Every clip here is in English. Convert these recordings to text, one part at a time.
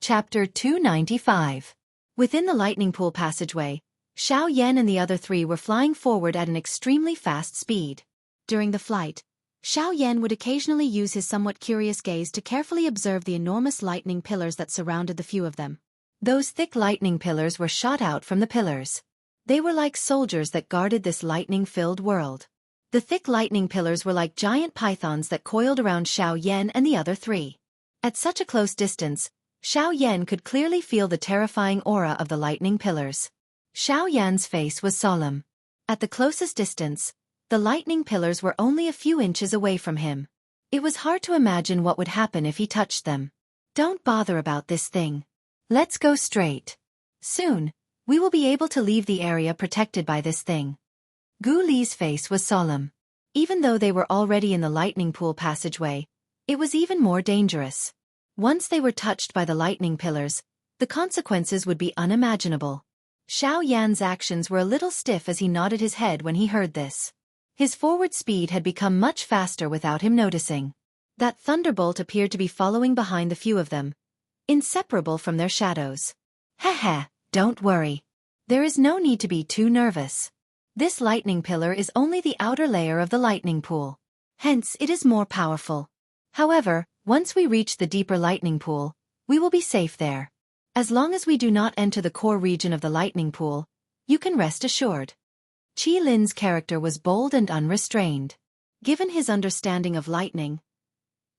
Chapter 295. Within the lightning pool passageway, Xiao Yan and the other three were flying forward at an extremely fast speed. During the flight, Xiao Yan would occasionally use his somewhat curious gaze to carefully observe the enormous lightning pillars that surrounded the few of them. Those thick lightning pillars were shot out from the pillars. They were like soldiers that guarded this lightning-filled world. The thick lightning pillars were like giant pythons that coiled around Xiao Yan and the other three. At such a close distance, Xiao Yan could clearly feel the terrifying aura of the lightning pillars. Xiao Yan's face was solemn. At the closest distance, the lightning pillars were only a few inches away from him. It was hard to imagine what would happen if he touched them. Don't bother about this thing. Let's go straight. Soon, we will be able to leave the area protected by this thing. Gu Li's face was solemn. Even though they were already in the lightning pool passageway, it was even more dangerous. Once they were touched by the lightning pillars, the consequences would be unimaginable. Xiao Yan's actions were a little stiff as he nodded his head when he heard this. His forward speed had become much faster without him noticing. That thunderbolt appeared to be following behind the few of them, inseparable from their shadows. Heh, don't worry. There is no need to be too nervous. This lightning pillar is only the outer layer of the lightning pool. Hence, it is more powerful. However, once we reach the deeper lightning pool, we will be safe there. As long as we do not enter the core region of the lightning pool, you can rest assured. Qi Lin's character was bold and unrestrained. Given his understanding of lightning,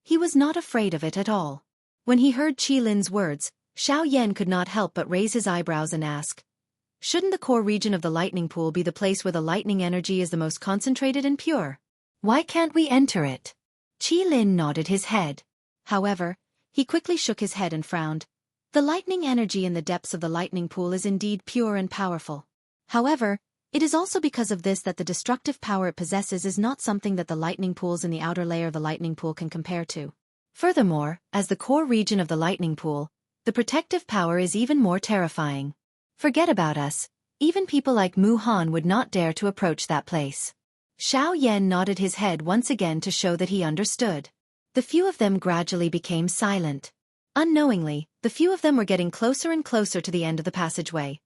he was not afraid of it at all. When he heard Qi Lin's words, Xiao Yan could not help but raise his eyebrows and ask, shouldn't the core region of the lightning pool be the place where the lightning energy is the most concentrated and pure? Why can't we enter it? Qi Lin nodded his head. However, he quickly shook his head and frowned. The lightning energy in the depths of the lightning pool is indeed pure and powerful. However, it is also because of this that the destructive power it possesses is not something that the lightning pools in the outer layer of the lightning pool can compare to. Furthermore, as the core region of the lightning pool, the protective power is even more terrifying. Forget about us, even people like Mu Han would not dare to approach that place. Xiao Yan nodded his head once again to show that he understood. The few of them gradually became silent. Unknowingly, the few of them were getting closer and closer to the end of the passageway.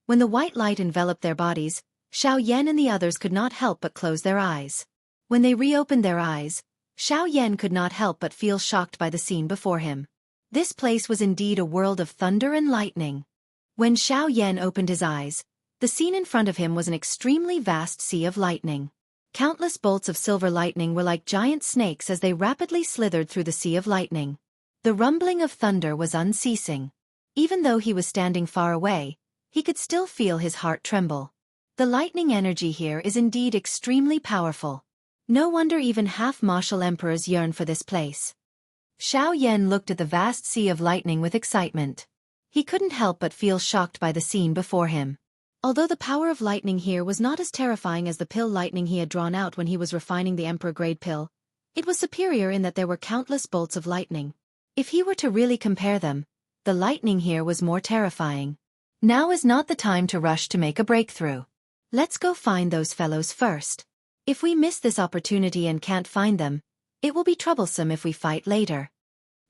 When the white light enveloped their bodies, Xiao Yan and the others could not help but close their eyes. When they reopened their eyes, Xiao Yan could not help but feel shocked by the scene before him. This place was indeed a world of thunder and lightning. When Xiao Yan opened his eyes, the scene in front of him was an extremely vast sea of lightning. Countless bolts of silver lightning were like giant snakes as they rapidly slithered through the sea of lightning. The rumbling of thunder was unceasing. Even though he was standing far away, he could still feel his heart tremble. The lightning energy here is indeed extremely powerful. No wonder even half-martial emperors yearn for this place. Xiao Yan looked at the vast sea of lightning with excitement. He couldn't help but feel shocked by the scene before him. Although the power of lightning here was not as terrifying as the pill lightning he had drawn out when he was refining the Emperor-grade pill, it was superior in that there were countless bolts of lightning. If he were to really compare them, the lightning here was more terrifying. Now is not the time to rush to make a breakthrough. Let's go find those fellows first. If we miss this opportunity and can't find them, it will be troublesome if we fight later.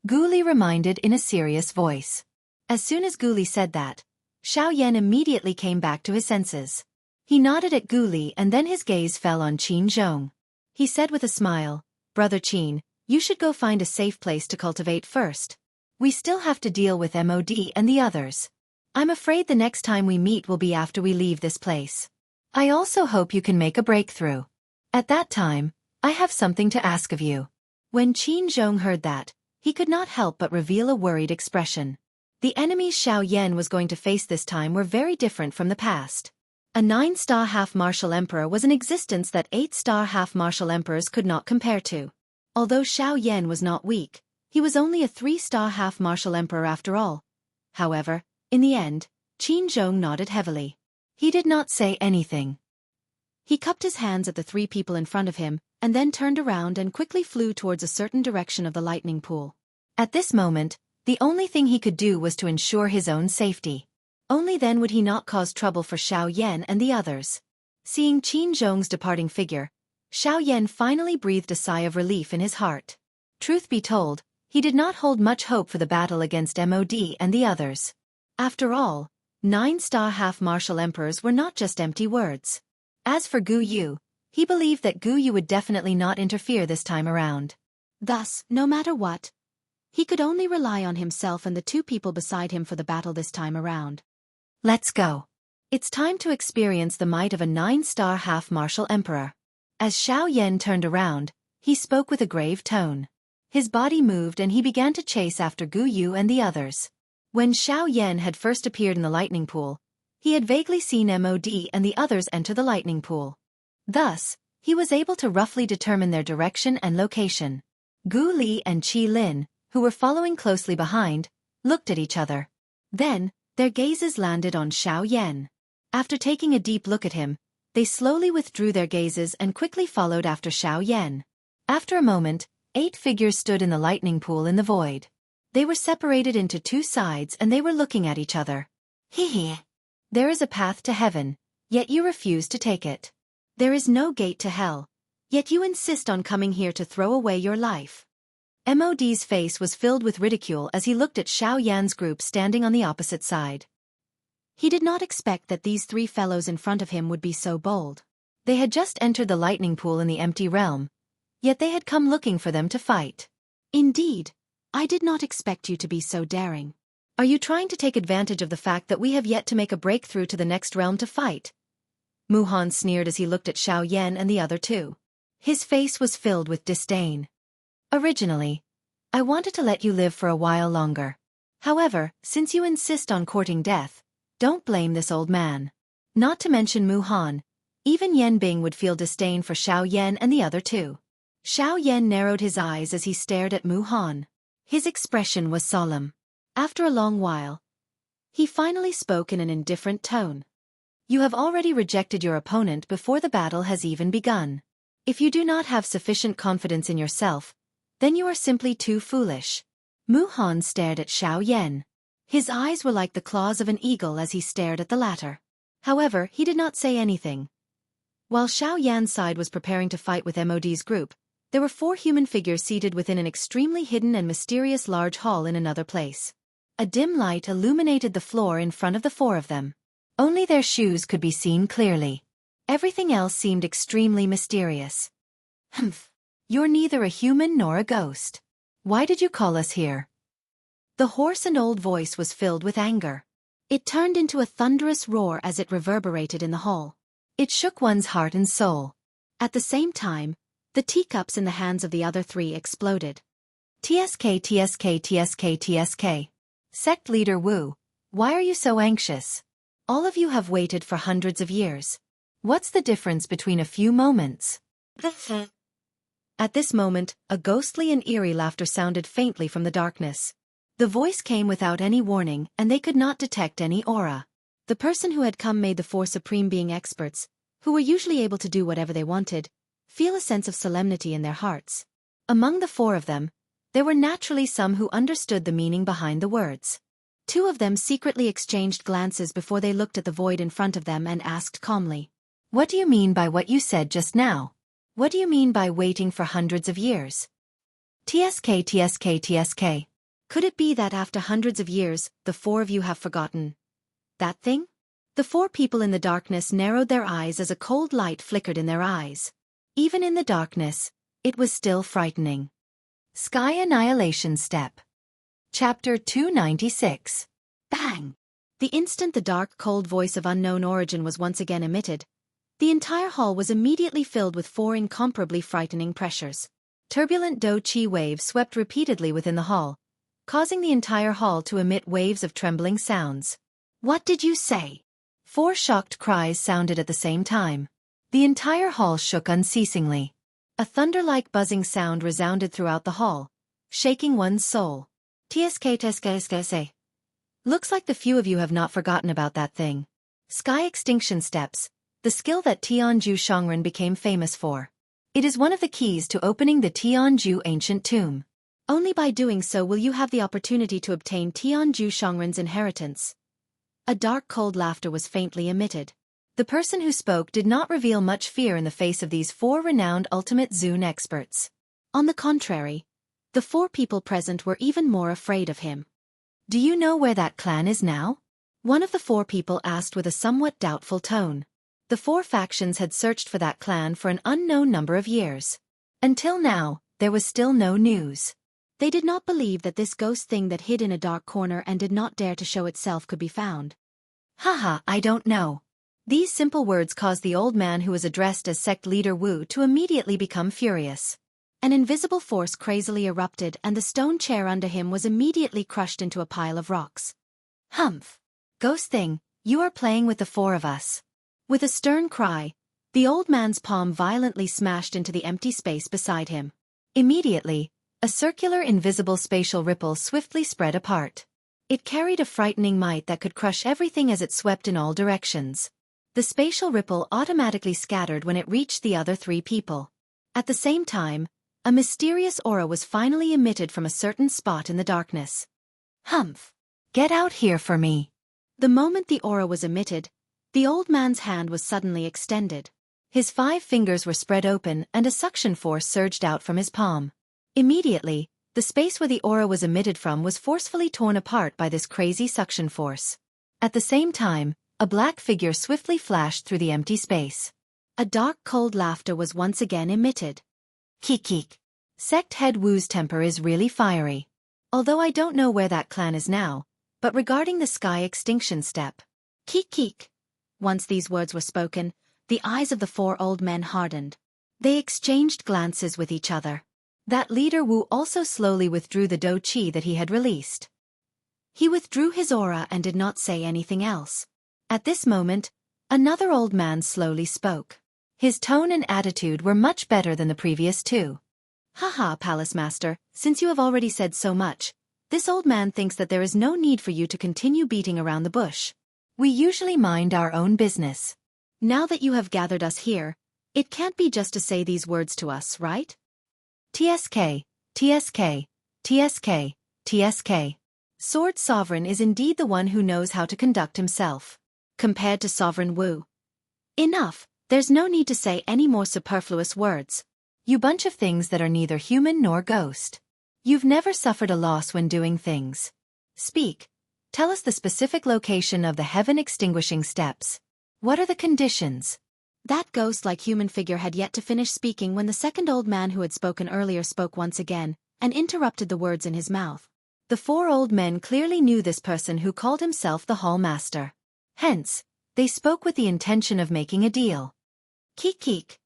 Gu Li reminded in a serious voice. As soon as Gu Li said that, Xiao Yan immediately came back to his senses. He nodded at Gu Li and then his gaze fell on Qin Zhong. He said with a smile, Brother Qin, you should go find a safe place to cultivate first. We still have to deal with MOD and the others. I'm afraid the next time we meet will be after we leave this place. I also hope you can make a breakthrough. At that time, I have something to ask of you. When Qin Zhong heard that, he could not help but reveal a worried expression. The enemies Xiao Yan was going to face this time were very different from the past. A 9-star half-martial emperor was an existence that 8-star half-martial emperors could not compare to. Although Xiao Yan was not weak, he was only a 3-star half-martial emperor after all. However, in the end, Qin Zhong nodded heavily. He did not say anything. He cupped his hands at the three people in front of him, and then turned around and quickly flew towards a certain direction of the lightning pool. At this moment, the only thing he could do was to ensure his own safety. Only then would he not cause trouble for Xiao Yan and the others. Seeing Qin Zhong's departing figure, Xiao Yan finally breathed a sigh of relief in his heart. Truth be told, he did not hold much hope for the battle against MOD and the others. After all, 9-star half-martial emperors were not just empty words. As for Gu Yu, he believed that Gu Yu would definitely not interfere this time around. Thus, no matter what, he could only rely on himself and the two people beside him for the battle this time around. Let's go. It's time to experience the might of a 9-star half-martial emperor. As Xiao Yan turned around, he spoke with a grave tone. His body moved and he began to chase after Gu Yu and the others. When Xiao Yan had first appeared in the lightning pool, he had vaguely seen MOD and the others enter the lightning pool. Thus, he was able to roughly determine their direction and location. Gu Li and Qi Lin, who were following closely behind, looked at each other. Then, their gazes landed on Xiao Yan. After taking a deep look at him, they slowly withdrew their gazes and quickly followed after Xiao Yan. After a moment, 8 figures stood in the lightning pool in the void. They were separated into 2 sides and they were looking at each other. Hee. There is a path to heaven, yet you refuse to take it. There is no gate to hell, yet you insist on coming here to throw away your life. MOD's face was filled with ridicule as he looked at Xiao Yan's group standing on the opposite side. He did not expect that these 3 fellows in front of him would be so bold. They had just entered the lightning pool in the empty realm, yet they had come looking for them to fight. Indeed, I did not expect you to be so daring. Are you trying to take advantage of the fact that we have yet to make a breakthrough to the next realm to fight? Mu Han sneered as he looked at Xiao Yan and the other 2. His face was filled with disdain. Originally, I wanted to let you live for a while longer. However, since you insist on courting death, don't blame this old man. Not to mention Mu Han, even Yan Bing would feel disdain for Xiao Yan and the other 2. Xiao Yan narrowed his eyes as he stared at Mu Han. His expression was solemn. After a long while, he finally spoke in an indifferent tone. You have already rejected your opponent before the battle has even begun. If you do not have sufficient confidence in yourself, then you are simply too foolish. Mu Han stared at Xiao Yan. His eyes were like the claws of an eagle as he stared at the latter. However, he did not say anything. While Xiao Yan's side was preparing to fight with MOD's group, there were 4 human figures seated within an extremely hidden and mysterious large hall in another place. A dim light illuminated the floor in front of the 4 of them. Only their shoes could be seen clearly. Everything else seemed extremely mysterious. Humph. You're neither a human nor a ghost. Why did you call us here? The hoarse and old voice was filled with anger. It turned into a thunderous roar as it reverberated in the hall. It shook one's heart and soul. At the same time, the teacups in the hands of the other 3 exploded. TSK TSK TSK TSK. Sect leader Wu, why are you so anxious? All of you have waited for hundreds of years. What's the difference between a few moments? At this moment, a ghostly and eerie laughter sounded faintly from the darkness. The voice came without any warning, and they could not detect any aura. The person who had come made the 4 supreme being experts, who were usually able to do whatever they wanted, feel a sense of solemnity in their hearts. Among the 4 of them, there were naturally some who understood the meaning behind the words. 2 of them secretly exchanged glances before they looked at the void in front of them and asked calmly, "What do you mean by what you said just now? What do you mean by waiting for hundreds of years?" TSK TSK TSK. Could it be that after hundreds of years, the 4 of you have forgotten that thing? The 4 people in the darkness narrowed their eyes as a cold light flickered in their eyes. Even in the darkness, it was still frightening. Sky Annihilation Step. Chapter 296. Bang! The instant the dark, cold voice of unknown origin was once again emitted, the entire hall was immediately filled with 4 incomparably frightening pressures. Turbulent Do-Chi waves swept repeatedly within the hall, causing the entire hall to emit waves of trembling sounds. What did you say? 4 shocked cries sounded at the same time. The entire hall shook unceasingly. A thunder-like buzzing sound resounded throughout the hall, shaking one's soul. TSK TSK. Looks like the few of you have not forgotten about that thing. Sky Extinction Steps, the skill that Tianju Shangren became famous for. It is one of the keys to opening the Tianju ancient tomb. Only by doing so will you have the opportunity to obtain Tianju Shangren's inheritance. A dark cold laughter was faintly emitted. The person who spoke did not reveal much fear in the face of these 4 renowned ultimate Zune experts. On the contrary, The 4 people present were even more afraid of him. "Do you know where that clan is now?" one of the 4 people asked with a somewhat doubtful tone. The 4 factions had searched for that clan for an unknown number of years. Until now, there was still no news. They did not believe that this ghost thing that hid in a dark corner and did not dare to show itself could be found. "Haha, I don't know." These simple words caused the old man who was addressed as sect leader Wu to immediately become furious. An invisible force crazily erupted and the stone chair under him was immediately crushed into a pile of rocks. "Humph! Ghost thing, you are playing with the 4 of us." With a stern cry, the old man's palm violently smashed into the empty space beside him. Immediately, a circular invisible spatial ripple swiftly spread apart. It carried a frightening might that could crush everything as it swept in all directions. The spatial ripple automatically scattered when it reached the other 3 people. At the same time, a mysterious aura was finally emitted from a certain spot in the darkness. "Humph! Get out here for me." The moment the aura was emitted, the old man's hand was suddenly extended. His 5 fingers were spread open and a suction force surged out from his palm. Immediately, the space where the aura was emitted from was forcefully torn apart by this crazy suction force. At the same time, a black figure swiftly flashed through the empty space. A dark cold laughter was once again emitted. "Kik. Sect head Wu's temper is really fiery. Although I don't know where that clan is now, but regarding the sky extinction step." Kik. Once these words were spoken, the eyes of the 4 old men hardened. They exchanged glances with each other. That leader Wu also slowly withdrew the do chi that he had released. He withdrew his aura and did not say anything else. At this moment, another old man slowly spoke. His tone and attitude were much better than the previous 2. "Haha, Palace Master, since you have already said so much, this old man thinks that there is no need for you to continue beating around the bush. We usually mind our own business. Now that you have gathered us here, it can't be just to say these words to us, right? TSK, TSK, TSK, TSK. Sword Sovereign is indeed the one who knows how to conduct himself. Compared to Sovereign Wu. Enough, there's no need to say any more superfluous words. You bunch of things that are neither human nor ghost. You've never suffered a loss when doing things. Speak. Tell us the specific location of the heaven extinguishing steps. What are the conditions?" That ghost-like human figure had yet to finish speaking when the second old man who had spoken earlier spoke once again, and interrupted the words in his mouth. The 4 old men clearly knew this person who called himself the Hall Master. Hence, they spoke with the intention of making a deal. Kik.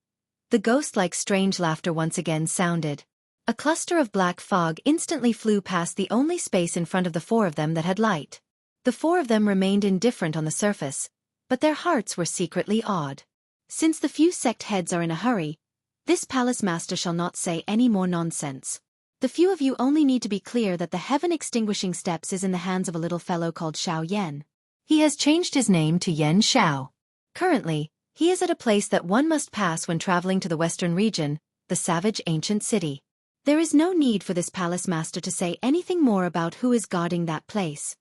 The ghost-like strange laughter once again sounded. A cluster of black fog instantly flew past the only space in front of the 4 of them that had light. The 4 of them remained indifferent on the surface, but their hearts were secretly awed. Since the few sect heads are in a hurry, this palace master shall not say any more nonsense. The few of you only need to be clear that the heaven extinguishing steps is in the hands of a little fellow called Xiao Yan. He has changed his name to Yen Xiao. Currently, he is at a place that one must pass when traveling to the western region, the savage ancient city. There is no need for this palace master to say anything more about who is guarding that place.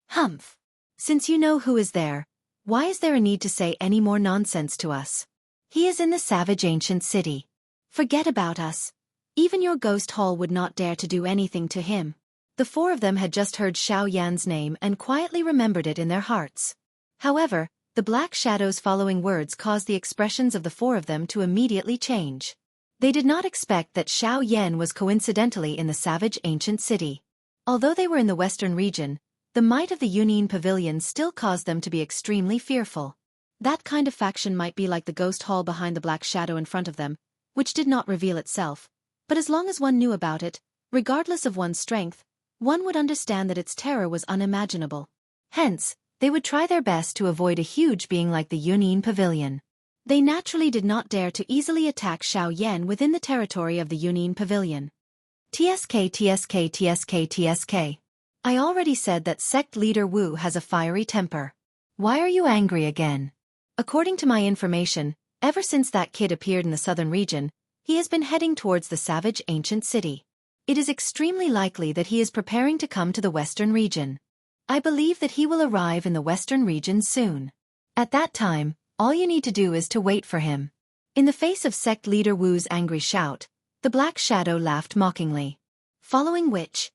Humph. Since you know who is there, why is there a need to say any more nonsense to us? He is in the savage ancient city. Forget about us. Even your ghost hall would not dare to do anything to him. The 4 of them had just heard Xiao Yan's name and quietly remembered it in their hearts. However, the black shadows following words caused the expressions of the 4 of them to immediately change. They did not expect that Xiao Yan was coincidentally in the savage ancient city. Although they were in the western region, the might of the Union Pavilion still caused them to be extremely fearful. That kind of faction might be like the ghost hall behind the black shadow in front of them, which did not reveal itself, but as long as one knew about it, regardless of one's strength, one would understand that its terror was unimaginable. Hence, they would try their best to avoid a huge being like the Union Pavilion. They naturally did not dare to easily attack Xiao Yan within the territory of the Union Pavilion. TSK. I already said that sect leader Wu has a fiery temper. Why are you angry again? According to my information, ever since that kid appeared in the southern region, he has been heading towards the savage ancient city. It is extremely likely that he is preparing to come to the western region. I believe that he will arrive in the western region soon. At that time, all you need to do is to wait for him. In the face of sect leader Wu's angry shout, the black shadow laughed mockingly. following which,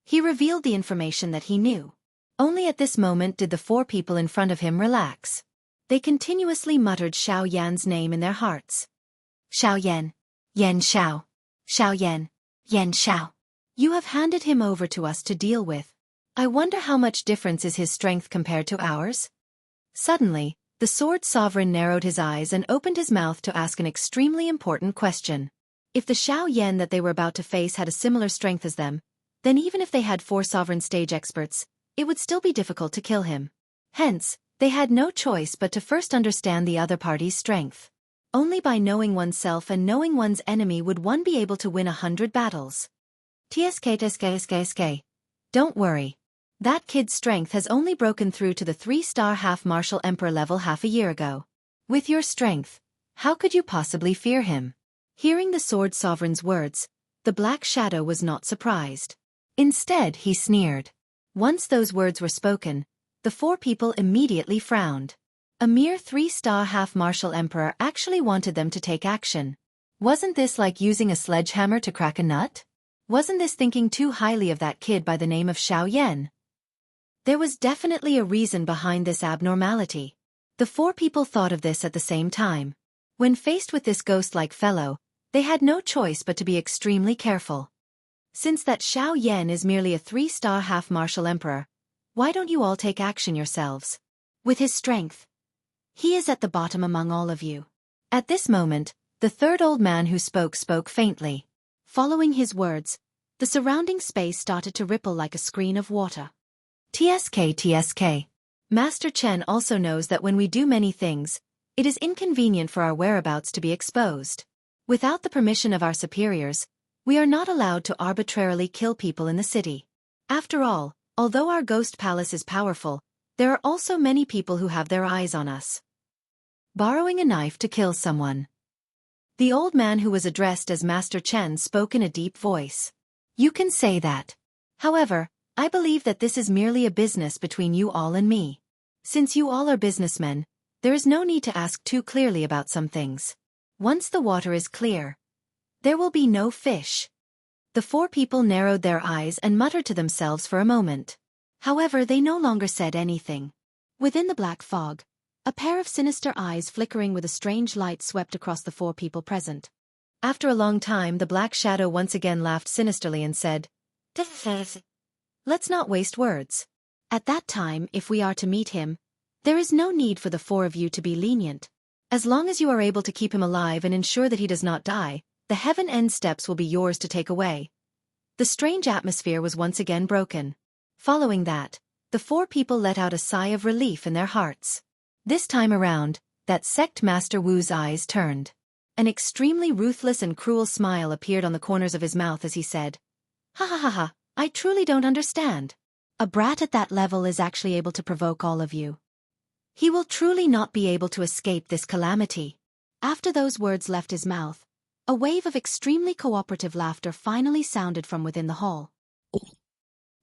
he revealed the information that he knew. Only at this moment did the four people in front of him relax. They continuously muttered Xiao Yan's name in their hearts. Xiao Yan. Yan Xiao. Xiao Yan. Yan Xiao. You have handed him over to us to deal with. I wonder how much difference is his strength compared to ours? Suddenly, the Sword Sovereign narrowed his eyes and opened his mouth to ask an extremely important question. If the Xiao Yan that they were about to face had a similar strength as them, then even if they had 4 sovereign stage experts, it would still be difficult to kill him. Hence, they had no choice but to first understand the other party's strength. Only by knowing oneself and knowing one's enemy would one be able to win 100 battles. TSK. Don't worry. That kid's strength has only broken through to the 3-star half-martial emperor level half a year ago. With your strength, how could you possibly fear him? Hearing the Sword Sovereign's words, the Black Shadow was not surprised. Instead, he sneered. Once those words were spoken, the 4 people immediately frowned. A mere 3-star half-martial emperor actually wanted them to take action. Wasn't this like using a sledgehammer to crack a nut? Wasn't this thinking too highly of that kid by the name of Xiao Yan? There was definitely a reason behind this abnormality. The 4 people thought of this at the same time. When faced with this ghost-like fellow, they had no choice but to be extremely careful. Since that Xiao Yan is merely a 3-star half-martial emperor, why don't you all take action yourselves? With his strength, he is at the bottom among all of you. At this moment, the third old man who spoke faintly. Following his words, the surrounding space started to ripple like a screen of water. TSK. Master Chen also knows that when we do many things, it is inconvenient for our whereabouts to be exposed. Without the permission of our superiors, we are not allowed to arbitrarily kill people in the city. After all, although our ghost palace is powerful, there are also many people who have their eyes on us. Borrowing a knife to kill someone. The old man who was addressed as Master Chen spoke in a deep voice. You can say that. However, I believe that this is merely a business between you all and me. Since you all are businessmen, there is no need to ask too clearly about some things. Once the water is clear, there will be no fish. The 4 people narrowed their eyes and muttered to themselves for a moment. However, they no longer said anything. Within the black fog, a pair of sinister eyes flickering with a strange light swept across the 4 people present. After a long time, the Black Shadow once again laughed sinisterly and said, Let's not waste words. At that time, if we are to meet him, there is no need for the 4 of you to be lenient. As long as you are able to keep him alive and ensure that he does not die, the Heaven End steps will be yours to take away. The strange atmosphere was once again broken. Following that, the 4 people let out a sigh of relief in their hearts. This time around, that sect Master Wu's eyes turned. An extremely ruthless and cruel smile appeared on the corners of his mouth as he said, Ha ha ha ha, I truly don't understand. A brat at that level is actually able to provoke all of you. He will truly not be able to escape this calamity. After those words left his mouth, a wave of extremely cooperative laughter finally sounded from within the hall.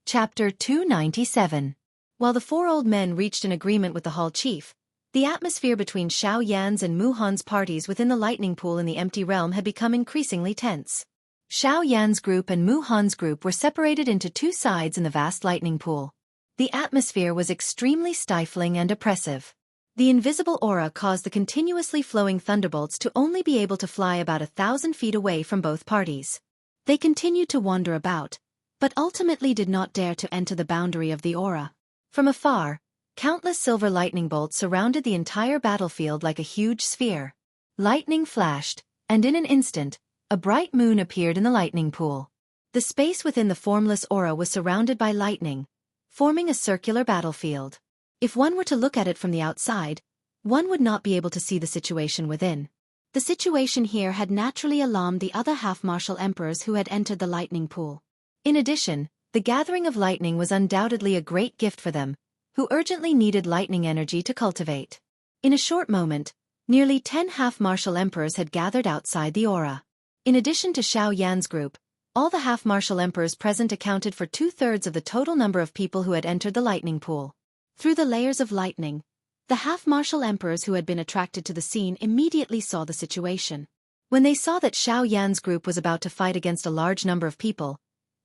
Chapter 297. While the 4 old men reached an agreement with the hall chief, the atmosphere between Xiao Yan's and Mu Han's parties within the lightning pool in the empty realm had become increasingly tense. Xiao Yan's group and Mu Han's group were separated into 2 sides in the vast lightning pool. The atmosphere was extremely stifling and oppressive. The invisible aura caused the continuously flowing thunderbolts to only be able to fly about 1,000 feet away from both parties. They continued to wander about, but ultimately did not dare to enter the boundary of the aura. From afar, countless silver lightning bolts surrounded the entire battlefield like a huge sphere. Lightning flashed, and in an instant, a bright moon appeared in the lightning pool. The space within the formless aura was surrounded by lightning, forming a circular battlefield. If one were to look at it from the outside, one would not be able to see the situation within. The situation here had naturally alarmed the other half-martial emperors who had entered the lightning pool. In addition, the gathering of lightning was undoubtedly a great gift for them, who urgently needed lightning energy to cultivate. In a short moment, nearly 10 half-martial emperors had gathered outside the aura. In addition to Xiao Yan's group, all the half-martial emperors present accounted for 2/3 of the total number of people who had entered the lightning pool. Through the layers of lightning, the half-martial emperors who had been attracted to the scene immediately saw the situation. When they saw that Xiao Yan's group was about to fight against a large number of people,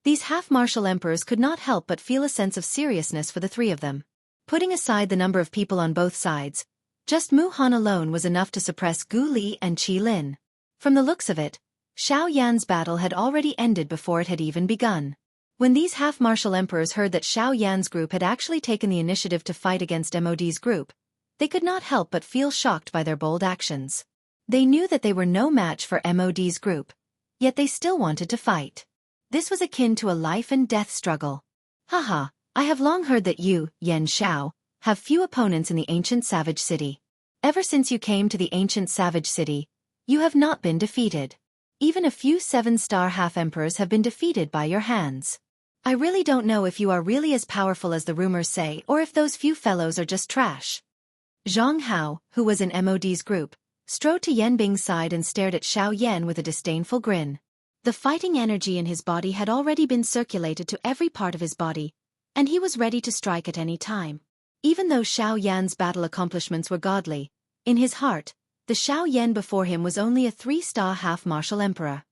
These half-martial emperors could not help but feel a sense of seriousness for the three of them. Putting aside the number of people on both sides, just Mu Han alone was enough to suppress Gu Li and Qi Lin. From the looks of it, Xiao Yan's battle had already ended before it had even begun. When these half-martial emperors heard that Xiao Yan's group had actually taken the initiative to fight against MOD's group, they could not help but feel shocked by their bold actions. They knew that they were no match for MOD's group, yet they still wanted to fight. This was akin to a life-and-death struggle. Haha, I have long heard that you, Yan Xiao, have few opponents in the ancient savage city. Ever since you came to the ancient savage city, you have not been defeated. Even a few 7-star half-emperors have been defeated by your hands. I really don't know if you are really as powerful as the rumors say or if those few fellows are just trash. Zhang Hao, who was in MOD's group, strode to Yan Bing's side and stared at Xiao Yan with a disdainful grin. The fighting energy in his body had already been circulated to every part of his body, and he was ready to strike at any time. Even though Xiao Yan's battle accomplishments were godly, in his heart, the Xiao Yan before him was only a 3-star half-martial emperor.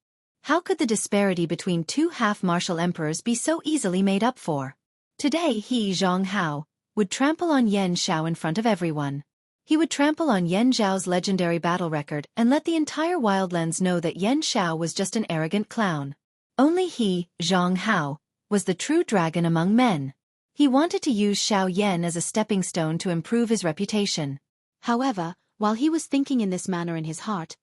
How could the disparity between two half-martial emperors be so easily made up for? Today he, Zhang Hao, would trample on Yan Xiao in front of everyone. He would trample on Yan Zhao's legendary battle record and let the entire Wildlands know that Yan Xiao was just an arrogant clown. Only he, Zhang Hao, was the true dragon among men. He wanted to use Xiao Yan as a stepping stone to improve his reputation. However, while he was thinking in this manner in his heart,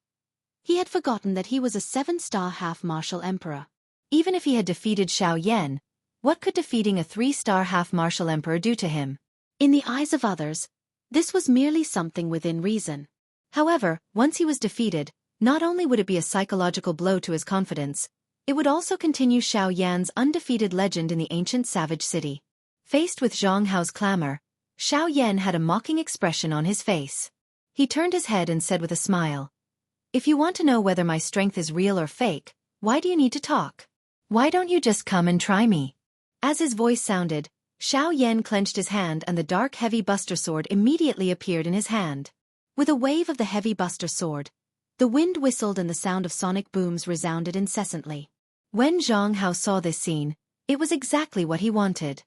he had forgotten that he was a 7-star half-martial emperor. Even if he had defeated Xiao Yan, what could defeating a 3-star half-martial emperor do to him? In the eyes of others, this was merely something within reason. However, once he was defeated, not only would it be a psychological blow to his confidence, it would also continue Xiao Yan's undefeated legend in the ancient savage city. Faced with Zhang Hao's clamor, Xiao Yan had a mocking expression on his face. He turned his head and said with a smile, "If you want to know whether my strength is real or fake, why do you need to talk? Why don't you just come and try me?" As his voice sounded, Xiao Yan clenched his hand and the dark heavy buster sword immediately appeared in his hand. With a wave of the heavy buster sword, the wind whistled and the sound of sonic booms resounded incessantly. When Zhang Hao saw this scene, it was exactly what he wanted.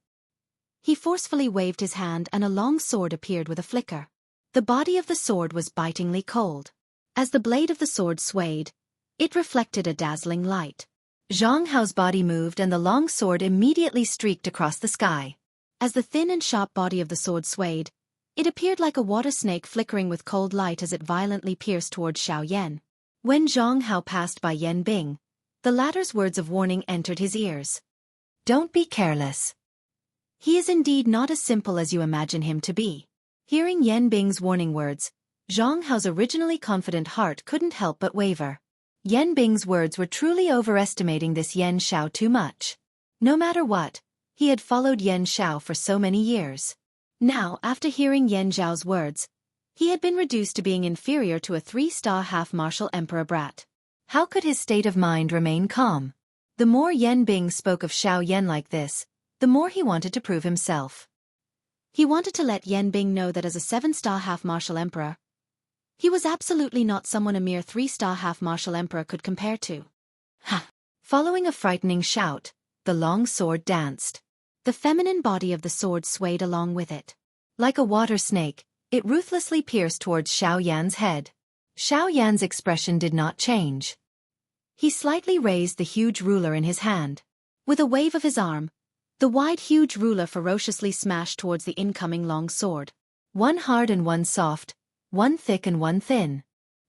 He forcefully waved his hand and a long sword appeared with a flicker. The body of the sword was bitingly cold. As the blade of the sword swayed, it reflected a dazzling light. Zhang Hao's body moved and the long sword immediately streaked across the sky. As the thin and sharp body of the sword swayed, it appeared like a water snake flickering with cold light as it violently pierced towards Xiao Yan. When Zhang Hao passed by Yan Bing, the latter's words of warning entered his ears. "Don't be careless. He is indeed not as simple as you imagine him to be." Hearing Yan Bing's warning words, Zhang Hao's originally confident heart couldn't help but waver. Yan Bing's words were truly overestimating this Yan Xiao too much. No matter what, he had followed Yan Xiao for so many years. Now, after hearing Yan Zhao's words, he had been reduced to being inferior to a 3-star half-martial emperor brat. How could his state of mind remain calm? The more Yan Bing spoke of Xiao Yan like this, the more he wanted to prove himself. He wanted to let Yan Bing know that as a 7-star half-martial emperor, he was absolutely not someone a mere 3-star half-martial emperor could compare to. Ha! Following a frightening shout, the long sword danced. The feminine body of the sword swayed along with it. Like a water snake, it ruthlessly pierced towards Xiao Yan's head. Xiao Yan's expression did not change. He slightly raised the huge ruler in his hand. With a wave of his arm, the wide huge ruler ferociously smashed towards the incoming long sword. One hard and one soft, one thick and one thin.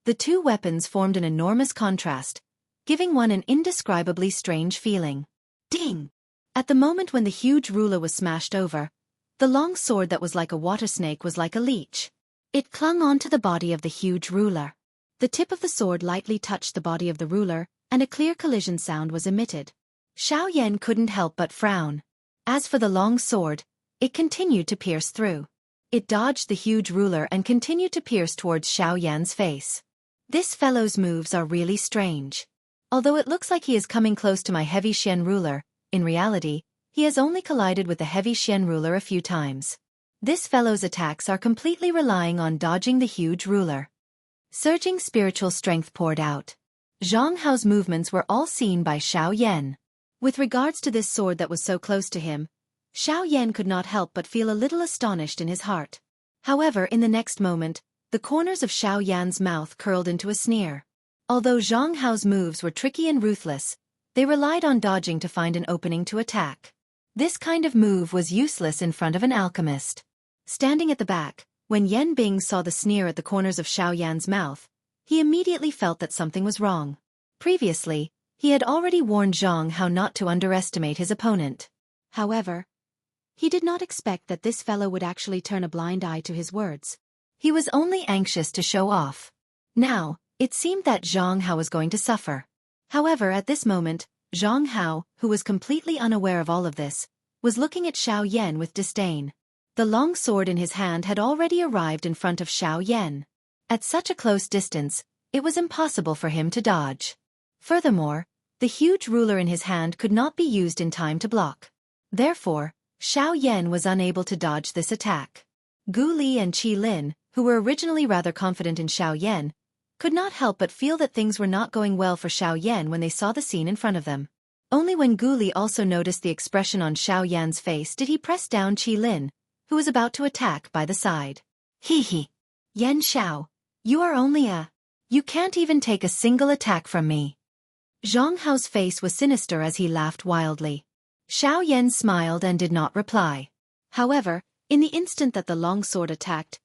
The two weapons formed an enormous contrast, giving one an indescribably strange feeling. Ding! At the moment when the huge ruler was smashed over, the long sword that was like a water snake was like a leech. It clung onto the body of the huge ruler. The tip of the sword lightly touched the body of the ruler, and a clear collision sound was emitted. Xiao Yan couldn't help but frown. As for the long sword, it continued to pierce through. It dodged the huge ruler and continued to pierce towards Xiao Yan's face. This fellow's moves are really strange. Although it looks like he is coming close to my heavy Xian ruler, in reality, he has only collided with the heavy Xian ruler a few times. This fellow's attacks are completely relying on dodging the huge ruler. Surging spiritual strength poured out. Zhang Hao's movements were all seen by Xiao Yan. With regards to this sword that was so close to him, Xiao Yan could not help but feel a little astonished in his heart. However, in the next moment, the corners of Xiao Yan's mouth curled into a sneer. Although Zhang Hao's moves were tricky and ruthless, they relied on dodging to find an opening to attack. This kind of move was useless in front of an alchemist. Standing at the back, when Yan Bing saw the sneer at the corners of Xiao Yan's mouth, he immediately felt that something was wrong. Previously, he had already warned Zhang Hao not to underestimate his opponent. However, he did not expect that this fellow would actually turn a blind eye to his words. He was only anxious to show off. Now, it seemed that Zhang Hao was going to suffer. However, at this moment, Zhang Hao, who was completely unaware of all of this, was looking at Xiao Yan with disdain. The long sword in his hand had already arrived in front of Xiao Yan. At such a close distance, it was impossible for him to dodge. Furthermore, the huge ruler in his hand could not be used in time to block. Therefore, Xiao Yan was unable to dodge this attack. Gu Li and Qi Lin, who were originally rather confident in Xiao Yan, could not help but feel that things were not going well for Xiao Yan when they saw the scene in front of them. Only when Gu Li also noticed the expression on Xiao Yan's face did he press down Qi Lin, who was about to attack by the side. Hee. Yan Xiao, you are only a... You can't even take a single attack from me. Zhang Hao's face was sinister as he laughed wildly. Xiao Yan smiled and did not reply. However, in the instant that the long sword attacked,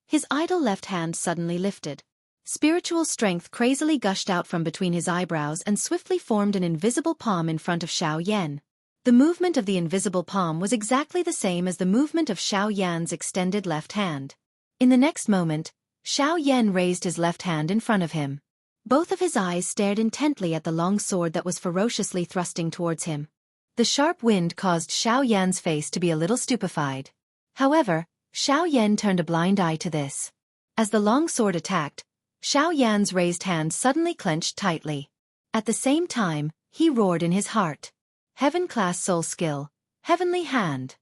his idle left hand suddenly lifted. Spiritual strength crazily gushed out from between his eyebrows and swiftly formed an invisible palm in front of Xiao Yan. The movement of the invisible palm was exactly the same as the movement of Xiao Yan's extended left hand. In the next moment, Xiao Yan raised his left hand in front of him. Both of his eyes stared intently at the long sword that was ferociously thrusting towards him. The sharp wind caused Xiao Yan's face to be a little stupefied. However, Xiao Yan turned a blind eye to this. As the long sword attacked, Xiao Yan's raised hand suddenly clenched tightly. At the same time, he roared in his heart. Heaven-class soul skill, heavenly hand.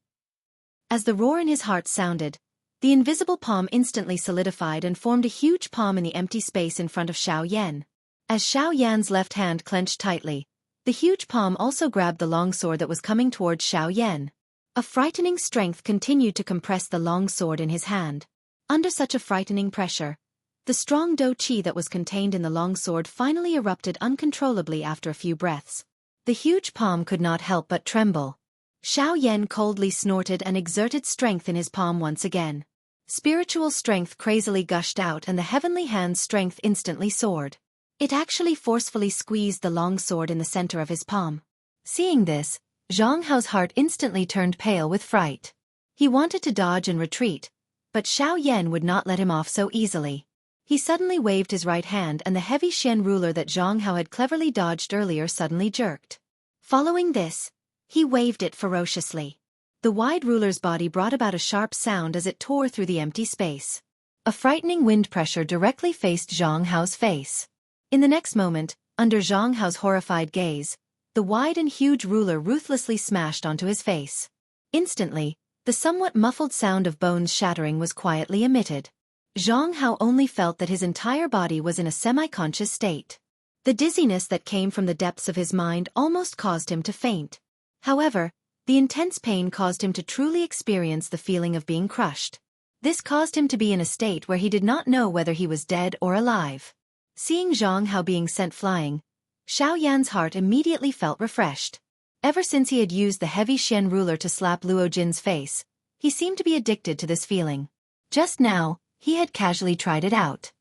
As the roar in his heart sounded, the invisible palm instantly solidified and formed a huge palm in the empty space in front of Xiao Yan. As Xiao Yan's left hand clenched tightly, the huge palm also grabbed the long sword that was coming towards Xiao Yan. A frightening strength continued to compress the long sword in his hand. Under such a frightening pressure, the strong dou qi that was contained in the long sword finally erupted uncontrollably after a few breaths. The huge palm could not help but tremble. Xiao Yan coldly snorted and exerted strength in his palm once again. Spiritual strength crazily gushed out and the heavenly hand's strength instantly soared. It actually forcefully squeezed the long sword in the center of his palm. Seeing this, Zhang Hao's heart instantly turned pale with fright. He wanted to dodge and retreat, but Xiao Yan would not let him off so easily. He suddenly waved his right hand and the heavy Xian ruler that Zhang Hao had cleverly dodged earlier suddenly jerked. Following this, he waved it ferociously. The wide ruler's body brought about a sharp sound as it tore through the empty space. A frightening wind pressure directly faced Zhang Hao's face. In the next moment, under Zhang Hao's horrified gaze, the wide and huge ruler ruthlessly smashed onto his face. Instantly, the somewhat muffled sound of bones shattering was quietly emitted. Zhang Hao only felt that his entire body was in a semi-conscious state. The dizziness that came from the depths of his mind almost caused him to faint. However, the intense pain caused him to truly experience the feeling of being crushed. This caused him to be in a state where he did not know whether he was dead or alive. Seeing Zhang Hao being sent flying, Xiao Yan's heart immediately felt refreshed. Ever since he had used the heavy Xian ruler to slap Luo Jin's face, he seemed to be addicted to this feeling. Just now, he had casually tried it out.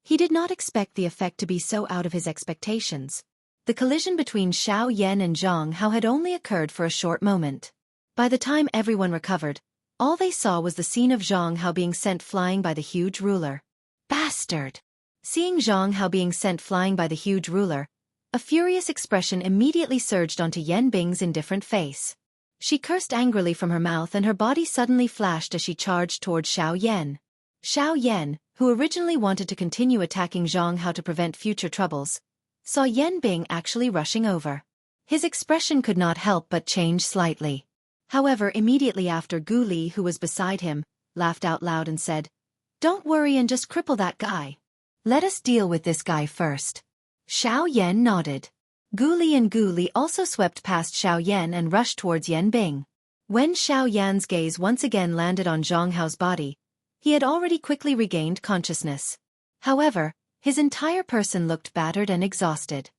He did not expect the effect to be so out of his expectations. The collision between Xiao Yan and Zhang Hao had only occurred for a short moment. By the time everyone recovered, all they saw was the scene of Zhang Hao being sent flying by the huge ruler. Bastard! Seeing Zhang Hao being sent flying by the huge ruler, a furious expression immediately surged onto Yan Bing's indifferent face. She cursed angrily from her mouth and her body suddenly flashed as she charged toward Xiao Yan. Xiao Yan, who originally wanted to continue attacking Zhang Hao to prevent future troubles, saw Yan Bing actually rushing over. His expression could not help but change slightly. However, immediately after, Gu Li, who was beside him, laughed out loud and said, "Don't worry and just cripple that guy. Let us deal with this guy first." Xiao Yan nodded. Gu Li and Gu Li also swept past Xiao Yan and rushed towards Yan Bing. When Xiao Yan's gaze once again landed on Zhang Hao's body, he had already quickly regained consciousness. However, his entire person looked battered and exhausted.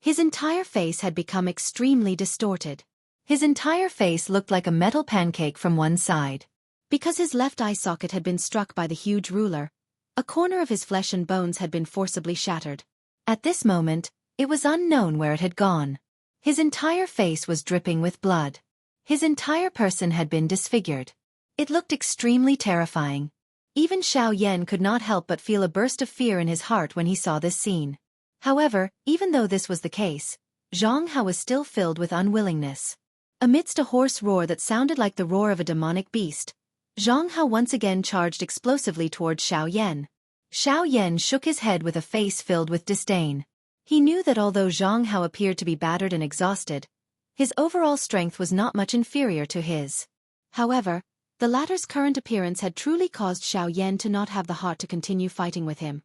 His entire face had become extremely distorted. His entire face looked like a metal pancake from one side. Because his left eye socket had been struck by the huge ruler, a corner of his flesh and bones had been forcibly shattered. At this moment, it was unknown where it had gone. His entire face was dripping with blood. His entire person had been disfigured. It looked extremely terrifying. Even Xiao Yan could not help but feel a burst of fear in his heart when he saw this scene. However, even though this was the case, Zhang Hao was still filled with unwillingness. Amidst a hoarse roar that sounded like the roar of a demonic beast, Zhang Hao once again charged explosively towards Xiao Yan. Xiao Yan shook his head with a face filled with disdain. He knew that although Zhang Hao appeared to be battered and exhausted, his overall strength was not much inferior to his. However, the latter's current appearance had truly caused Xiao Yan to not have the heart to continue fighting with him.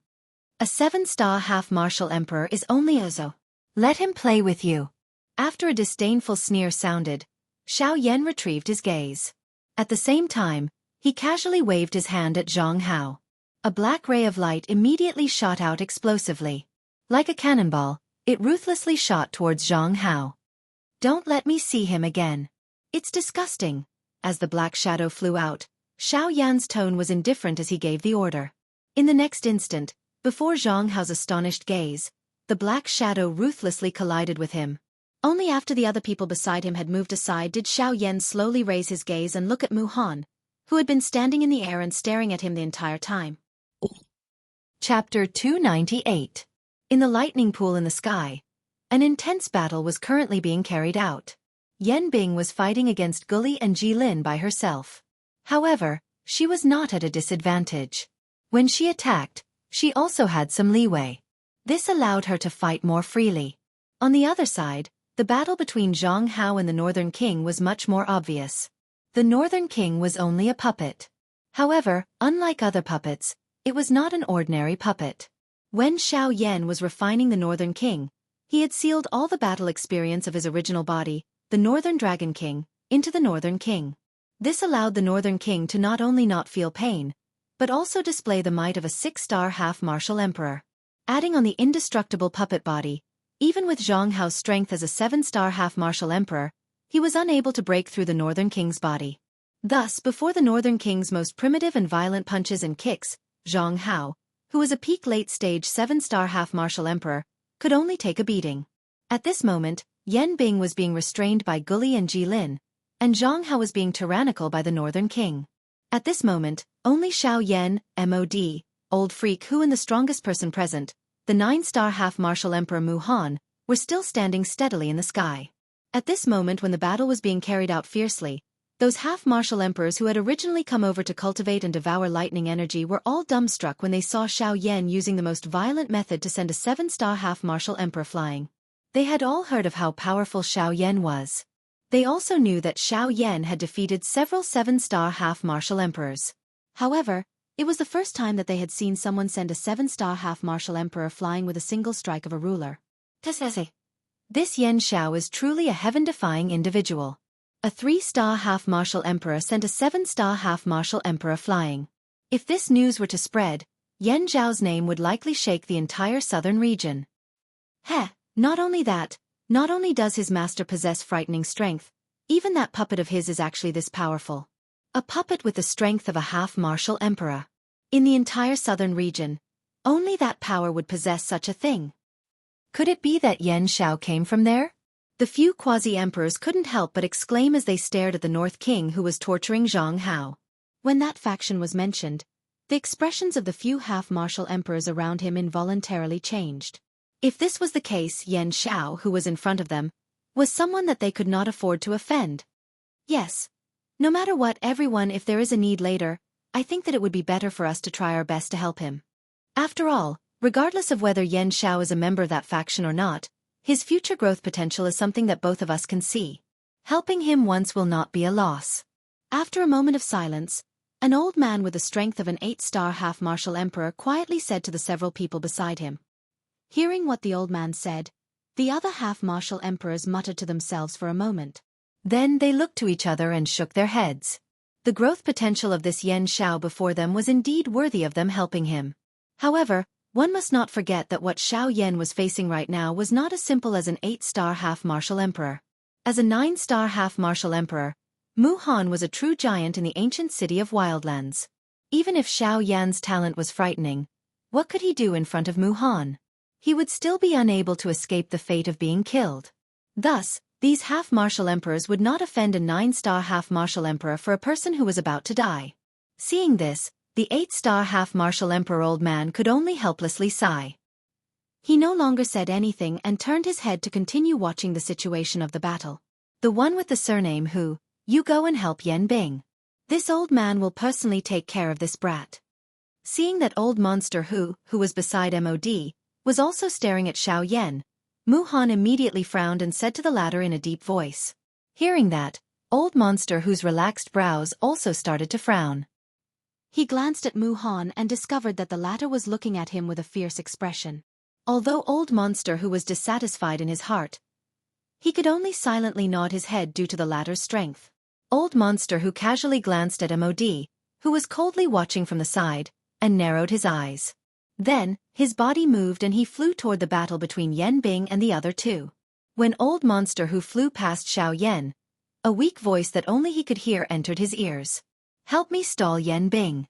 A 7-star half-martial emperor is only Ozo. Let him play with you. After a disdainful sneer sounded, Xiao Yan retrieved his gaze. At the same time, he casually waved his hand at Zhang Hao. A black ray of light immediately shot out explosively. Like a cannonball, it ruthlessly shot towards Zhang Hao. Don't let me see him again. It's disgusting. As the black shadow flew out, Xiao Yan's tone was indifferent as he gave the order. In the next instant, before Zhang Hao's astonished gaze, the black shadow ruthlessly collided with him. Only after the other people beside him had moved aside did Xiao Yan slowly raise his gaze and look at Mu Han, who had been standing in the air and staring at him the entire time. Chapter 298. In the lightning pool in the sky, an intense battle was currently being carried out. Yan Bing was fighting against Guli and Jilin by herself. However, she was not at a disadvantage. When she attacked, she also had some leeway. This allowed her to fight more freely. On the other side, the battle between Zhang Hao and the Northern King was much more obvious. The Northern King was only a puppet. However, unlike other puppets, it was not an ordinary puppet. When Xiao Yan was refining the Northern King, he had sealed all the battle experience of his original body, the Northern Dragon King, into the Northern King. This allowed the Northern King to not only not feel pain, but also display the might of a 6-star half-martial emperor. Adding on the indestructible puppet body, even with Zhang Hao's strength as a 7-star half-martial emperor, he was unable to break through the Northern King's body. Thus, before the Northern King's most primitive and violent punches and kicks, Zhang Hao, who was a peak late-stage 7-star half-martial emperor, could only take a beating. At this moment, Yan Bing was being restrained by Guli and Jilin, and Zhang Hao was being tyrannical by the Northern King. At this moment, only Xiao Yan, MOD, Old Freak Who and the strongest person present, the 9-star half-martial emperor Mu Han, were still standing steadily in the sky. At this moment when the battle was being carried out fiercely, those half-martial emperors who had originally come over to cultivate and devour lightning energy were all dumbstruck when they saw Xiao Yan using the most violent method to send a 7-star half-martial emperor flying. They had all heard of how powerful Xiao Yan was. They also knew that Xiao Yan had defeated several 7-star half-martial emperors. However, it was the first time that they had seen someone send a 7-star half-martial emperor flying with a single strike of a ruler. This Yan Xiao is truly a heaven-defying individual. A 3-star half-martial emperor sent a 7-star half-martial emperor flying. If this news were to spread, Yan Zhao's name would likely shake the entire southern region. Not only that, not only does his master possess frightening strength, even that puppet of his is actually this powerful. A puppet with the strength of a half-martial emperor. In the entire southern region, only that power would possess such a thing. Could it be that Yan Xiao came from there? The few quasi-emperors couldn't help but exclaim as they stared at the North King who was torturing Zhang Hao. When that faction was mentioned, the expressions of the few half-martial emperors around him involuntarily changed. If this was the case, Yan Xiao, who was in front of them, was someone that they could not afford to offend. Yes. No matter what, everyone, if there is a need later, I think that it would be better for us to try our best to help him. After all, regardless of whether Yan Xiao is a member of that faction or not, his future growth potential is something that both of us can see. Helping him once will not be a loss. After a moment of silence, an old man with the strength of an 8-star half-martial emperor quietly said to the several people beside him. Hearing what the old man said, The other half-martial emperors muttered to themselves for a moment. Then they looked to each other and shook their heads. The growth potential of this Yen Xiao before them was indeed worthy of them helping him. However, one must not forget that what Xiao Yan was facing right now was not as simple as an 8-star half-martial emperor. As a 9-star half-martial emperor, Mu Han was a true giant in the ancient city of Wildlands. Even if Xiao Yan's talent was frightening, what could he do in front of Mu Han? He would still be unable to escape the fate of being killed. Thus, these half-martial emperors would not offend a 9-star half-martial emperor for a person who was about to die. Seeing this, the 8-star half-martial emperor old man could only helplessly sigh. He no longer said anything and turned his head to continue watching the situation of the battle. The one with the surname Hu, you go and help Yan Bing. This old man will personally take care of this brat. Seeing that old monster Hu was beside MOD, was also staring at Xiao Yan, Mu Han immediately frowned and said to the latter in a deep voice. Hearing that, old monster Hu's relaxed brows also started to frown. He glanced at Mu Han and discovered that the latter was looking at him with a fierce expression. Although old monster Hu was dissatisfied in his heart, he could only silently nod his head due to the latter's strength. Old monster Hu casually glanced at MOD, who was coldly watching from the side, and narrowed his eyes. Then, his body moved and he flew toward the battle between Yan Bing and the other two. When old monster Hu flew past Xiao Yan, a weak voice that only he could hear entered his ears. Help me stall Yan Bing.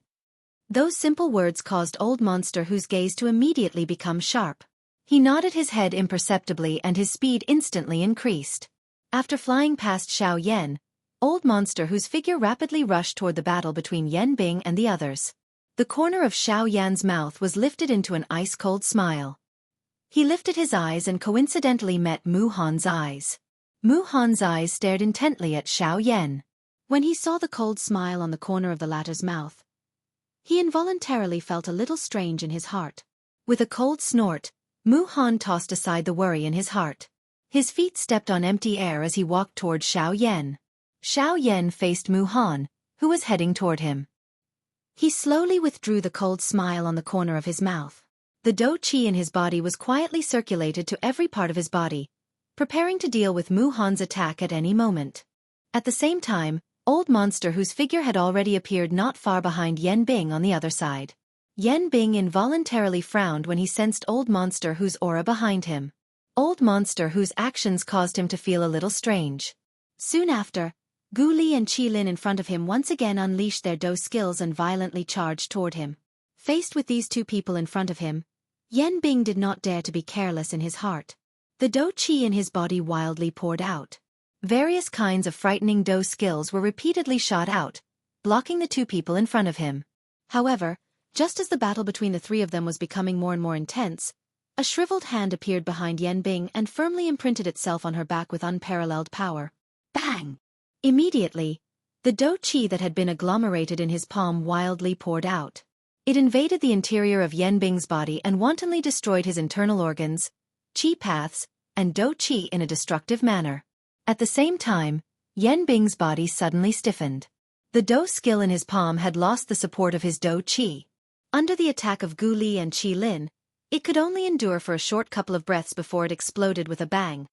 Those simple words caused old monster Hu's gaze to immediately become sharp. He nodded his head imperceptibly and his speed instantly increased. After flying past Xiao Yan, old monster Hu's figure rapidly rushed toward the battle between Yan Bing and the others. The corner of Xiao Yan's mouth was lifted into an ice-cold smile. He lifted his eyes and coincidentally met Mu Han's eyes. Mu Han's eyes stared intently at Xiao Yan. When he saw the cold smile on the corner of the latter's mouth, he involuntarily felt a little strange in his heart. With a cold snort, Mu Han tossed aside the worry in his heart. His feet stepped on empty air as he walked toward Xiao Yan. Xiao Yan faced Mu Han, who was heading toward him. He slowly withdrew the cold smile on the corner of his mouth. The dou qi in his body was quietly circulated to every part of his body, preparing to deal with Mu Han's attack at any moment. At the same time, old monster Hu's figure had already appeared not far behind Yan Bing on the other side. Yan Bing involuntarily frowned when he sensed old monster Hu's aura behind him. Old monster Hu's actions caused him to feel a little strange. Soon after, Gu Li and Qi Lin in front of him once again unleashed their dou skills and violently charged toward him. Faced with these two people in front of him, Yan Bing did not dare to be careless in his heart. The dou qi in his body wildly poured out. Various kinds of frightening dou skills were repeatedly shot out, blocking the two people in front of him. However, just as the battle between the three of them was becoming more and more intense, a shriveled hand appeared behind Yan Bing and firmly imprinted itself on her back with unparalleled power. Bang! Immediately, the dou qi that had been agglomerated in his palm wildly poured out. It invaded the interior of Yan Bing's body and wantonly destroyed his internal organs, qi paths, and dou qi in a destructive manner. At the same time, Yan Bing's body suddenly stiffened. The dou skill in his palm had lost the support of his dou qi. Under the attack of Gu Li and Qi Lin, it could only endure for a short couple of breaths before it exploded with a bang.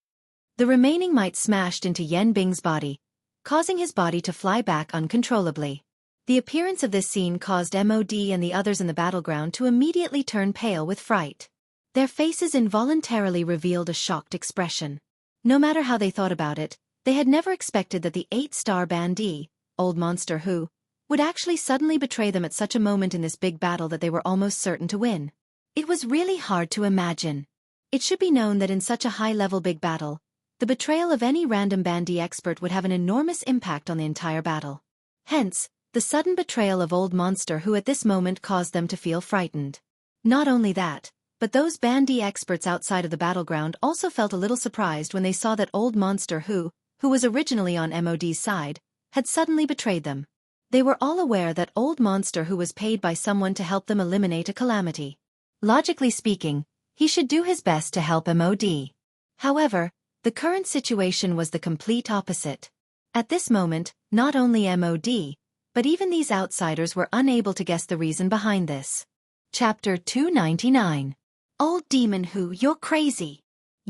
The remaining might smashed into Yan Bing's body, causing his body to fly back uncontrollably. The appearance of this scene caused MOD and the others in the battleground to immediately turn pale with fright. Their faces involuntarily revealed a shocked expression. No matter how they thought about it, they had never expected that the 8-star bandit, old monster Hu, would actually suddenly betray them at such a moment in this big battle that they were almost certain to win. It was really hard to imagine. It should be known that in such a high-level big battle, the betrayal of any random bandy expert would have an enormous impact on the entire battle. Hence, the sudden betrayal of old monster Hu at this moment caused them to feel frightened. Not only that, but those bandy experts outside of the battleground also felt a little surprised when they saw that old monster Hu was originally on MOD's side, had suddenly betrayed them. They were all aware that old monster Hu was paid by someone to help them eliminate a calamity. Logically speaking, he should do his best to help MOD. However, the current situation was the complete opposite. At this moment, not only MOD, but even these outsiders were unable to guess the reason behind this. Chapter 299. Old Demon Hu, you're crazy.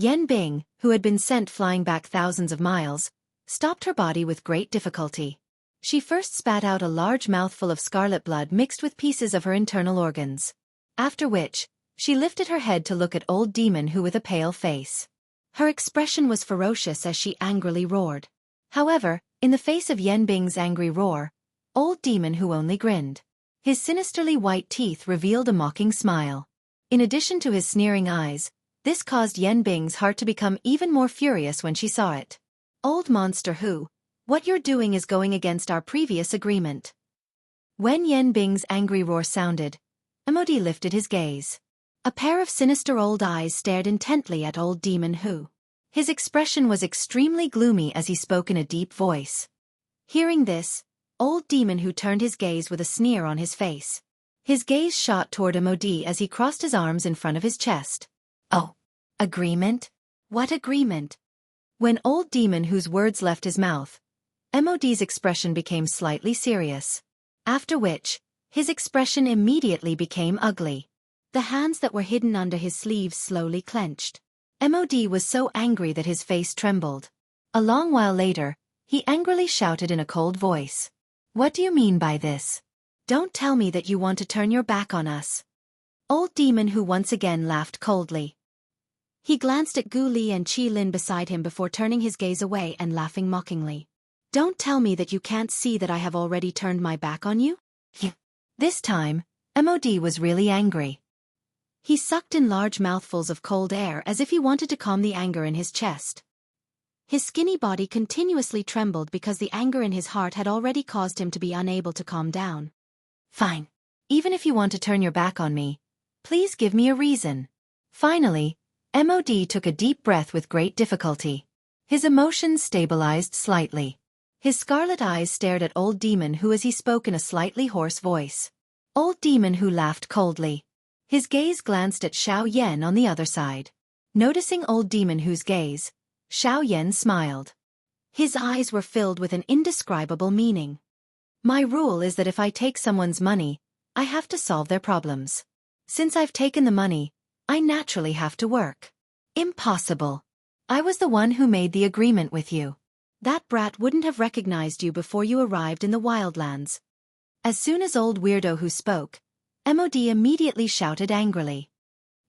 Yan Bing, who had been sent flying back thousands of miles, stopped her body with great difficulty. She first spat out a large mouthful of scarlet blood mixed with pieces of her internal organs. After which, she lifted her head to look at Old Demon Who with a pale face. Her expression was ferocious as she angrily roared. However, in the face of Yan Bing's angry roar, Old Demon Who only grinned. His sinisterly white teeth revealed a mocking smile. In addition to his sneering eyes, this caused Yan Bing's heart to become even more furious when she saw it. Old Monster Who, what you're doing is going against our previous agreement. When Yan Bing's angry roar sounded, MOD lifted his gaze. A pair of sinister old eyes stared intently at Old Demon Who. His expression was extremely gloomy as he spoke in a deep voice. Hearing this, Old Demon Who turned his gaze with a sneer on his face. His gaze shot toward MOD as he crossed his arms in front of his chest. Oh, agreement? What agreement? When Old Demon Whose words left his mouth, MOD's expression became slightly serious. After which, his expression immediately became ugly. The hands that were hidden under his sleeves slowly clenched. MOD was so angry that his face trembled. A long while later, he angrily shouted in a cold voice. What do you mean by this? Don't tell me that you want to turn your back on us. Old Demon Who once again laughed coldly. He glanced at Gu Li and Qi Lin beside him before turning his gaze away and laughing mockingly. Don't tell me that you can't see that I have already turned my back on you? This time, MOD was really angry. He sucked in large mouthfuls of cold air as if he wanted to calm the anger in his chest. His skinny body continuously trembled because the anger in his heart had already caused him to be unable to calm down. Fine. Even if you want to turn your back on me, please give me a reason. Finally, MOD took a deep breath with great difficulty. His emotions stabilized slightly. His scarlet eyes stared at Old Demon Who as he spoke in a slightly hoarse voice. Old Demon Who laughed coldly. His gaze glanced at Xiao Yan on the other side. Noticing Old Demon Who's gaze, Xiao Yan smiled. His eyes were filled with an indescribable meaning. My rule is that if I take someone's money, I have to solve their problems. Since I've taken the money, I naturally have to work. Impossible. I was the one who made the agreement with you. That brat wouldn't have recognized you before you arrived in the wildlands. As soon as Old Weirdo Who spoke, MOD immediately shouted angrily.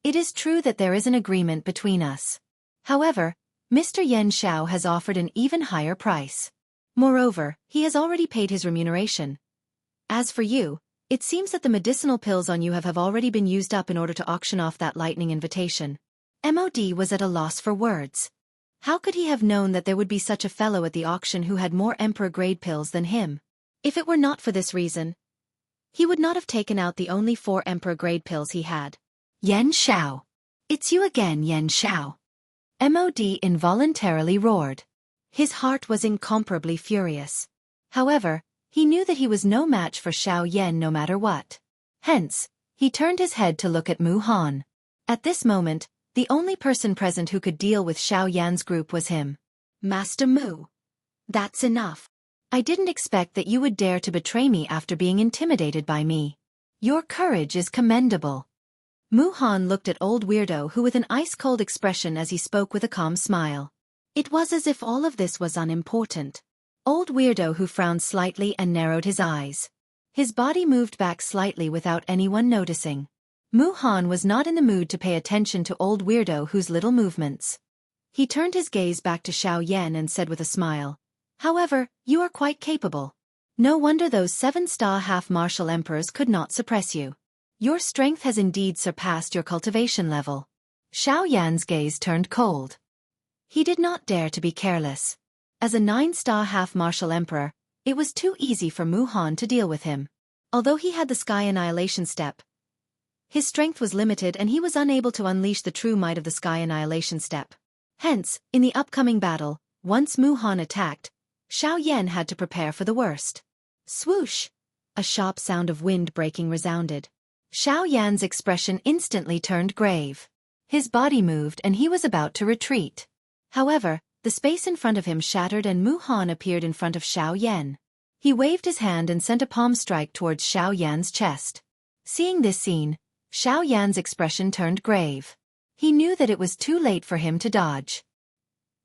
It is true that there is an agreement between us. However, Mr. Yen Xiao has offered an even higher price. Moreover, he has already paid his remuneration. As for you, it seems that the medicinal pills on you have already been used up in order to auction off that lightning invitation. MOD was at a loss for words. How could he have known that there would be such a fellow at the auction who had more Emperor-grade pills than him? If it were not for this reason, he would not have taken out the only 4 Emperor-grade pills he had. Yen Xiao. It's you again, Yen Xiao. MOD involuntarily roared. His heart was incomparably furious. However, he knew that he was no match for Xiao Yan no matter what. Hence, he turned his head to look at Mu Han. At this moment, the only person present who could deal with Xiao Yan's group was him. Master Mu. That's enough. I didn't expect that you would dare to betray me after being intimidated by me. Your courage is commendable. Mu Han looked at Old Weirdo Who with an ice-cold expression as he spoke with a calm smile. It was as if all of this was unimportant. Old Weirdo Who frowned slightly and narrowed his eyes. His body moved back slightly without anyone noticing. Mu Han was not in the mood to pay attention to Old Weirdo Who's little movements. He turned his gaze back to Xiao Yan and said with a smile, However, you are quite capable. No wonder those 7-star half-martial emperors could not suppress you. Your strength has indeed surpassed your cultivation level. Xiao Yan's gaze turned cold. He did not dare to be careless. As a 9-star half-martial emperor, it was too easy for Mu Han to deal with him. Although he had the Sky Annihilation Step, his strength was limited and he was unable to unleash the true might of the Sky Annihilation Step. Hence, in the upcoming battle, once Mu Han attacked, Xiao Yan had to prepare for the worst. Swoosh! A sharp sound of wind breaking resounded. Xiao Yan's expression instantly turned grave. His body moved and he was about to retreat. However, the space in front of him shattered and Mu Han appeared in front of Xiao Yan. He waved his hand and sent a palm strike towards Xiao Yan's chest. Seeing this scene, Xiao Yan's expression turned grave. He knew that it was too late for him to dodge.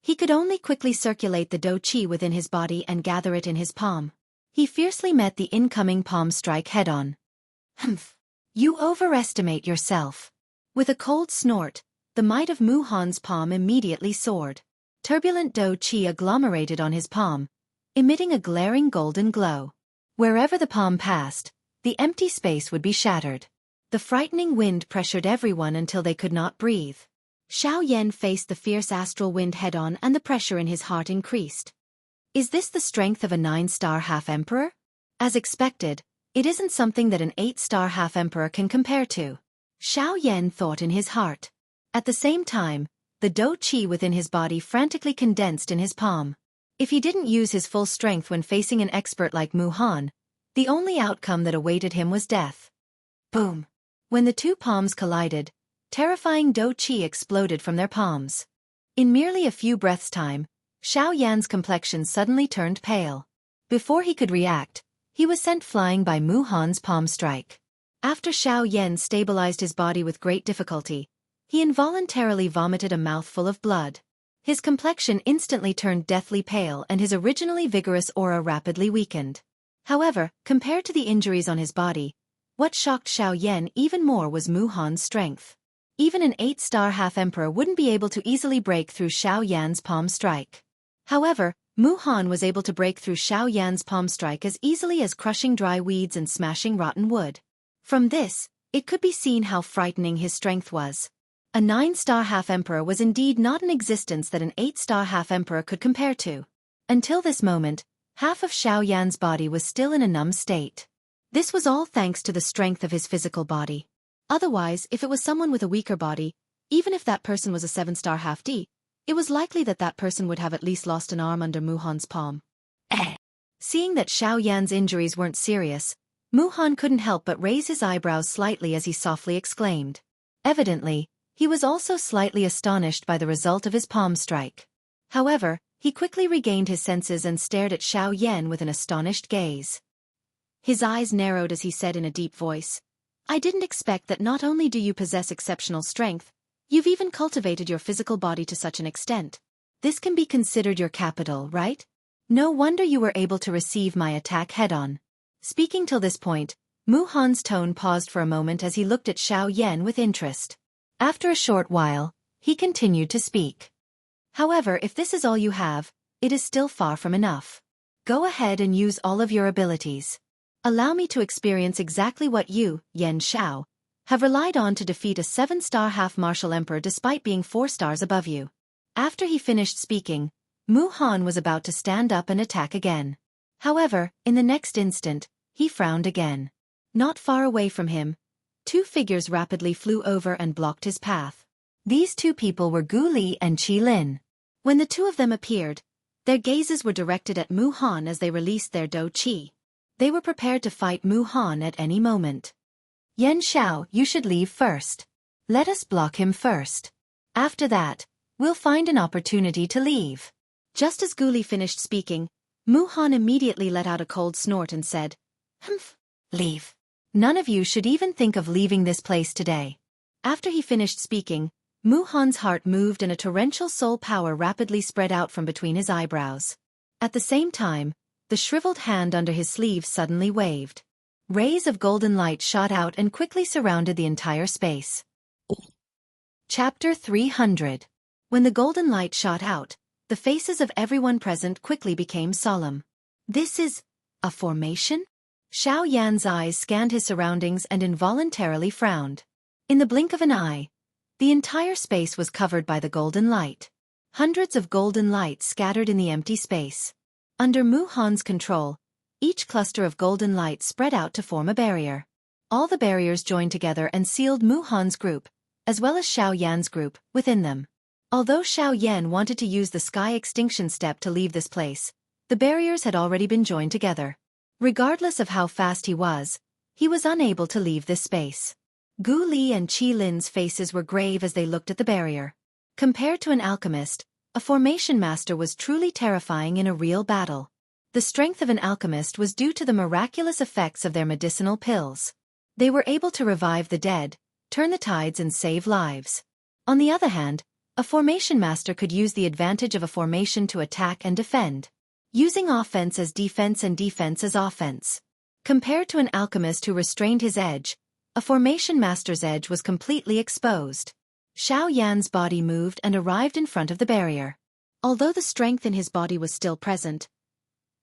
He could only quickly circulate the do chi within his body and gather it in his palm. He fiercely met the incoming palm strike head-on. Humph! You overestimate yourself. With a cold snort, the might of Mu Han's palm immediately soared. Turbulent do chi agglomerated on his palm, emitting a glaring golden glow. Wherever the palm passed, the empty space would be shattered. The frightening wind pressured everyone until they could not breathe. Xiao Yan faced the fierce astral wind head-on, and the pressure in his heart increased. Is this the strength of a 9-star half-emperor? As expected, it isn't something that an 8-star half-emperor can compare to. Xiao Yan thought in his heart. At the same time, the do chi within his body frantically condensed in his palm. If he didn't use his full strength when facing an expert like Mu Han, the only outcome that awaited him was death. Boom! When the two palms collided, terrifying do chi exploded from their palms. In merely a few breaths' time, Xiao Yan's complexion suddenly turned pale. Before he could react, he was sent flying by Mu Han's palm strike. After Xiao Yan stabilized his body with great difficulty, he involuntarily vomited a mouthful of blood. His complexion instantly turned deathly pale and his originally vigorous aura rapidly weakened. However, compared to the injuries on his body, what shocked Xiao Yan even more was Mu Han's strength. Even an 8-star half-emperor wouldn't be able to easily break through Xiao Yan's palm strike. However, Mu Han was able to break through Xiao Yan's palm strike as easily as crushing dry weeds and smashing rotten wood. From this, it could be seen how frightening his strength was. A 9-star half-emperor was indeed not an existence that an 8-star half-emperor could compare to. Until this moment, half of Xiao Yan's body was still in a numb state. This was all thanks to the strength of his physical body. Otherwise, if it was someone with a weaker body, even if that person was a 7-star half-D, it was likely that that person would have at least lost an arm under Mu Han's palm. Seeing that Xiao Yan's injuries weren't serious, Mu Han couldn't help but raise his eyebrows slightly as he softly exclaimed. Evidently, he was also slightly astonished by the result of his palm strike. However, he quickly regained his senses and stared at Xiao Yan with an astonished gaze. His eyes narrowed as he said in a deep voice, I didn't expect that not only do you possess exceptional strength, you've even cultivated your physical body to such an extent. This can be considered your capital, right? No wonder you were able to receive my attack head-on. Speaking till this point, Mu Han's tone paused for a moment as he looked at Xiao Yan with interest. After a short while, he continued to speak. However, if this is all you have, it is still far from enough. Go ahead and use all of your abilities. Allow me to experience exactly what you, Yan Xiao, have relied on to defeat a 7-star half-martial emperor despite being 4 stars above you. After he finished speaking, Mu Han was about to stand up and attack again. However, in the next instant, he frowned again. Not far away from him, 2 figures rapidly flew over and blocked his path. These 2 people were Gu Li and Qi Lin. When the 2 of them appeared, their gazes were directed at Mu Han as they released their do chi. They were prepared to fight Mu Han at any moment. Yan Xiao, you should leave first. Let us block him first. After that, we'll find an opportunity to leave. Just as Gu Li finished speaking, Mu Han immediately let out a cold snort and said, Humph, leave. None of you should even think of leaving this place today. After he finished speaking, Mu Han's heart moved and a torrential soul power rapidly spread out from between his eyebrows. At the same time, the shriveled hand under his sleeve suddenly waved. Rays of golden light shot out and quickly surrounded the entire space. Chapter 300. When the golden light shot out, the faces of everyone present quickly became solemn. This is a formation? Xiao Yan's eyes scanned his surroundings and involuntarily frowned. In the blink of an eye, the entire space was covered by the golden light. Hundreds of golden lights scattered in the empty space. Under Mu Han's control, each cluster of golden light spread out to form a barrier. All the barriers joined together and sealed Mu Han's group, as well as Xiao Yan's group, within them. Although Xiao Yan wanted to use the sky extinction step to leave this place, the barriers had already been joined together. Regardless of how fast he was unable to leave this space. Gu Li and Qi Lin's faces were grave as they looked at the barrier. Compared to an alchemist, a formation master was truly terrifying in a real battle. The strength of an alchemist was due to the miraculous effects of their medicinal pills. They were able to revive the dead, turn the tides and save lives. On the other hand, a formation master could use the advantage of a formation to attack and defend, using offense as defense and defense as offense. Compared to an alchemist who restrained his edge, a formation master's edge was completely exposed. Xiao Yan's body moved and arrived in front of the barrier. Although the strength in his body was still present,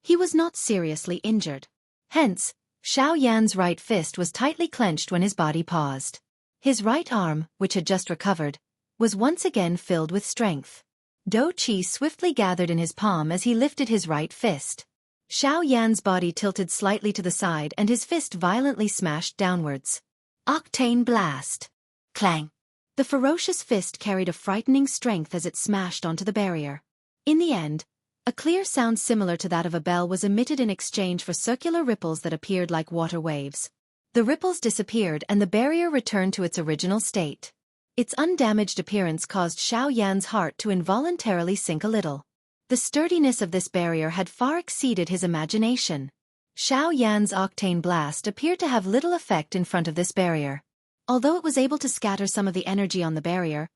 he was not seriously injured. Hence, Xiao Yan's right fist was tightly clenched when his body paused. His right arm, which had just recovered, was once again filled with strength. Do Qi swiftly gathered in his palm as he lifted his right fist. Xiao Yan's body tilted slightly to the side and his fist violently smashed downwards. Octane Blast! Clang! The ferocious fist carried a frightening strength as it smashed onto the barrier. In the end, a clear sound similar to that of a bell was emitted in exchange for circular ripples that appeared like water waves. The ripples disappeared and the barrier returned to its original state. Its undamaged appearance caused Xiao Yan's heart to involuntarily sink a little. The sturdiness of this barrier had far exceeded his imagination. Xiao Yan's Octane Blast appeared to have little effect in front of this barrier. Although it was able to scatter some of the energy on the barrier,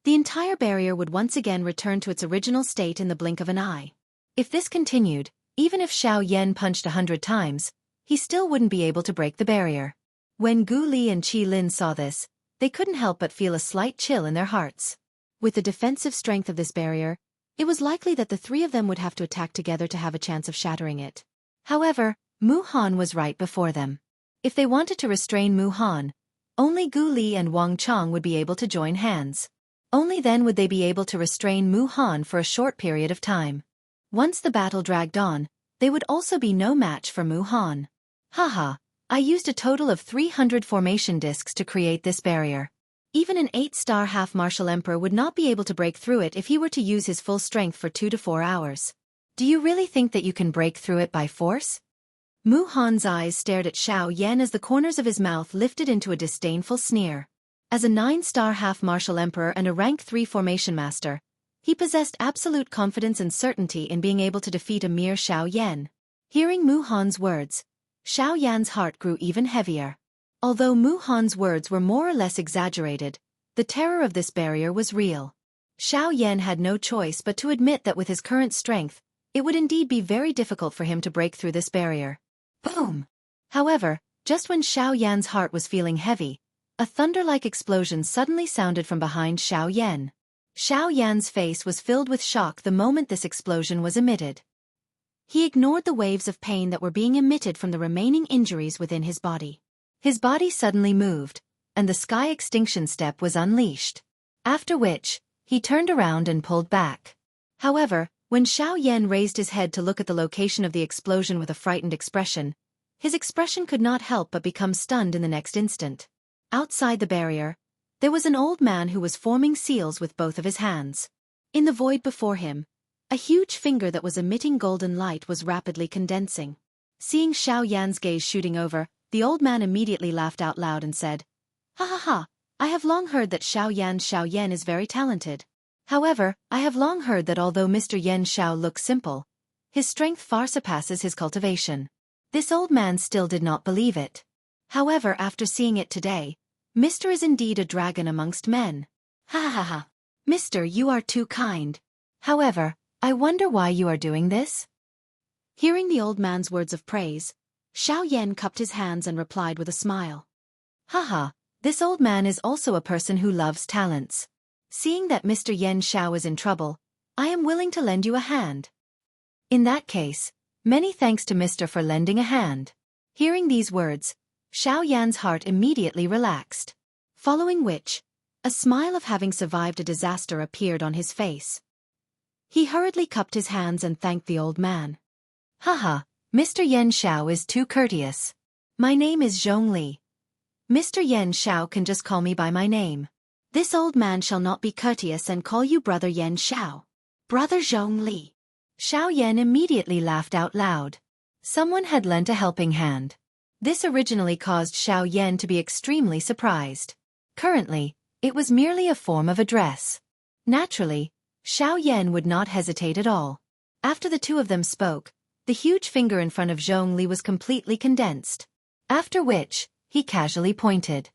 the entire barrier would once again return to its original state in the blink of an eye. If this continued, even if Xiao Yan punched 100 times, he still wouldn't be able to break the barrier. When Gu Li and Qi Lin saw this, they couldn't help but feel a slight chill in their hearts. With the defensive strength of this barrier, it was likely that the three of them would have to attack together to have a chance of shattering it. However, Mu Han was right before them. If they wanted to restrain Mu Han, only Gu Li and Wang Chong would be able to join hands. Only then would they be able to restrain Mu Han for a short period of time. Once the battle dragged on, they would also be no match for Mu Han. Haha, I used a total of 300 formation discs to create this barrier. Even an 8-star half-martial emperor would not be able to break through it if he were to use his full strength for 2 to 4 hours. Do you really think that you can break through it by force? Mu Han's eyes stared at Xiao Yan as the corners of his mouth lifted into a disdainful sneer. As a 9-star half-martial emperor and a rank 3 formation master, he possessed absolute confidence and certainty in being able to defeat a mere Xiao Yan. Hearing Mu Han's words, Xiao Yan's heart grew even heavier. Although Mu Han's words were more or less exaggerated, the terror of this barrier was real. Xiao Yan had no choice but to admit that with his current strength, it would indeed be very difficult for him to break through this barrier. Boom! However, just when Xiao Yan's heart was feeling heavy, a thunder-like explosion suddenly sounded from behind Xiao Yan. Xiao Yan's face was filled with shock the moment this explosion was emitted. He ignored the waves of pain that were being emitted from the remaining injuries within his body. His body suddenly moved, and the sky extinction step was unleashed. After which, he turned around and pulled back. However, when Xiao Yan raised his head to look at the location of the explosion with a frightened expression, his expression could not help but become stunned in the next instant. Outside the barrier, there was an old man who was forming seals with both of his hands. In the void before him, a huge finger that was emitting golden light was rapidly condensing. Seeing Xiao Yan's gaze shooting over, the old man immediately laughed out loud and said, "Ha ha ha, I have long heard that Xiao Yan is very talented. However, I have long heard that although Mr. Yan Xiao looks simple, his strength far surpasses his cultivation." This old man still did not believe it. However, after seeing it today, Mr. is indeed a dragon amongst men. Ha ha ha. Mr., you are too kind. However, I wonder why you are doing this? Hearing the old man's words of praise, Xiao Yan cupped his hands and replied with a smile. Haha, this old man is also a person who loves talents. Seeing that Mr. Yan Xiao is in trouble, I am willing to lend you a hand. In that case, many thanks to Mr. for lending a hand. Hearing these words, Xiao Yan's heart immediately relaxed. Following which, a smile of having survived a disaster appeared on his face. He hurriedly cupped his hands and thanked the old man. Haha, Mr. Yan Xiao is too courteous. My name is Zhong Li. Mr. Yan Xiao can just call me by my name. This old man shall not be courteous and call you Brother Yan Xiao. Brother Zhong Li. Xiao Yan immediately laughed out loud. Someone had lent a helping hand. This originally caused Xiao Yan to be extremely surprised. Currently, it was merely a form of address. Naturally, Xiao Yan would not hesitate at all. After the two of them spoke, the huge finger in front of Zhong Li was completely condensed. After which, he casually pointed.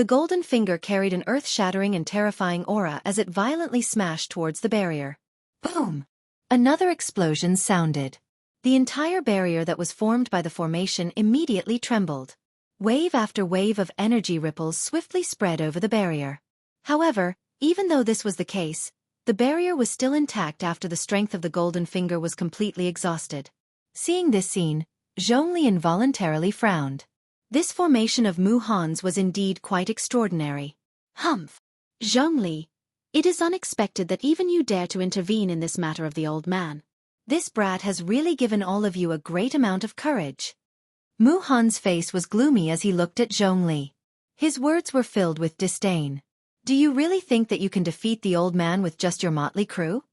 The golden finger carried an earth-shattering and terrifying aura as it violently smashed towards the barrier. Boom! Another explosion sounded. The entire barrier that was formed by the formation immediately trembled. Wave after wave of energy ripples swiftly spread over the barrier. However, even though this was the case, the barrier was still intact after the strength of the golden finger was completely exhausted. Seeing this scene, Zhongli involuntarily frowned. This formation of Mu Han's was indeed quite extraordinary. Humph! Zhongli, it is unexpected that even you dare to intervene in this matter of the old man. This brat has really given all of you a great amount of courage. Mu Han's face was gloomy as he looked at Zhongli. His words were filled with disdain. Do you really think that you can defeat the old man with just your motley crew?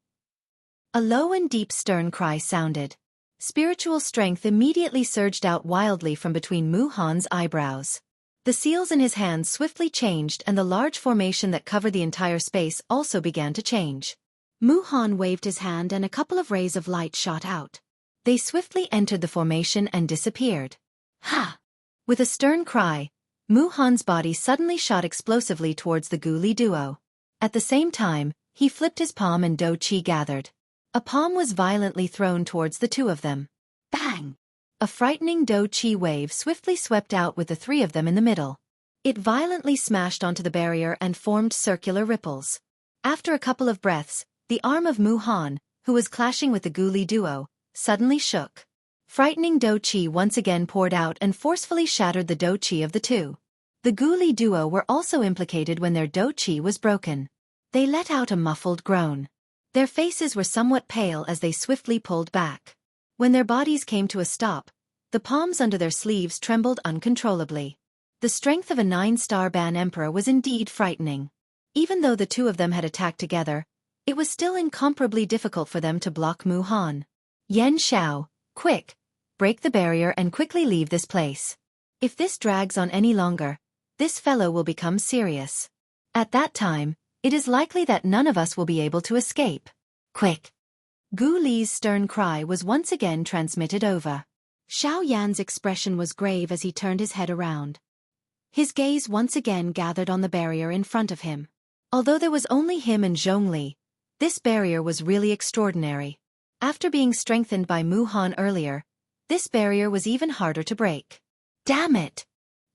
A low and deep stern cry sounded. Spiritual strength immediately surged out wildly from between Mu Han's eyebrows. The seals in his hands swiftly changed and the large formation that covered the entire space also began to change. Mu Han waved his hand and a couple of rays of light shot out. They swiftly entered the formation and disappeared. Ha! With a stern cry, Mu Han's body suddenly shot explosively towards the Gu Li duo. At the same time, he flipped his palm and Do Chi gathered. A palm was violently thrown towards the two of them. Bang! A frightening Do Chi wave swiftly swept out with the three of them in the middle. It violently smashed onto the barrier and formed circular ripples. After a couple of breaths, the arm of Mu Han, who was clashing with the Gu Li duo, suddenly shook. Frightening Do Chi once again poured out and forcefully shattered the Do Chi of the two. The Gu Li duo were also implicated when their Do Chi was broken. They let out a muffled groan. Their faces were somewhat pale as they swiftly pulled back. When their bodies came to a stop, the palms under their sleeves trembled uncontrollably. The strength of a 9-star ban emperor was indeed frightening. Even though the two of them had attacked together, it was still incomparably difficult for them to block Mu Han. Yen Xiao, quick! Break the barrier and quickly leave this place. If this drags on any longer, this fellow will become serious. At that time, it is likely that none of us will be able to escape. Quick! Gu Li's stern cry was once again transmitted over. Xiao Yan's expression was grave as he turned his head around. His gaze once again gathered on the barrier in front of him. Although there was only him and Zhongli, this barrier was really extraordinary. After being strengthened by Mu Han earlier, this barrier was even harder to break. Damn it!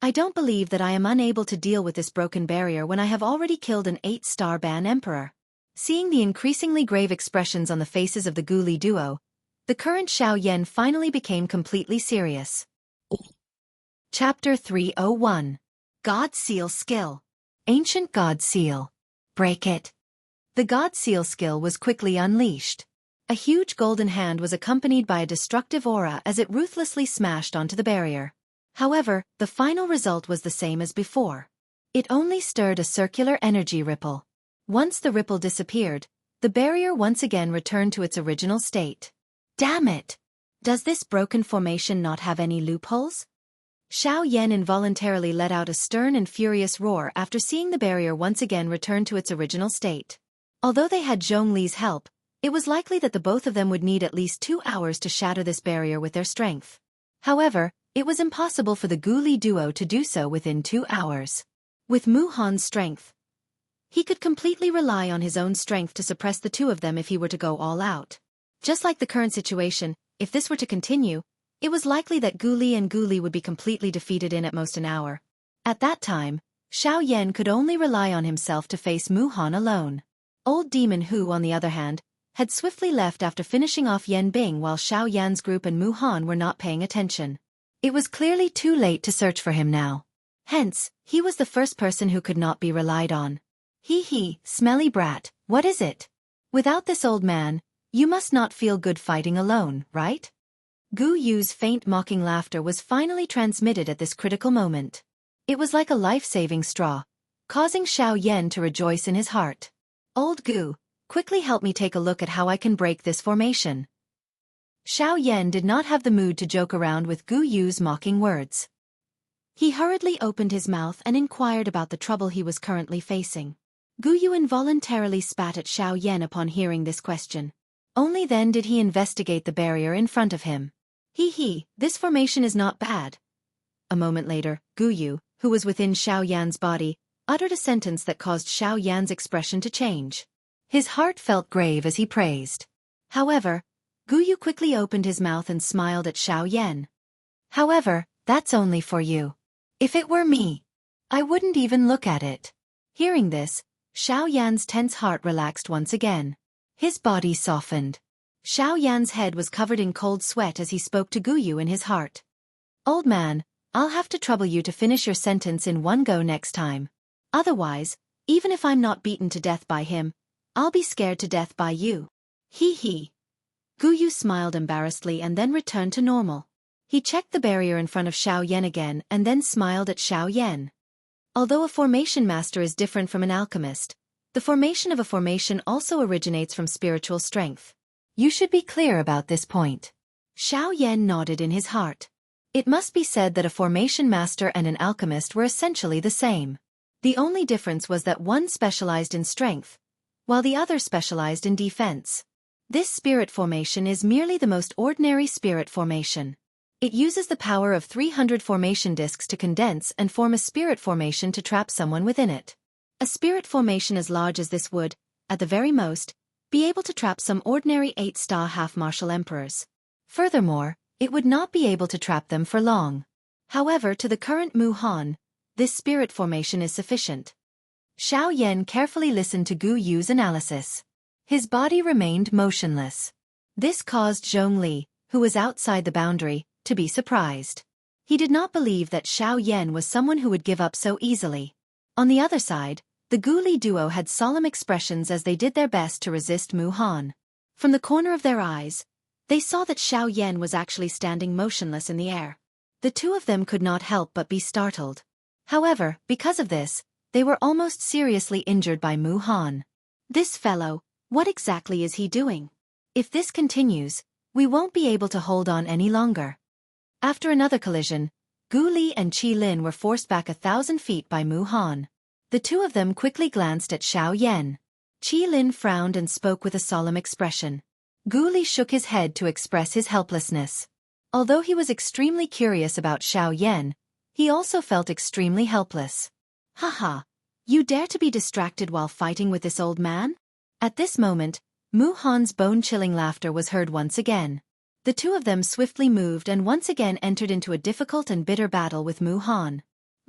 I don't believe that I am unable to deal with this broken barrier when I have already killed an 8-star ban emperor. Seeing the increasingly grave expressions on the faces of the Gu Li duo, the current Xiao Yan finally became completely serious. Chapter 301. God Seal Skill. Ancient God Seal. Break it. The God Seal skill was quickly unleashed. A huge golden hand was accompanied by a destructive aura as it ruthlessly smashed onto the barrier. However, the final result was the same as before. It only stirred a circular energy ripple. Once the ripple disappeared, the barrier once again returned to its original state. Damn it! Does this broken formation not have any loopholes? Xiao Yan involuntarily let out a stern and furious roar after seeing the barrier once again return to its original state. Although they had Zhongli's help, it was likely that the both of them would need at least 2 hours to shatter this barrier with their strength. However, it was impossible for the Gu Li duo to do so within 2 hours. With Mu Han's strength, he could completely rely on his own strength to suppress the two of them if he were to go all out. Just like the current situation, if this were to continue, it was likely that Gu Li and Gu Li would be completely defeated in at most an hour. At that time, Xiao Yan could only rely on himself to face Mu Han alone. Old Demon Hu, on the other hand, had swiftly left after finishing off Yan Bing while Xiao Yan's group and Mu Han were not paying attention. It was clearly too late to search for him now. Hence, he was the first person who could not be relied on. Hee, smelly brat, what is it? Without this old man, you must not feel good fighting alone, right? Gu Yu's faint mocking laughter was finally transmitted at this critical moment. It was like a life-saving straw, causing Xiao Yan to rejoice in his heart. Old Gu, quickly help me take a look at how I can break this formation. Xiao Yan did not have the mood to joke around with Gu Yu's mocking words. He hurriedly opened his mouth and inquired about the trouble he was currently facing. Gu Yu involuntarily spat at Xiao Yan upon hearing this question. Only then did he investigate the barrier in front of him. This formation is not bad. A moment later, Gu Yu, who was within Xiao Yan's body, uttered a sentence that caused Xiao Yan's expression to change. His heart felt grave as he praised. However, Gu Yu quickly opened his mouth and smiled at Xiao Yan. However, that's only for you. If it were me, I wouldn't even look at it. Hearing this, Xiao Yan's tense heart relaxed once again. His body softened. Xiao Yan's head was covered in cold sweat as he spoke to Gu Yu in his heart. Old man, I'll have to trouble you to finish your sentence in one go next time. Otherwise, even if I'm not beaten to death by him, I'll be scared to death by you. Hee hee. Gu Yu smiled embarrassedly and then returned to normal. He checked the barrier in front of Xiao Yan again and then smiled at Xiao Yan. Although a formation master is different from an alchemist, the formation of a formation also originates from spiritual strength. You should be clear about this point. Xiao Yan nodded in his heart. It must be said that a formation master and an alchemist were essentially the same. The only difference was that one specialized in strength, while the other specialized in defense. This spirit formation is merely the most ordinary spirit formation. It uses the power of 300 formation discs to condense and form a spirit formation to trap someone within it. A spirit formation as large as this would, at the very most, be able to trap some ordinary 8-star half-martial emperors. Furthermore, it would not be able to trap them for long. However, to the current Mu Han, this spirit formation is sufficient. Xiao Yan carefully listened to Gu Yu's analysis. His body remained motionless. This caused Zhongli, who was outside the boundary, to be surprised. He did not believe that Xiao Yan was someone who would give up so easily. On the other side, the Gu Li duo had solemn expressions as they did their best to resist Mu Han. From the corner of their eyes, they saw that Xiao Yan was actually standing motionless in the air. The two of them could not help but be startled. However, because of this, they were almost seriously injured by Mu Han. This fellow, what exactly is he doing? If this continues, we won't be able to hold on any longer. After another collision, Gu Li and Qi Lin were forced back 1,000 feet by Mu Han. The two of them quickly glanced at Xiao Yan. Qi Lin frowned and spoke with a solemn expression. Gu Li shook his head to express his helplessness. Although he was extremely curious about Xiao Yan, he also felt extremely helpless. Haha, you dare to be distracted while fighting with this old man? At this moment, Mu Han's bone-chilling laughter was heard once again. The two of them swiftly moved and once again entered into a difficult and bitter battle with Mu Han.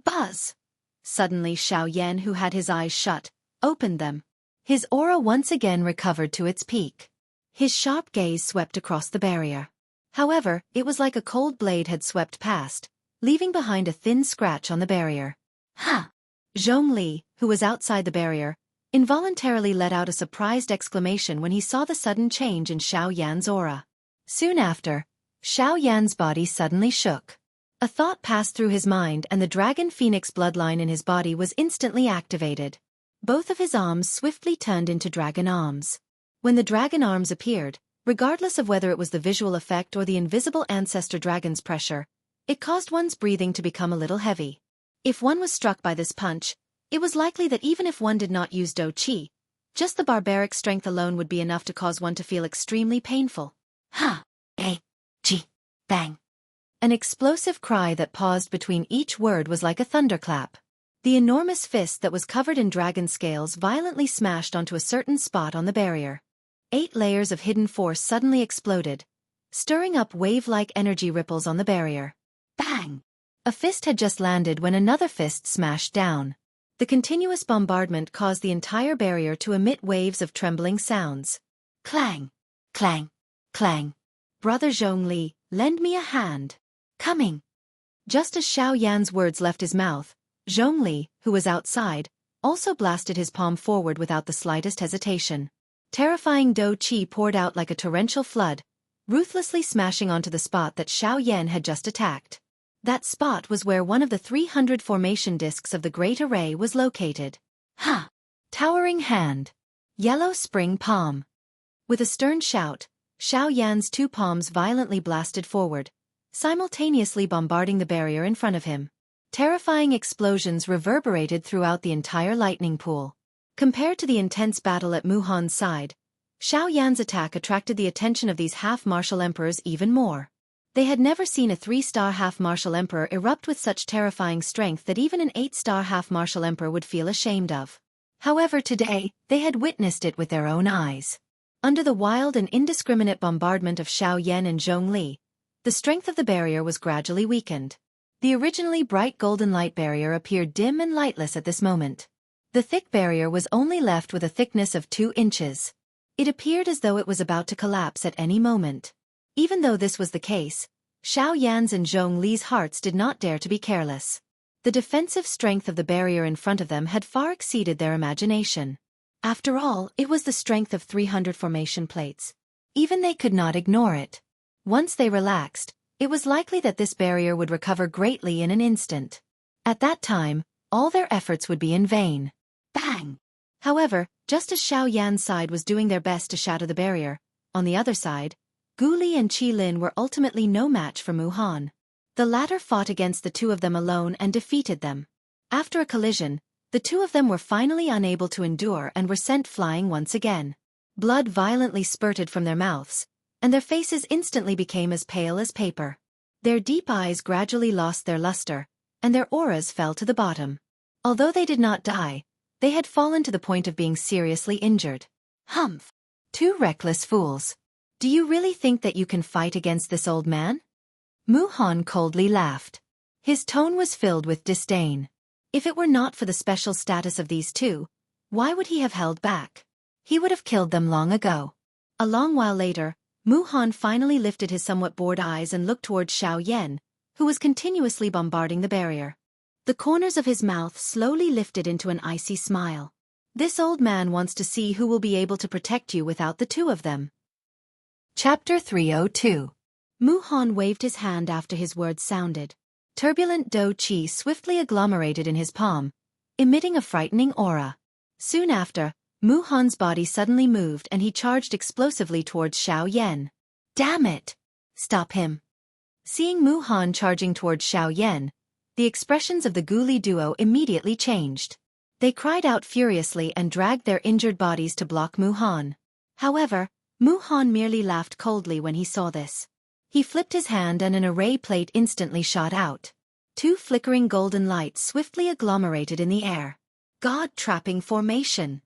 Buzz! Suddenly Xiao Yan, who had his eyes shut, opened them. His aura once again recovered to its peak. His sharp gaze swept across the barrier. However, it was like a cold blade had swept past, leaving behind a thin scratch on the barrier. Ha! Zhongli, who was outside the barrier, involuntarily let out a surprised exclamation when he saw the sudden change in Xiao Yan's aura. Soon after, Xiao Yan's body suddenly shook. A thought passed through his mind and the Dragon Phoenix bloodline in his body was instantly activated. Both of his arms swiftly turned into dragon arms. When the dragon arms appeared, regardless of whether it was the visual effect or the invisible ancestor dragon's pressure, it caused one's breathing to become a little heavy. If one was struck by this punch, it was likely that even if one did not use Do Qi, just the barbaric strength alone would be enough to cause one to feel extremely painful. Ha! Qi! Bang! An explosive cry that paused between each word was like a thunderclap. The enormous fist that was covered in dragon scales violently smashed onto a certain spot on the barrier. 8 layers of hidden force suddenly exploded, stirring up wave-like energy ripples on the barrier. Bang! A fist had just landed when another fist smashed down. The continuous bombardment caused the entire barrier to emit waves of trembling sounds. Clang! Clang! Clang! Brother Zhongli, lend me a hand. Coming! Just as Xiao Yan's words left his mouth, Zhongli, who was outside, also blasted his palm forward without the slightest hesitation. Terrifying Do Qi poured out like a torrential flood, ruthlessly smashing onto the spot that Xiao Yan had just attacked. That spot was where one of the 300 formation discs of the Great Array was located. Ha! Towering hand. Yellow spring palm. With a stern shout, Xiao Yan's 2 palms violently blasted forward, simultaneously bombarding the barrier in front of him. Terrifying explosions reverberated throughout the entire lightning pool. Compared to the intense battle at Mu Han's side, Xiao Yan's attack attracted the attention of these half-martial emperors even more. They had never seen a 3-star half-martial emperor erupt with such terrifying strength that even an 8-star half-martial emperor would feel ashamed of. However, today, they had witnessed it with their own eyes. Under the wild and indiscriminate bombardment of Xiao Yan and Zhongli, the strength of the barrier was gradually weakened. The originally bright golden light barrier appeared dim and lightless at this moment. The thick barrier was only left with a thickness of 2 inches. It appeared as though it was about to collapse at any moment. Even though this was the case, Xiao Yan's and Zhongli's hearts did not dare to be careless. The defensive strength of the barrier in front of them had far exceeded their imagination. After all, it was the strength of 300 formation plates. Even they could not ignore it. Once they relaxed, it was likely that this barrier would recover greatly in an instant. At that time, all their efforts would be in vain. Bang! However, just as Xiao Yan's side was doing their best to shatter the barrier, on the other side, Gu Li and Qi Lin were ultimately no match for Mu Han. The latter fought against the two of them alone and defeated them. After a collision, the two of them were finally unable to endure and were sent flying once again. Blood violently spurted from their mouths, and their faces instantly became as pale as paper. Their deep eyes gradually lost their luster, and their auras fell to the bottom. Although they did not die, they had fallen to the point of being seriously injured. Humph! 2 reckless fools. Do you really think that you can fight against this old man? Mu Han coldly laughed. His tone was filled with disdain. If it were not for the special status of these two, why would he have held back? He would have killed them long ago. A long while later, Mu Han finally lifted his somewhat bored eyes and looked towards Xiao Yan, who was continuously bombarding the barrier. The corners of his mouth slowly lifted into an icy smile. This old man wants to see who will be able to protect you without the two of them. Chapter 302. Mu Han waved his hand after his words sounded. Turbulent Do Qi swiftly agglomerated in his palm, emitting a frightening aura. Soon after, Mu Han's body suddenly moved and he charged explosively towards Xiao Yan. Damn it! Stop him! Seeing Mu Han charging towards Xiao Yan, the expressions of the Gu Li duo immediately changed. They cried out furiously and dragged their injured bodies to block Mu Han. However, Mu Han merely laughed coldly when he saw this. He flipped his hand and an array plate instantly shot out. 2 flickering golden lights swiftly agglomerated in the air. God-trapping formation.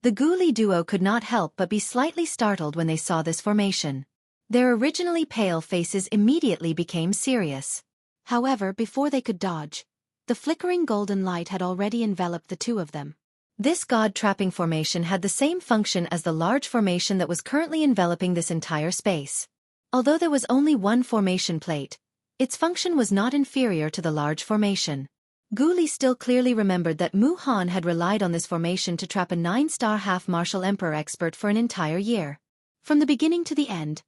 The Gu Li duo could not help but be slightly startled when they saw this formation. Their originally pale faces immediately became serious. However, before they could dodge, the flickering golden light had already enveloped the two of them. This god-trapping formation had the same function as the large formation that was currently enveloping this entire space. Although there was only one formation plate, its function was not inferior to the large formation. Gu Li still clearly remembered that Mu Han had relied on this formation to trap a 9-star half-martial emperor expert for an entire year. From the beginning to the end,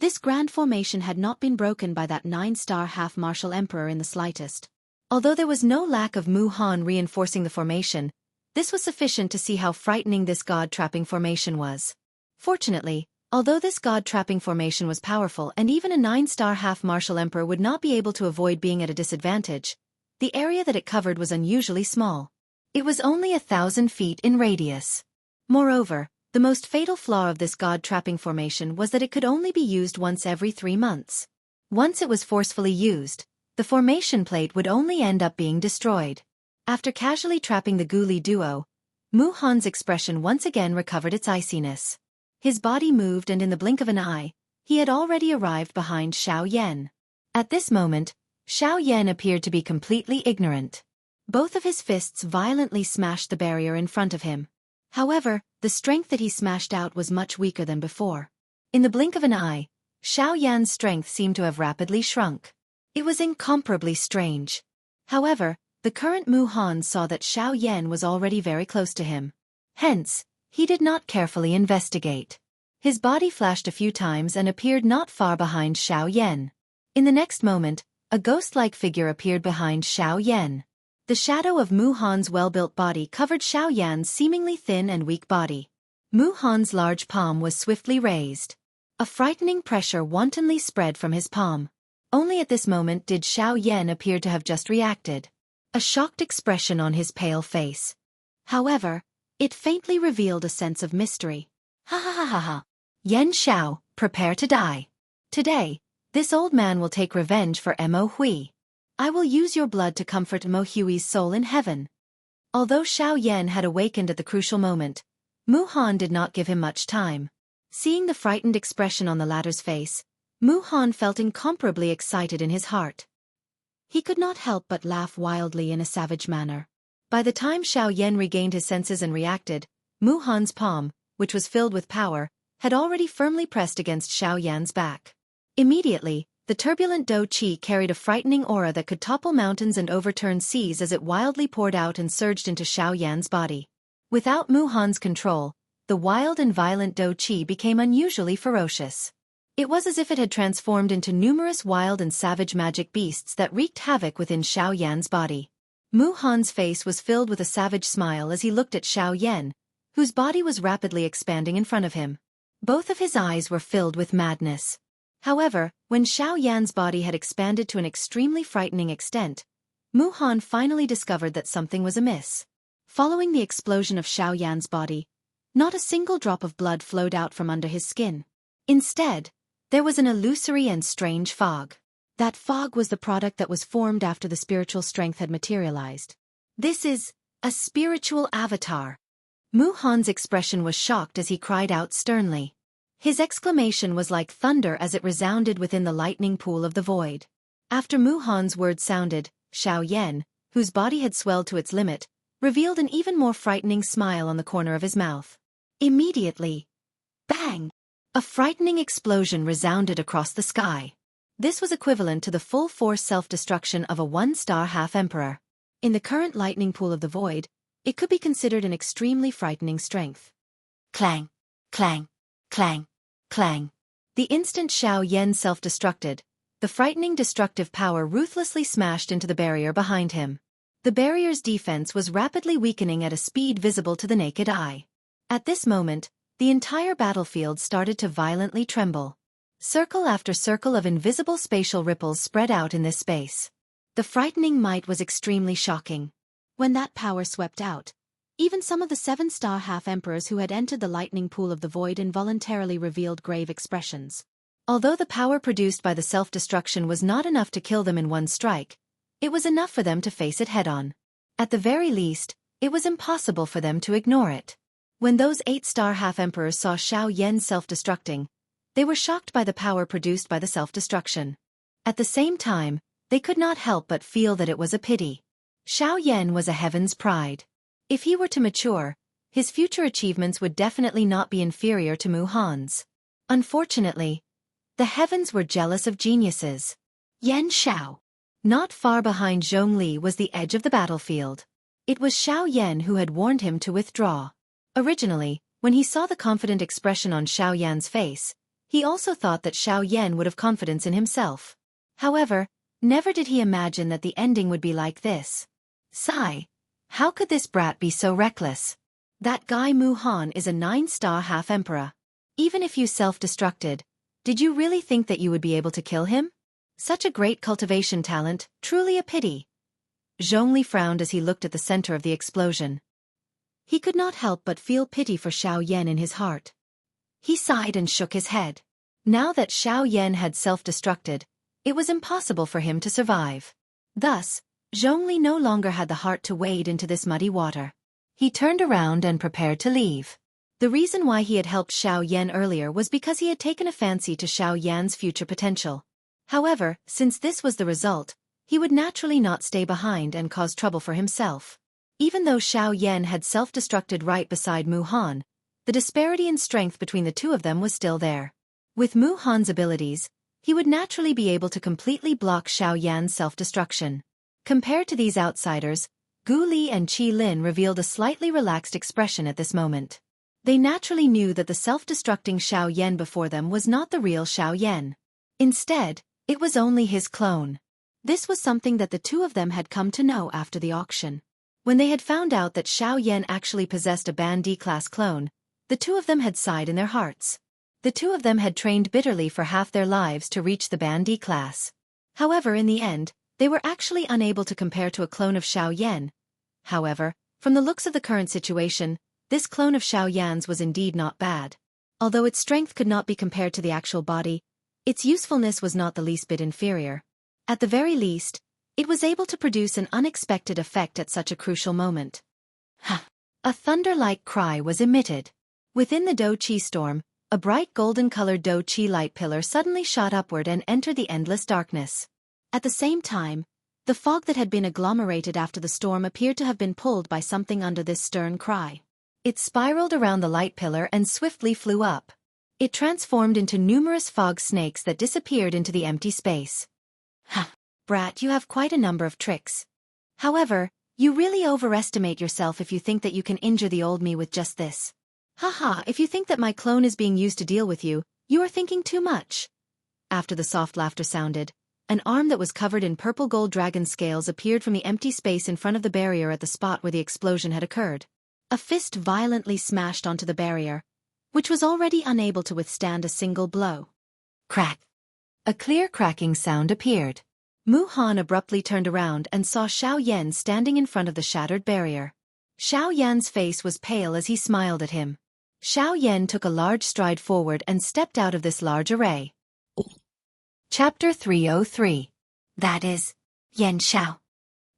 this grand formation had not been broken by that 9-star half-martial emperor in the slightest. Although there was no lack of Mu Han reinforcing the formation, this was sufficient to see how frightening this god-trapping formation was. Fortunately, although this god-trapping formation was powerful and even a 9-star half-martial emperor would not be able to avoid being at a disadvantage, the area that it covered was unusually small. It was only 1,000 feet in radius. Moreover, the most fatal flaw of this god-trapping formation was that it could only be used once every 3 months. Once it was forcefully used, the formation plate would only end up being destroyed. After casually trapping the Gu Li duo, Mu Han's expression once again recovered its iciness. His body moved and in the blink of an eye, he had already arrived behind Xiao Yan. At this moment, Xiao Yan appeared to be completely ignorant. Both of his fists violently smashed the barrier in front of him. However, the strength that he smashed out was much weaker than before. In the blink of an eye, Xiao Yan's strength seemed to have rapidly shrunk. It was incomparably strange. However, the current Mu Han saw that Xiao Yan was already very close to him. Hence, he did not carefully investigate. His body flashed a few times and appeared not far behind Xiao Yan. In the next moment, a ghost-like figure appeared behind Xiao Yan. The shadow of Mu Han's well-built body covered Xiao Yan's seemingly thin and weak body. Mu Han's large palm was swiftly raised. A frightening pressure wantonly spread from his palm. Only at this moment did Xiao Yan appear to have just reacted. A shocked expression on his pale face. However, it faintly revealed a sense of mystery. Ha ha ha ha ha. Yan Xiao, prepare to die. Today, This old man will take revenge for Mo Hui. I will use your blood to comfort Mo Hui's soul in heaven. Although Xiao Yan had awakened at the crucial moment, Mu Han did not give him much time. Seeing the frightened expression on the latter's face, Mu Han felt incomparably excited in his heart. He could not help but laugh wildly in a savage manner. By the time Xiao Yan regained his senses and reacted, Mu Han's palm, which was filled with power, had already firmly pressed against Xiao Yan's back. Immediately, the turbulent Do Qi carried a frightening aura that could topple mountains and overturn seas as it wildly poured out and surged into Xiao Yan's body. Without Mu Han's control, the wild and violent Do Qi became unusually ferocious. It was as if it had transformed into numerous wild and savage magic beasts that wreaked havoc within Xiao Yan's body. Mu Han's face was filled with a savage smile as he looked at Xiao Yan, whose body was rapidly expanding in front of him. Both of his eyes were filled with madness. However, when Xiao Yan's body had expanded to an extremely frightening extent, Mu Han finally discovered that something was amiss. Following the explosion of Xiao Yan's body, not a single drop of blood flowed out from under his skin. Instead, there was an illusory and strange fog. That fog was the product that was formed after the spiritual strength had materialized. This is a spiritual avatar. Mu Han's expression was shocked as he cried out sternly. His exclamation was like thunder as it resounded within the lightning pool of the void. After Mu Han's words sounded, Xiao Yan, whose body had swelled to its limit, revealed an even more frightening smile on the corner of his mouth. Immediately, bang! A frightening explosion resounded across the sky. This was equivalent to the full-force self-destruction of a one-star half-emperor. In the current lightning pool of the void, it could be considered an extremely frightening strength. Clang! Clang! Clang! Clang! The instant Xiao Yan self-destructed, the frightening destructive power ruthlessly smashed into the barrier behind him. The barrier's defense was rapidly weakening at a speed visible to the naked eye. At this moment, the entire battlefield started to violently tremble. Circle after circle of invisible spatial ripples spread out in this space. The frightening might was extremely shocking. When that power swept out, even some of the 7-star half-emperors who had entered the lightning pool of the void involuntarily revealed grave expressions. Although the power produced by the self-destruction was not enough to kill them in one strike, it was enough for them to face it head-on. At the very least, it was impossible for them to ignore it. When those 8-star half-emperors saw Xiao Yan self-destructing, they were shocked by the power produced by the self-destruction. At the same time, they could not help but feel that it was a pity. Xiao Yan was a heaven's pride. If he were to mature, his future achievements would definitely not be inferior to Mu Han's. Unfortunately, the heavens were jealous of geniuses. Yan Xiao. Not far behind Zhongli was the edge of the battlefield. It was Xiao Yan who had warned him to withdraw. Originally, when he saw the confident expression on Xiao Yan's face, he also thought that Xiao Yan would have confidence in himself. However, never did he imagine that the ending would be like this. Sigh. How could this brat be so reckless? That guy Mu Han is a 9-star half-emperor. Even if you self-destructed, did you really think that you would be able to kill him? Such a great cultivation talent, truly a pity. Zhongli frowned as he looked at the center of the explosion. He could not help but feel pity for Xiao Yan in his heart. He sighed and shook his head. Now that Xiao Yan had self-destructed, it was impossible for him to survive. Thus, Zhongli no longer had the heart to wade into this muddy water. He turned around and prepared to leave. The reason why he had helped Xiao Yan earlier was because he had taken a fancy to Xiao Yan's future potential. However, since this was the result, he would naturally not stay behind and cause trouble for himself. Even though Xiao Yan had self-destructed right beside Mu Han, the disparity in strength between the two of them was still there. With Mu Han's abilities, he would naturally be able to completely block Xiao Yan's self-destruction. Compared to these outsiders, Gu Li and Qi Lin revealed a slightly relaxed expression at this moment. They naturally knew that the self-destructing Xiao Yan before them was not the real Xiao Yan. Instead, it was only his clone. This was something that the two of them had come to know after the auction. When they had found out that Xiao Yan actually possessed a Band D-class clone, the two of them had sighed in their hearts. The two of them had trained bitterly for half their lives to reach the Band D-class. However, in the end, they were actually unable to compare to a clone of Xiao Yan. However, from the looks of the current situation, this clone of Xiao Yan's was indeed not bad. Although its strength could not be compared to the actual body, Its usefulness was not the least bit inferior. At the very least, it was able to produce an unexpected effect at such a crucial moment. Ha! A thunder-like cry was emitted. Within the Do-Chi storm, a bright golden-colored Do-Chi light pillar suddenly shot upward and entered the endless darkness. At the same time, the fog that had been agglomerated after the storm appeared to have been pulled by something under this stern cry. It spiraled around the light pillar and swiftly flew up. It transformed into numerous fog snakes that disappeared into the empty space. Ha! Brat, you have quite a number of tricks. However, you really overestimate yourself if you think that you can injure the old me with just this. Haha, if you think that my clone is being used to deal with you, you are thinking too much. After the soft laughter sounded, an arm that was covered in purple gold dragon scales appeared from the empty space in front of the barrier at the spot where the explosion had occurred. A fist violently smashed onto the barrier, which was already unable to withstand a single blow. Crack! A clear cracking sound appeared. Mu Han abruptly turned around and saw Xiao Yan standing in front of the shattered barrier. Xiao Yan's face was pale as he smiled at him. Xiao Yan took a large stride forward and stepped out of this large array. Chapter 303. That is, Yan Xiao.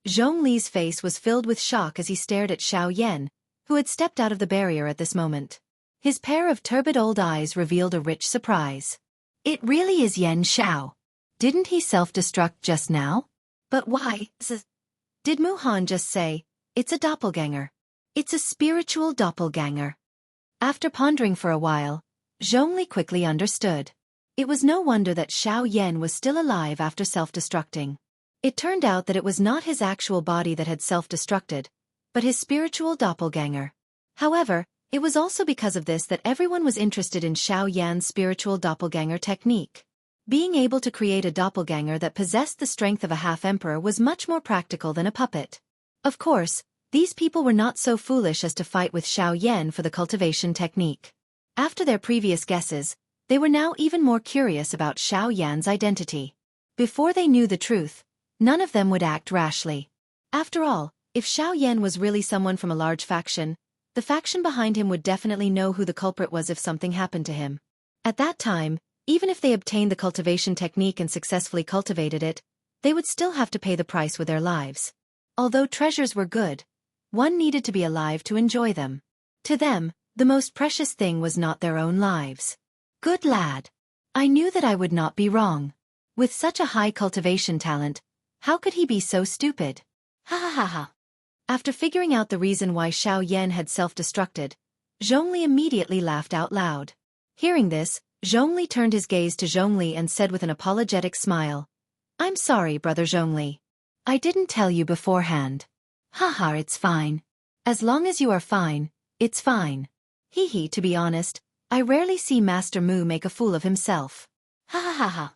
Zhongli's face was filled with shock as he stared at Xiao Yan, who had stepped out of the barrier at this moment. His pair of turbid old eyes revealed a rich surprise. It really is Yan Xiao. Didn't he self-destruct just now? But why? Did Mu Han just say, it's a doppelganger? It's a spiritual doppelganger. After pondering for a while, Zhongli quickly understood. It was no wonder that Xiao Yan was still alive after self-destructing. It turned out that it was not his actual body that had self-destructed, but his spiritual doppelganger. However, it was also because of this that everyone was interested in Xiao Yan's spiritual doppelganger technique. Being able to create a doppelganger that possessed the strength of a half-emperor was much more practical than a puppet. Of course, these people were not so foolish as to fight with Xiao Yan for the cultivation technique. After their previous guesses, they were now even more curious about Xiao Yan's identity. Before they knew the truth, none of them would act rashly. After all, if Xiao Yan was really someone from a large faction, the faction behind him would definitely know who the culprit was if something happened to him. At that time, even if they obtained the cultivation technique and successfully cultivated it, they would still have to pay the price with their lives. Although treasures were good, one needed to be alive to enjoy them. To them, the most precious thing was not their own lives. Good lad. I knew that I would not be wrong. With such a high cultivation talent, how could he be so stupid? Ha ha ha ha. After figuring out the reason why Xiao Yan had self-destructed, Zhongli immediately laughed out loud. Hearing this, Zhongli turned his gaze to Zhongli and said with an apologetic smile, I'm sorry, brother Zhongli. I didn't tell you beforehand. Haha, it's fine. As long as you are fine, it's fine. Hee hee, to be honest, I rarely see Master Mu make a fool of himself. Ha ha ha ha.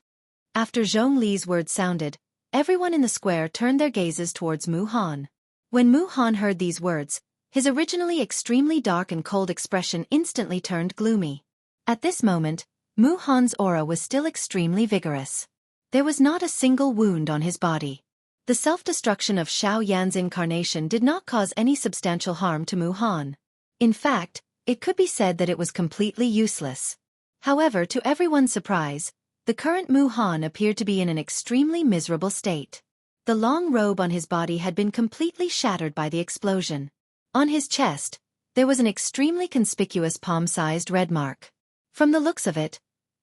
After Zhongli's words sounded, everyone in the square turned their gazes towards Mu Han. When Mu Han heard these words, his originally extremely dark and cold expression instantly turned gloomy. At this moment, Mu Han's aura was still extremely vigorous. There was not a single wound on his body. The self-destruction of Xiao Yan's incarnation did not cause any substantial harm to Mu Han. In fact, it could be said that it was completely useless. However, to everyone's surprise, the current Mu Han appeared to be in an extremely miserable state. The long robe on his body had been completely shattered by the explosion. On his chest, there was an extremely conspicuous palm-sized red mark. From the looks of it,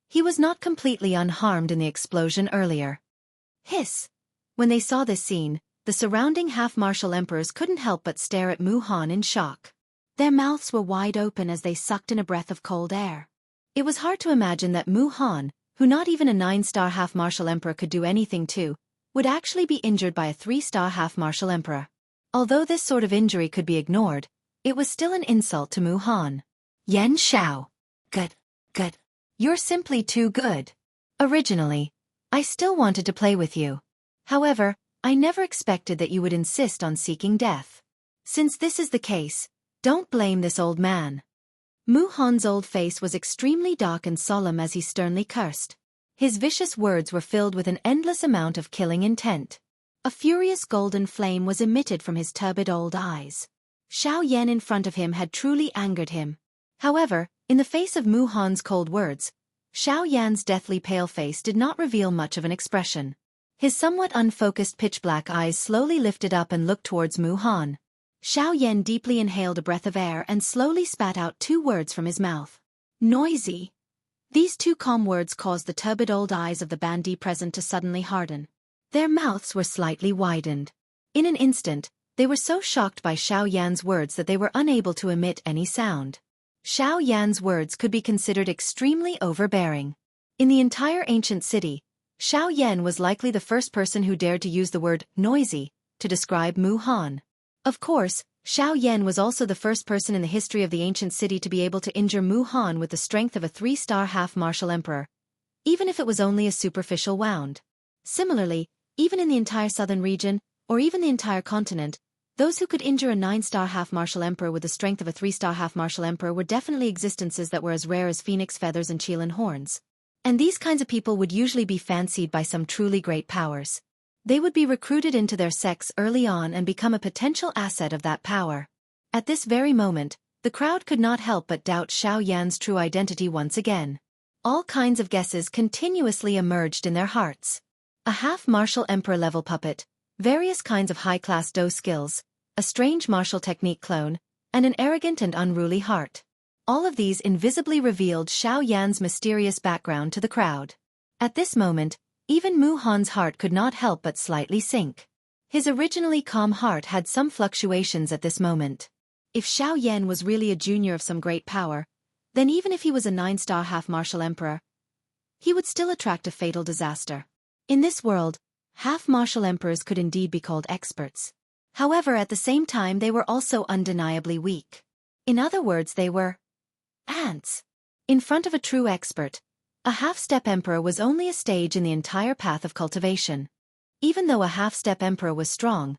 he was not completely unharmed in the explosion earlier. Hiss! When they saw this scene, the surrounding half-martial emperors couldn't help but stare at Mu Han in shock. Their mouths were wide open as they sucked in a breath of cold air. It was hard to imagine that Mu Han, who not even a 9-star half-martial emperor could do anything to, would actually be injured by a 3-star half-martial emperor. Although this sort of injury could be ignored, it was still an insult to Mu Han. Yan Xiao. Good. You're simply too good. Originally, I still wanted to play with you. However, I never expected that you would insist on seeking death. Since this is the case, don't blame this old man. Mu Han's old face was extremely dark and solemn as he sternly cursed. His vicious words were filled with an endless amount of killing intent. A furious golden flame was emitted from his turbid old eyes. Xiao Yan in front of him had truly angered him. However, in the face of Mu Han's cold words, Xiao Yan's deathly pale face did not reveal much of an expression. His somewhat unfocused pitch-black eyes slowly lifted up and looked towards Mu Han. Xiao Yan deeply inhaled a breath of air and slowly spat out 2 words from his mouth. Noisy. These 2 calm words caused the turbid old eyes of the bandit present to suddenly harden. Their mouths were slightly widened. In an instant, they were so shocked by Xiao Yan's words that they were unable to emit any sound. Xiao Yan's words could be considered extremely overbearing. In the entire ancient city, Xiao Yan was likely the first person who dared to use the word noisy to describe Mu Han. Of course, Xiao Yan was also the first person in the history of the ancient city to be able to injure Mu Han with the strength of a 3-star half-martial emperor, even if it was only a superficial wound. Similarly, even in the entire southern region, or even the entire continent, those who could injure a 9-star half-martial emperor with the strength of a 3-star half-martial emperor were definitely existences that were as rare as phoenix feathers and Qilin horns. And these kinds of people would usually be fancied by some truly great powers. They would be recruited into their sects early on and become a potential asset of that power. At this very moment, the crowd could not help but doubt Xiao Yan's true identity once again. All kinds of guesses continuously emerged in their hearts. A half-martial emperor-level puppet, various kinds of high-class Do skills, a strange martial technique clone, and an arrogant and unruly heart. All of these invisibly revealed Xiao Yan's mysterious background to the crowd. At this moment, even Mu Han's heart could not help but slightly sink. His originally calm heart had some fluctuations at this moment. If Xiao Yan was really a junior of some great power, then even if he was a 9-star half-martial emperor, he would still attract a fatal disaster. In this world, half-martial emperors could indeed be called experts. However, at the same time they were also undeniably weak. In other words, they were ants. In front of a true expert, a half-step emperor was only a stage in the entire path of cultivation. Even though a half-step emperor was strong,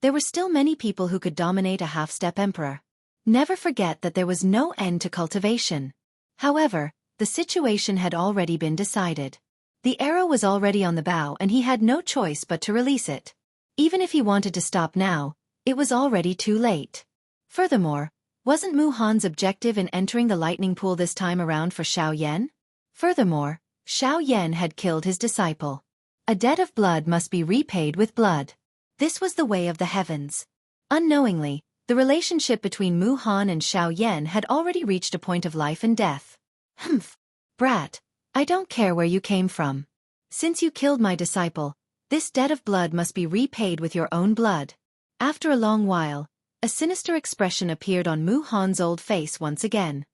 there were still many people who could dominate a half-step emperor. Never forget that there was no end to cultivation. However, the situation had already been decided. The arrow was already on the bow and he had no choice but to release it. Even if he wanted to stop now, it was already too late. Furthermore, wasn't Mu Han's objective in entering the lightning pool this time around for Xiao Yan? Furthermore, Xiao Yan had killed his disciple. A debt of blood must be repaid with blood. This was the way of the heavens. Unknowingly, the relationship between Mu Han and Xiao Yan had already reached a point of life and death. Humph! Brat, I don't care where you came from. Since you killed my disciple, this debt of blood must be repaid with your own blood. After a long while, a sinister expression appeared on Mu Han's old face once again.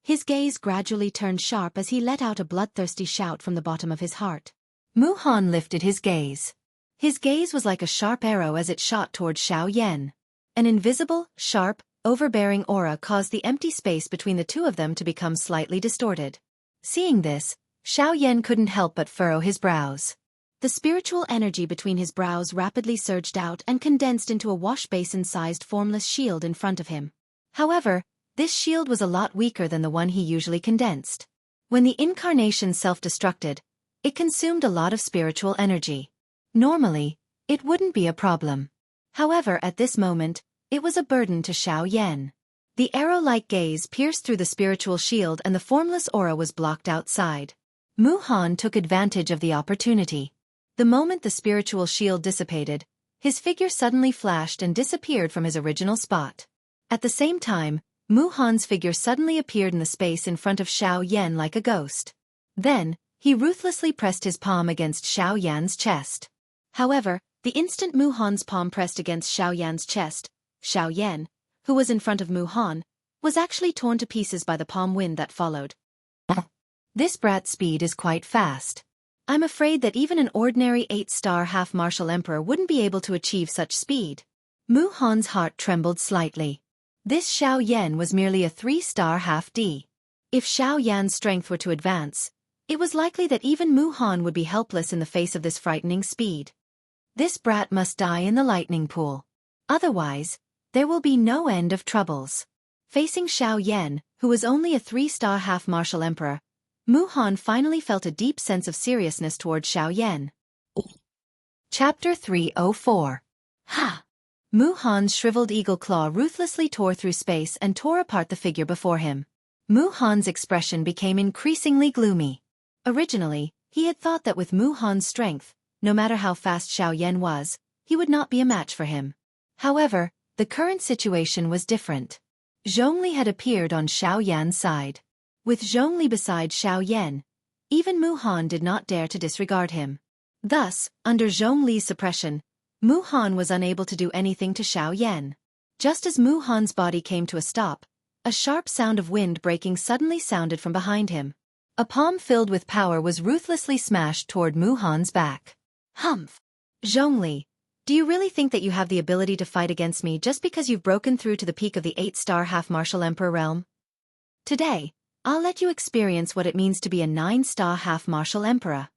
His gaze gradually turned sharp as he let out a bloodthirsty shout from the bottom of his heart. Mu Han lifted his gaze. His gaze was like a sharp arrow as it shot toward Xiao Yan. An invisible, sharp, overbearing aura caused the empty space between the two of them to become slightly distorted. Seeing this, Xiao Yan couldn't help but furrow his brows. The spiritual energy between his brows rapidly surged out and condensed into a wash-basin-sized formless shield in front of him. However, this shield was a lot weaker than the one he usually condensed. When the incarnation self-destructed, it consumed a lot of spiritual energy. Normally, it wouldn't be a problem. However, at this moment, it was a burden to Xiao Yan. The arrow-like gaze pierced through the spiritual shield and the formless aura was blocked outside. Mu Han took advantage of the opportunity. The moment the spiritual shield dissipated, his figure suddenly flashed and disappeared from his original spot. At the same time, Mu Han's figure suddenly appeared in the space in front of Xiao Yan like a ghost. Then, he ruthlessly pressed his palm against Xiao Yan's chest. However, the instant Mu Han's palm pressed against Xiao Yan's chest, Xiao Yan, who was in front of Mu Han, was actually torn to pieces by the palm wind that followed. This brat's speed is quite fast. I'm afraid that even an ordinary 8-star half-martial emperor wouldn't be able to achieve such speed. Mu Han's heart trembled slightly. This Xiao Yan was merely a 3-star half-D. If Xiao Yan's strength were to advance, it was likely that even Mu Han would be helpless in the face of this frightening speed. This brat must die in the lightning pool. Otherwise, there will be no end of troubles. Facing Xiao Yan, who was only a 3-star half-martial emperor, Mu Han finally felt a deep sense of seriousness toward Xiao Yan. Chapter 304. Ha! Mu Han's shriveled eagle claw ruthlessly tore through space and tore apart the figure before him. Mu Han's expression became increasingly gloomy. Originally, he had thought that with Mu Han's strength, no matter how fast Xiao Yan was, he would not be a match for him. However, the current situation was different. Zhongli had appeared on Xiao Yan's side. With Zhongli beside Xiao Yan, even Mu Han did not dare to disregard him. Thus, under Zhongli's suppression, Mu Han was unable to do anything to Xiao Yan. Just as Mu Han's body came to a stop, a sharp sound of wind breaking suddenly sounded from behind him. A palm filled with power was ruthlessly smashed toward Mu Han's back. Humph! Zhongli, do you really think that you have the ability to fight against me just because you've broken through to the peak of the 8-star half-martial emperor realm? Today, I'll let you experience what it means to be a 9-star half-martial emperor.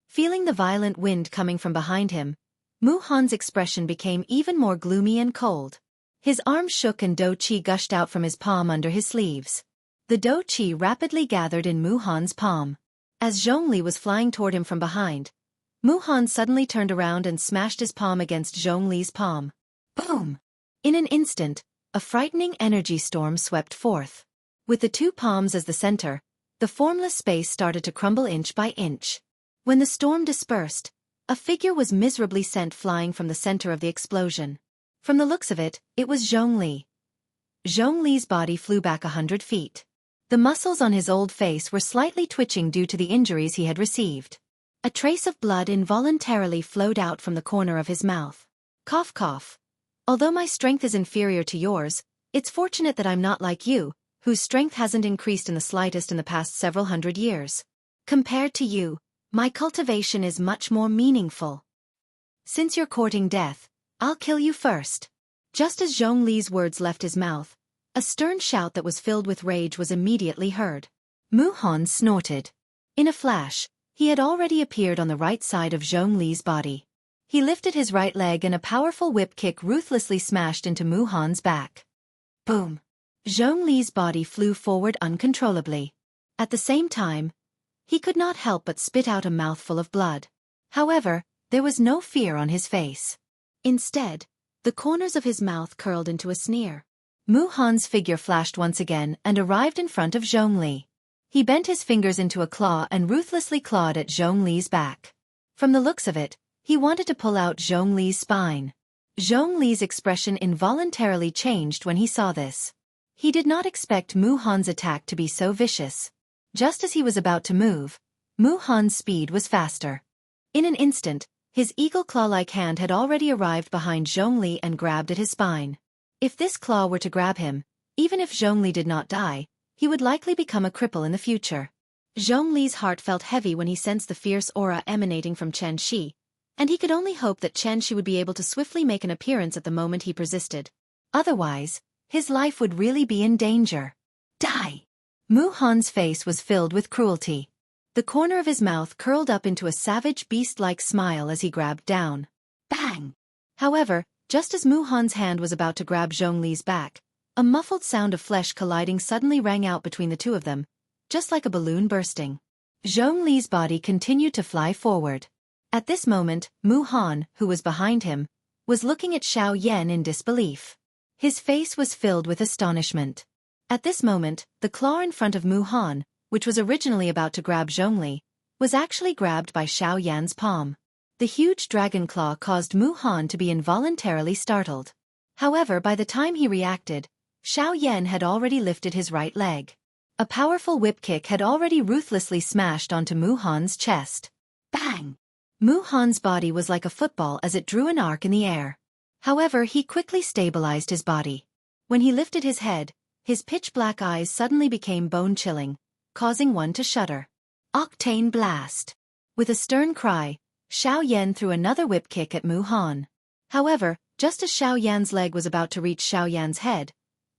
Feeling the violent wind coming from behind him, Mu Han's expression became even more gloomy and cold. His arms shook and dou qi gushed out from his palm under his sleeves. The dou qi rapidly gathered in Mu Han's palm. As Zhongli was flying toward him from behind, Mu Han suddenly turned around and smashed his palm against Zhongli's palm. Boom! In an instant, a frightening energy storm swept forth. With the two palms as the center, the formless space started to crumble inch by inch. When the storm dispersed, a figure was miserably sent flying from the center of the explosion. From the looks of it, it was Zhongli. Zhongli's body flew back 100 feet. The muscles on his old face were slightly twitching due to the injuries he had received. A trace of blood involuntarily flowed out from the corner of his mouth. Cough cough. Although my strength is inferior to yours, it's fortunate that I'm not like you, whose strength hasn't increased in the slightest in the past several hundred years. Compared to you, my cultivation is much more meaningful. Since you're courting death, I'll kill you first. Just as Zhongli's words left his mouth, a stern shout that was filled with rage was immediately heard. Mu Han snorted. In a flash, he had already appeared on the right side of Zhongli's body. He lifted his right leg and a powerful whip kick ruthlessly smashed into Mu Han's back. Boom! Zhongli's body flew forward uncontrollably. At the same time, he could not help but spit out a mouthful of blood. However, there was no fear on his face. Instead, the corners of his mouth curled into a sneer. Mu Han's figure flashed once again and arrived in front of Zhongli. He bent his fingers into a claw and ruthlessly clawed at Zhongli's back. From the looks of it, he wanted to pull out Zhongli's spine. Zhongli's expression involuntarily changed when he saw this. He did not expect Mu Han's attack to be so vicious. Just as he was about to move, Mu Han's speed was faster. In an instant, his eagle claw-like hand had already arrived behind Zhongli and grabbed at his spine. If this claw were to grab him, even if Zhongli did not die, he would likely become a cripple in the future. Zhongli's heart felt heavy when he sensed the fierce aura emanating from Chen Shi, and he could only hope that Chen Shi would be able to swiftly make an appearance at the moment he persisted. Otherwise, his life would really be in danger. Die! Mu Han's face was filled with cruelty. The corner of his mouth curled up into a savage beast-like smile as he grabbed down. Bang! However, just as Mu Han's hand was about to grab Zhongli's back, a muffled sound of flesh colliding suddenly rang out between the two of them, just like a balloon bursting. Zhongli's body continued to fly forward. At this moment, Mu Han, who was behind him, was looking at Xiao Yan in disbelief. His face was filled with astonishment. At this moment, the claw in front of Mu Han, which was originally about to grab Zhongli, was actually grabbed by Xiao Yan's palm. The huge dragon claw caused Mu Han to be involuntarily startled. However, by the time he reacted, Xiao Yan had already lifted his right leg. A powerful whip kick had already ruthlessly smashed onto Mu Han's chest. Bang! Mu Han's body was like a football as it drew an arc in the air. However, he quickly stabilized his body. When he lifted his head, his pitch-black eyes suddenly became bone-chilling, causing one to shudder. Octane Blast! With a stern cry, Xiao Yan threw another whip kick at Mu Han. However, just as Xiao Yan's leg was about to reach Xiao Yan's head,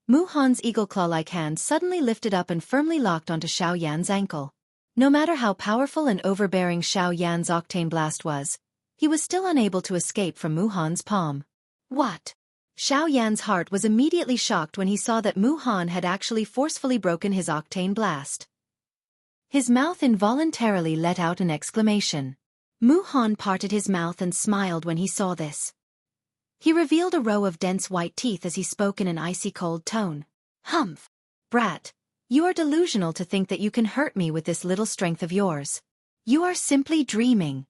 Mu Han's eagle claw-like hand suddenly lifted up and firmly locked onto Xiao Yan's ankle. No matter how powerful and overbearing Xiao Yan's Octane Blast was, he was still unable to escape from Mu Han's palm. What? Xiao Yan's heart was immediately shocked when he saw that Mu Han had actually forcefully broken his Octane Blast. His mouth involuntarily let out an exclamation. Mu Han parted his mouth and smiled when he saw this. He revealed a row of dense white teeth as he spoke in an icy cold tone. Humph! Brat, You are delusional to think that you can hurt me with this little strength of yours. You are simply dreaming.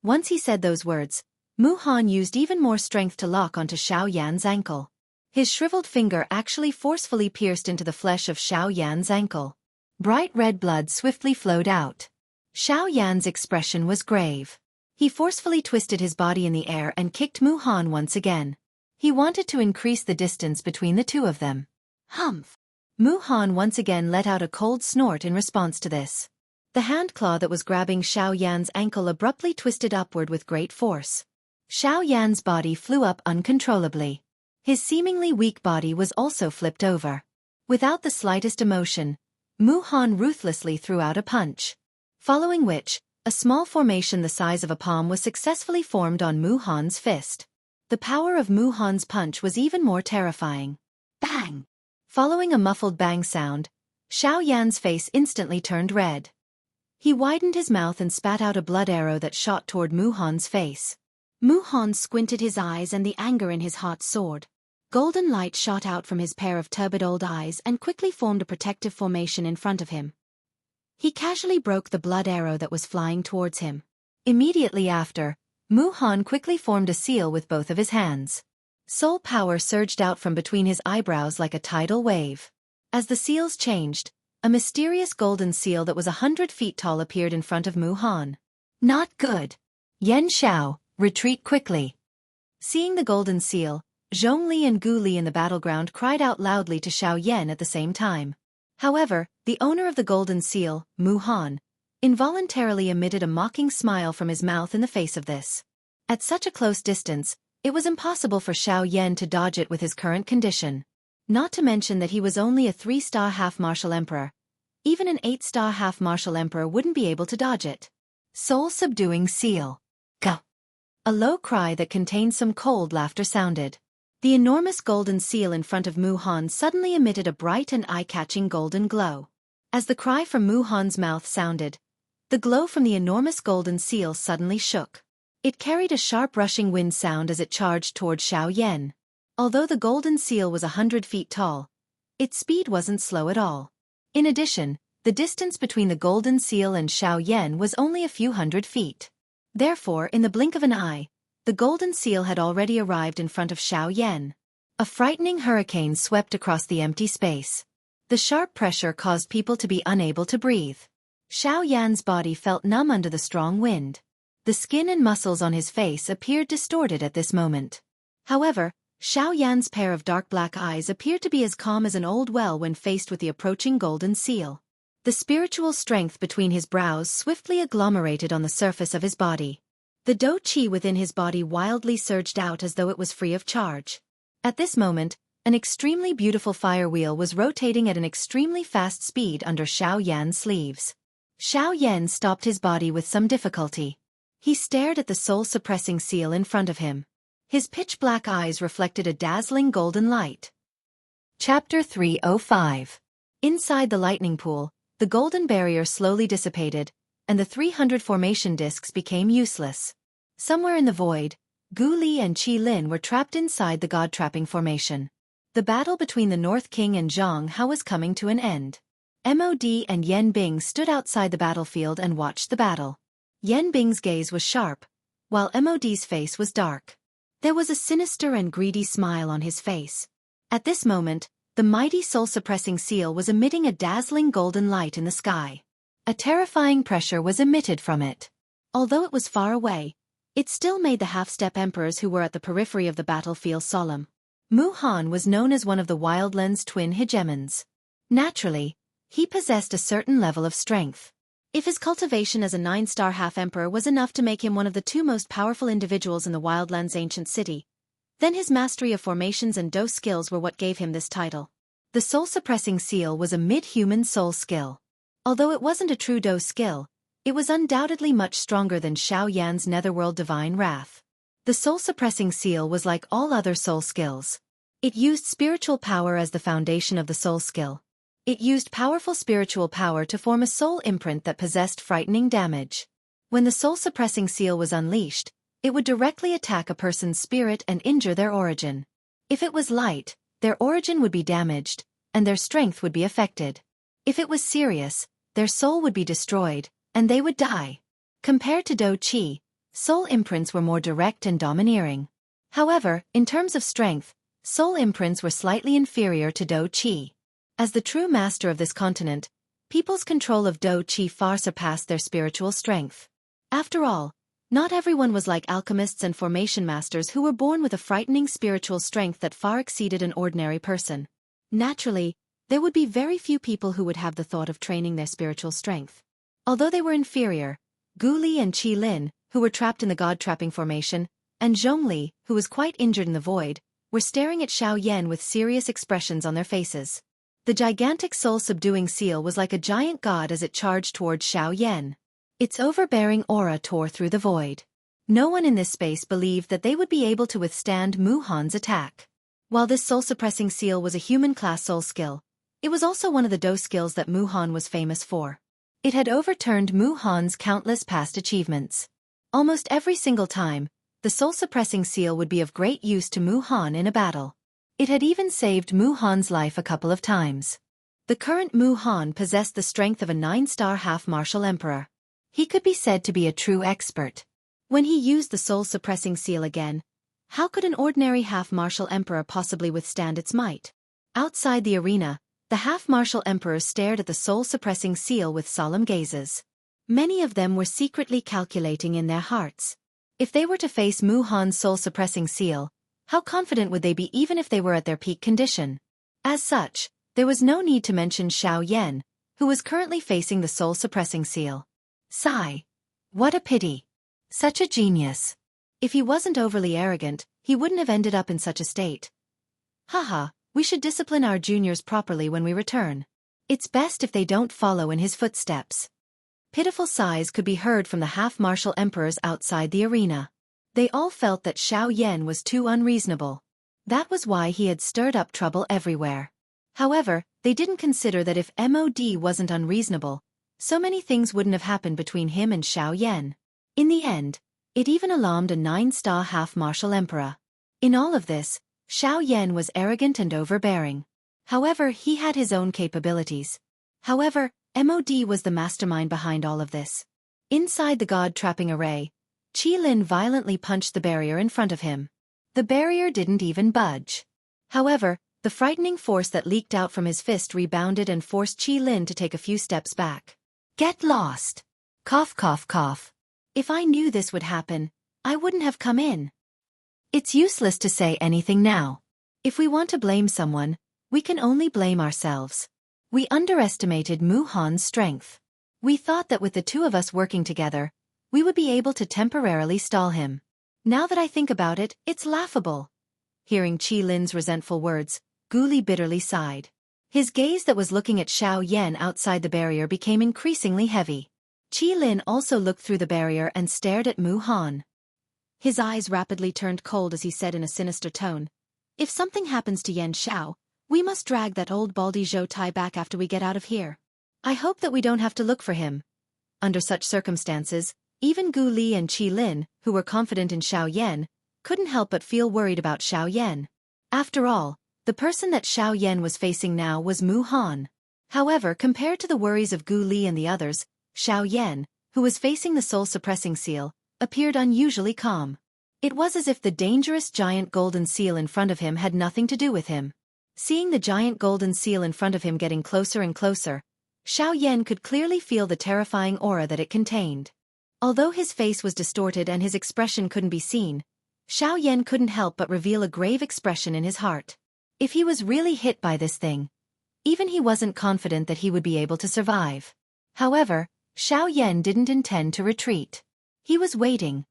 Once he said those words, Mu Han used even more strength to lock onto Xiao Yan's ankle. His shriveled finger actually forcefully pierced into the flesh of Xiao Yan's ankle. Bright red blood swiftly flowed out. Xiao Yan's expression was grave. He forcefully twisted his body in the air and kicked Mu Han once again. He wanted to increase the distance between the two of them. Humph! Mu Han once again let out a cold snort in response to this. The hand claw that was grabbing Xiao Yan's ankle abruptly twisted upward with great force. Xiao Yan's body flew up uncontrollably. His seemingly weak body was also flipped over. Without the slightest emotion, Mu Han ruthlessly threw out a punch. Following which, a small formation the size of a palm was successfully formed on Mu Han's fist. The power of Mu Han's punch was even more terrifying. Bang! Following a muffled bang sound, Xiao Yan's face instantly turned red. He widened his mouth and spat out a blood arrow that shot toward Mu Han's face. Mu Han squinted his eyes and the anger in his heart soared. Golden light shot out from his pair of turbid old eyes and quickly formed a protective formation in front of him. He casually broke the blood arrow that was flying towards him. Immediately after, Mu Han quickly formed a seal with both of his hands. Soul power surged out from between his eyebrows like a tidal wave. As the seals changed, a mysterious golden seal that was 100 feet tall appeared in front of Mu Han. Not good. Yan Xiao, retreat quickly. Seeing the golden seal, Zhongli and Gu Li in the battleground cried out loudly to Xiao Yan at the same time. However, the owner of the golden seal, Mu Han, involuntarily emitted a mocking smile from his mouth in the face of this. At such a close distance, it was impossible for Xiao Yan to dodge it with his current condition. Not to mention that he was only a 3-star half-martial emperor. Even an 8-star half-martial emperor wouldn't be able to dodge it. Soul-subduing seal. Gah! A low cry that contained some cold laughter sounded. The enormous golden seal in front of Mu Han suddenly emitted a bright and eye-catching golden glow. As the cry from Mu Han's mouth sounded, the glow from the enormous golden seal suddenly shook. It carried a sharp rushing wind sound as it charged toward Xiao Yan. Although the golden seal was 100 feet tall, its speed wasn't slow at all. In addition, the distance between the golden seal and Xiao Yan was only a few hundred feet. Therefore, in the blink of an eye, the golden seal had already arrived in front of Xiao Yan. A frightening hurricane swept across the empty space. The sharp pressure caused people to be unable to breathe. Xiao Yan's body felt numb under the strong wind. The skin and muscles on his face appeared distorted at this moment. However, Xiao Yan's pair of dark black eyes appeared to be as calm as an old well when faced with the approaching golden seal. The spiritual strength between his brows swiftly agglomerated on the surface of his body. The Do Qi within his body wildly surged out as though it was free of charge. At this moment, an extremely beautiful fire wheel was rotating at an extremely fast speed under Xiao Yan's sleeves. Xiao Yan stopped his body with some difficulty. He stared at the soul-suppressing seal in front of him. His pitch-black eyes reflected a dazzling golden light. Chapter 305. Inside the lightning pool, the golden barrier slowly dissipated, and the 300 formation discs became useless. Somewhere in the void, Gu Li and Qi Lin were trapped inside the god-trapping formation. The battle between the North King and Zhang Hao was coming to an end. Mod and Yan Bing stood outside the battlefield and watched the battle. Yan Bing's gaze was sharp, while Mod's face was dark. There was a sinister and greedy smile on his face. At this moment, the mighty soul-suppressing seal was emitting a dazzling golden light in the sky. A terrifying pressure was emitted from it. Although it was far away, it still made the half-step emperors who were at the periphery of the battle feel solemn. Mu Han was known as one of the Wildlands twin hegemons. Naturally, he possessed a certain level of strength. If his cultivation as a 9-star half-emperor was enough to make him one of the 2 most powerful individuals in the Wildlands ancient city, then his mastery of formations and Do skills were what gave him this title. The soul-suppressing seal was a mid-human soul skill. Although it wasn't a true Do skill, it was undoubtedly much stronger than Xiao Yan's netherworld divine wrath. The soul-suppressing seal was like all other soul skills. It used spiritual power as the foundation of the soul skill. It used powerful spiritual power to form a soul imprint that possessed frightening damage. When the soul-suppressing seal was unleashed, it would directly attack a person's spirit and injure their origin. If it was light, their origin would be damaged, and their strength would be affected. If it was serious, their soul would be destroyed, and they would die. Compared to Do Chi, soul imprints were more direct and domineering. However, in terms of strength, soul imprints were slightly inferior to Do Chi. As the true master of this continent, people's control of Do Chi far surpassed their spiritual strength. After all, not everyone was like alchemists and formation masters who were born with a frightening spiritual strength that far exceeded an ordinary person. Naturally, there would be very few people who would have the thought of training their spiritual strength. Although they were inferior, Gu Li and Qi Lin, who were trapped in the god-trapping formation, and Zhongli, who was quite injured in the void, were staring at Xiao Yan with serious expressions on their faces. The gigantic soul-subduing seal was like a giant god as it charged towards Xiao Yan. Its overbearing aura tore through the void. No one in this space believed that they would be able to withstand Mu Han's attack. While this soul-suppressing seal was a human-class soul skill, it was also one of the Do skills that Mu Han was famous for. It had overturned Mu Han's countless past achievements. Almost every single time, the soul-suppressing seal would be of great use to Mu Han in a battle. It had even saved Mu Han's life a couple of times. The current Mu Han possessed the strength of a 9-star half-martial emperor. He could be said to be a true expert. When he used the soul-suppressing seal again, how could an ordinary half-martial emperor possibly withstand its might? Outside the arena, the half-martial emperors stared at the soul-suppressing seal with solemn gazes. Many of them were secretly calculating in their hearts. If they were to face Mu Han's soul-suppressing seal, how confident would they be even if they were at their peak condition? As such, there was no need to mention Xiao Yan, who was currently facing the soul-suppressing seal. Sigh. What a pity. Such a genius. If he wasn't overly arrogant, he wouldn't have ended up in such a state. Haha, we should discipline our juniors properly when we return. It's best if they don't follow in his footsteps. Pitiful sighs could be heard from the half-martial emperors outside the arena. They all felt that Xiao Yan was too unreasonable. That was why he had stirred up trouble everywhere. However, they didn't consider that if MOD wasn't unreasonable, so many things wouldn't have happened between him and Xiao Yan. In the end, it even alarmed a 9-star half-martial emperor. In all of this, Xiao Yan was arrogant and overbearing. However, he had his own capabilities. However, MOD was the mastermind behind all of this. Inside the god-trapping array, Qi Lin violently punched the barrier in front of him. The barrier didn't even budge. However, the frightening force that leaked out from his fist rebounded and forced Qi Lin to take a few steps back. Get lost. Cough cough cough. If I knew this would happen, I wouldn't have come in. It's useless to say anything now. If we want to blame someone, we can only blame ourselves. We underestimated Mu Han's strength. We thought that with the two of us working together, we would be able to temporarily stall him. Now that I think about it, it's laughable. Hearing Qi Lin's resentful words, Gu Li bitterly sighed. His gaze that was looking at Xiao Yan outside the barrier became increasingly heavy. Qi Lin also looked through the barrier and stared at Mu Han. His eyes rapidly turned cold as he said in a sinister tone, "If something happens to Yan Xiao, we must drag that old baldy Zhou Tai back after we get out of here. I hope that we don't have to look for him." Under such circumstances, even Gu Li and Qi Lin, who were confident in Xiao Yan, couldn't help but feel worried about Xiao Yan. After all, the person that Xiao Yan was facing now was Mu Han. However, compared to the worries of Gu Li and the others, Xiao Yan, who was facing the soul-suppressing seal, appeared unusually calm. It was as if the dangerous giant golden seal in front of him had nothing to do with him. Seeing the giant golden seal in front of him getting closer and closer, Xiao Yan could clearly feel the terrifying aura that it contained. Although his face was distorted and his expression couldn't be seen, Xiao Yan couldn't help but reveal a grave expression in his heart. If he was really hit by this thing, even he wasn't confident that he would be able to survive. However, Xiao Yan didn't intend to retreat. He was waiting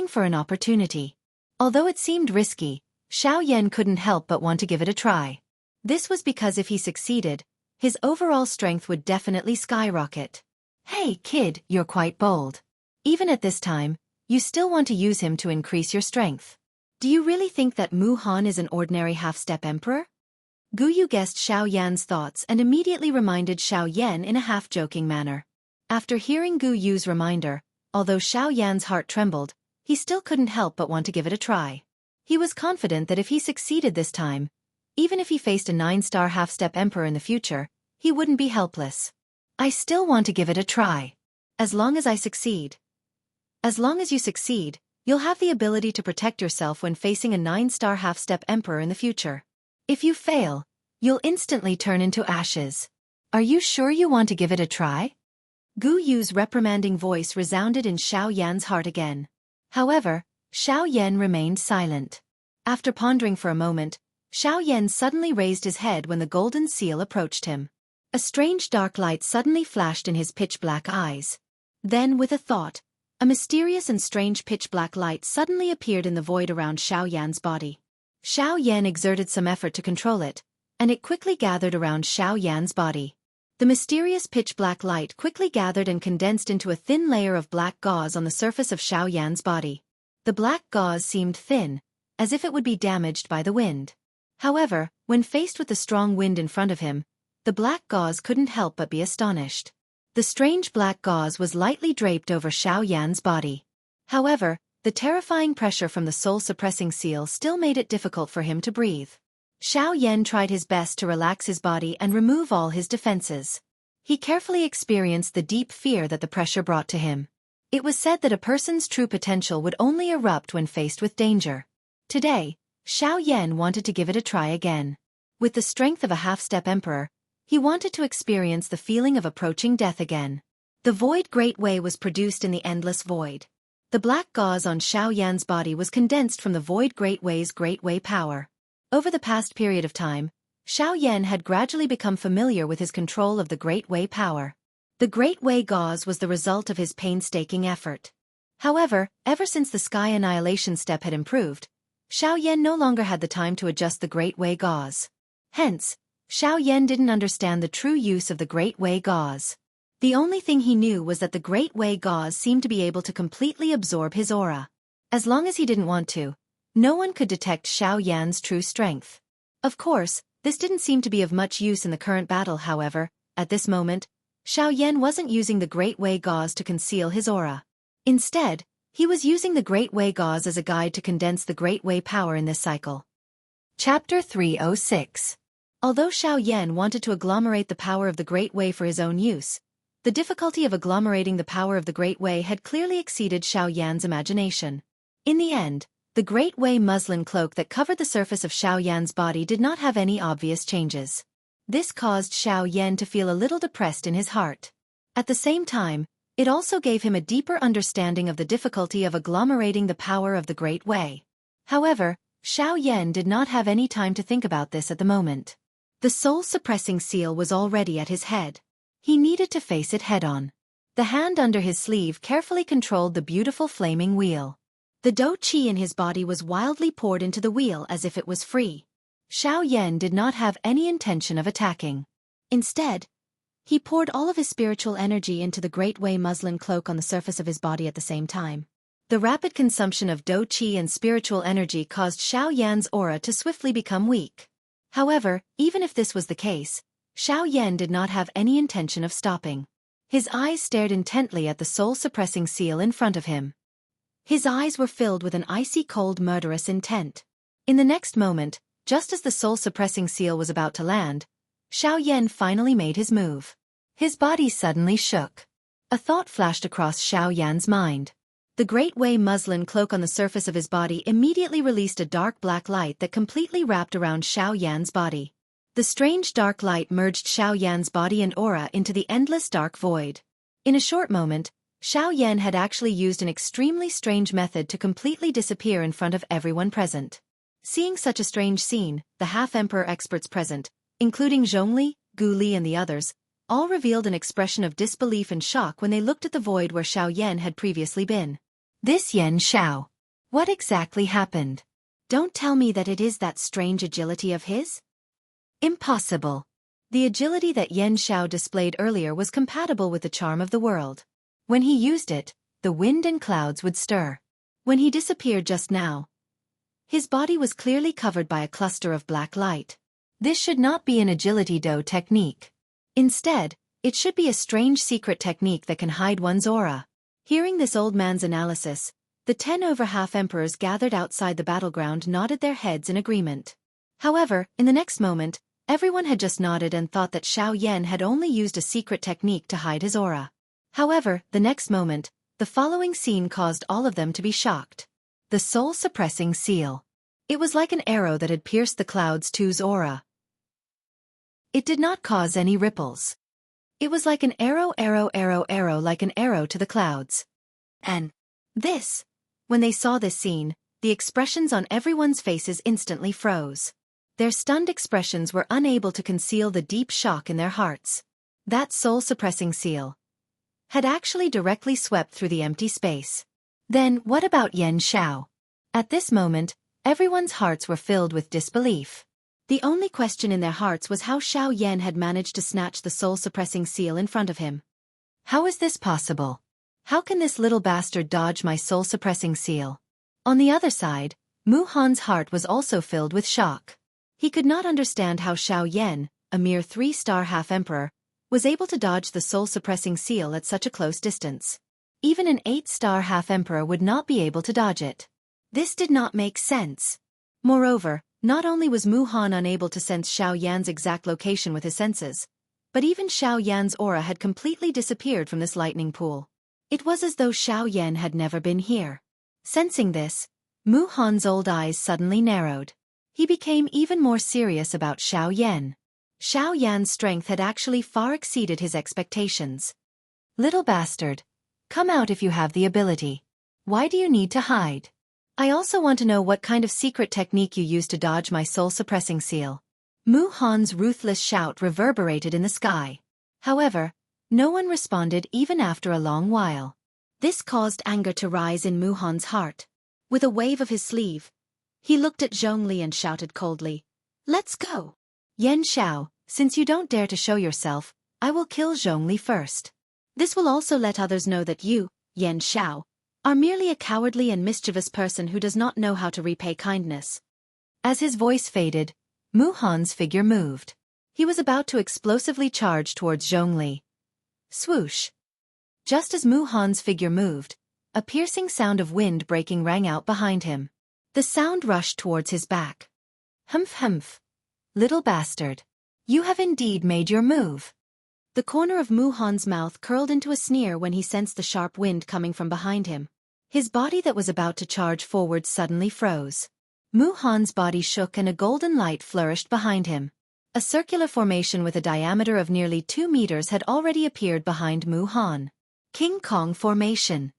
for an opportunity. Although it seemed risky, Xiao Yan couldn't help but want to give it a try. This was because if he succeeded, his overall strength would definitely skyrocket. Hey kid, you're quite bold. Even at this time, you still want to use him to increase your strength. Do you really think that Mu Han is an ordinary half-step emperor? Gu Yu guessed Xiao Yan's thoughts and immediately reminded Xiao Yan in a half-joking manner. After hearing Gu Yu's reminder, although Xiao Yan's heart trembled, he still couldn't help but want to give it a try. He was confident that if he succeeded this time, even if he faced a 9-star half-step emperor in the future, he wouldn't be helpless. I still want to give it a try. As long as I succeed. As long as you succeed, you'll have the ability to protect yourself when facing a 9-star half-step emperor in the future. If you fail, you'll instantly turn into ashes. Are you sure you want to give it a try? Gu Yu's reprimanding voice resounded in Xiao Yan's heart again. However, Xiao Yan remained silent. After pondering for a moment, Xiao Yan suddenly raised his head when the golden seal approached him. A strange dark light suddenly flashed in his pitch-black eyes. Then, with a thought, a mysterious and strange pitch-black light suddenly appeared in the void around Xiao Yan's body. Xiao Yan exerted some effort to control it, and it quickly gathered around Xiao Yan's body. The mysterious pitch-black light quickly gathered and condensed into a thin layer of black gauze on the surface of Xiao Yan's body. The black gauze seemed thin, as if it would be damaged by the wind. However, when faced with the strong wind in front of him, the black gauze couldn't help but be astonished. The strange black gauze was lightly draped over Xiao Yan's body. However, the terrifying pressure from the soul-suppressing seal still made it difficult for him to breathe. Xiao Yan tried his best to relax his body and remove all his defenses. He carefully experienced the deep fear that the pressure brought to him. It was said that a person's true potential would only erupt when faced with danger. Today, Xiao Yan wanted to give it a try again. With the strength of a half-step emperor, he wanted to experience the feeling of approaching death again. The void Great Way was produced in the endless void. The black gauze on Xiao Yan's body was condensed from the void Great Way's Great Way power. Over the past period of time, Xiao Yan had gradually become familiar with his control of the Great Way power. The Great Way gauze was the result of his painstaking effort. However, ever since the Sky Annihilation step had improved, Xiao Yan no longer had the time to adjust the Great Way gauze. Hence, Xiao Yan didn't understand the true use of the Great Way gauze. The only thing he knew was that the Great Way gauze seemed to be able to completely absorb his aura. As long as he didn't want to, no one could detect Xiao Yan's true strength. Of course, this didn't seem to be of much use in the current battle. However, at this moment, Xiao Yan wasn't using the Great Way gauze to conceal his aura. Instead, he was using the Great Way gauze as a guide to condense the Great Way power in this cycle. Chapter 306. Although Xiao Yan wanted to agglomerate the power of the Great Way for his own use, the difficulty of agglomerating the power of the Great Way had clearly exceeded Xiao Yan's imagination. In the end, the Great Way muslin cloak that covered the surface of Xiao Yan's body did not have any obvious changes. This caused Xiao Yan to feel a little depressed in his heart. At the same time, it also gave him a deeper understanding of the difficulty of agglomerating the power of the Great Way. However, Xiao Yan did not have any time to think about this at the moment. The soul-suppressing seal was already at his head. He needed to face it head-on. The hand under his sleeve carefully controlled the beautiful flaming wheel. The dou qi in his body was wildly poured into the wheel as if it was free. Xiao Yan did not have any intention of attacking. Instead, he poured all of his spiritual energy into the Great Way muslin cloak on the surface of his body at the same time. The rapid consumption of dou qi and spiritual energy caused Xiao Yan's aura to swiftly become weak. However, even if this was the case, Xiao Yan did not have any intention of stopping. His eyes stared intently at the soul-suppressing seal in front of him. His eyes were filled with an icy cold murderous intent. In the next moment, just as the soul-suppressing seal was about to land, Xiao Yan finally made his move. His body suddenly shook. A thought flashed across Xiao Yan's mind. The Great Way muslin cloak on the surface of his body immediately released a dark black light that completely wrapped around Xiao Yan's body. The strange dark light merged Xiao Yan's body and aura into the endless dark void. In a short moment, Xiao Yan had actually used an extremely strange method to completely disappear in front of everyone present. Seeing such a strange scene, the half-emperor experts present, including Zhongli, Gu Li and the others, all revealed an expression of disbelief and shock when they looked at the void where Xiao Yan had previously been. This Yan Xiao. What exactly happened? Don't tell me that it is that strange agility of his? Impossible. The agility that Yan Xiao displayed earlier was compatible with the charm of the world. When he used it, the wind and clouds would stir. When he disappeared just now, his body was clearly covered by a cluster of black light. This should not be an agility do technique. Instead, it should be a strange secret technique that can hide one's aura. Hearing this old man's analysis, the 10 over half emperors gathered outside the battleground nodded their heads in agreement. However, in the next moment, Everyone had just nodded and thought that Xiao Yan had only used a secret technique to hide his aura. However, the next moment, the following scene caused all of them to be shocked. The soul-suppressing seal. It was like an arrow that had pierced the clouds two's aura. It did not cause any ripples. It was like an arrow like an arrow to the clouds. And when they saw this scene, the expressions on everyone's faces instantly froze. Their stunned expressions were unable to conceal the deep shock in their hearts. That soul-suppressing seal had actually directly swept through the empty space. Then, what about Yan Xiao? At this moment, everyone's hearts were filled with disbelief. The only question in their hearts was how Xiao Yan had managed to snatch the soul-suppressing seal in front of him. How is this possible? How can this little bastard dodge my soul-suppressing seal? On the other side, Mu Han's heart was also filled with shock. He could not understand how Xiao Yan, a mere 3-star half-emperor, was able to dodge the soul-suppressing seal at such a close distance. Even an 8-star half-emperor would not be able to dodge it. This did not make sense. Moreover, not only was Mu Han unable to sense Xiao Yan's exact location with his senses, but even Xiao Yan's aura had completely disappeared from this lightning pool. It was as though Xiao Yan had never been here. Sensing this, Mu Han's old eyes suddenly narrowed. He became even more serious about Xiao Yan. Xiao Yan's strength had actually far exceeded his expectations. Little bastard, come out if you have the ability. Why do you need to hide? I also want to know what kind of secret technique you used to dodge my soul-suppressing seal. Mu Han's ruthless shout reverberated in the sky. However, no one responded even after a long while. This caused anger to rise in Mu Han's heart. With a wave of his sleeve, he looked at Zhongli and shouted coldly, "Let's go! Yan Xiao, since you don't dare to show yourself, I will kill Zhongli first. This will also let others know that you, Yan Xiao, are merely a cowardly and mischievous person who does not know how to repay kindness." As his voice faded, Mu Han's figure moved. He was about to explosively charge towards Zhongli. Swoosh! Just as Mu Han's figure moved, a piercing sound of wind breaking rang out behind him. The sound rushed towards his back. Humph humph. Little bastard. You have indeed made your move. The corner of Mu Han's mouth curled into a sneer when he sensed the sharp wind coming from behind him. His body that was about to charge forward suddenly froze. Mu Han's body shook and a golden light flourished behind him. A circular formation with a diameter of nearly 2 meters had already appeared behind Mu Han. King Kong Formation.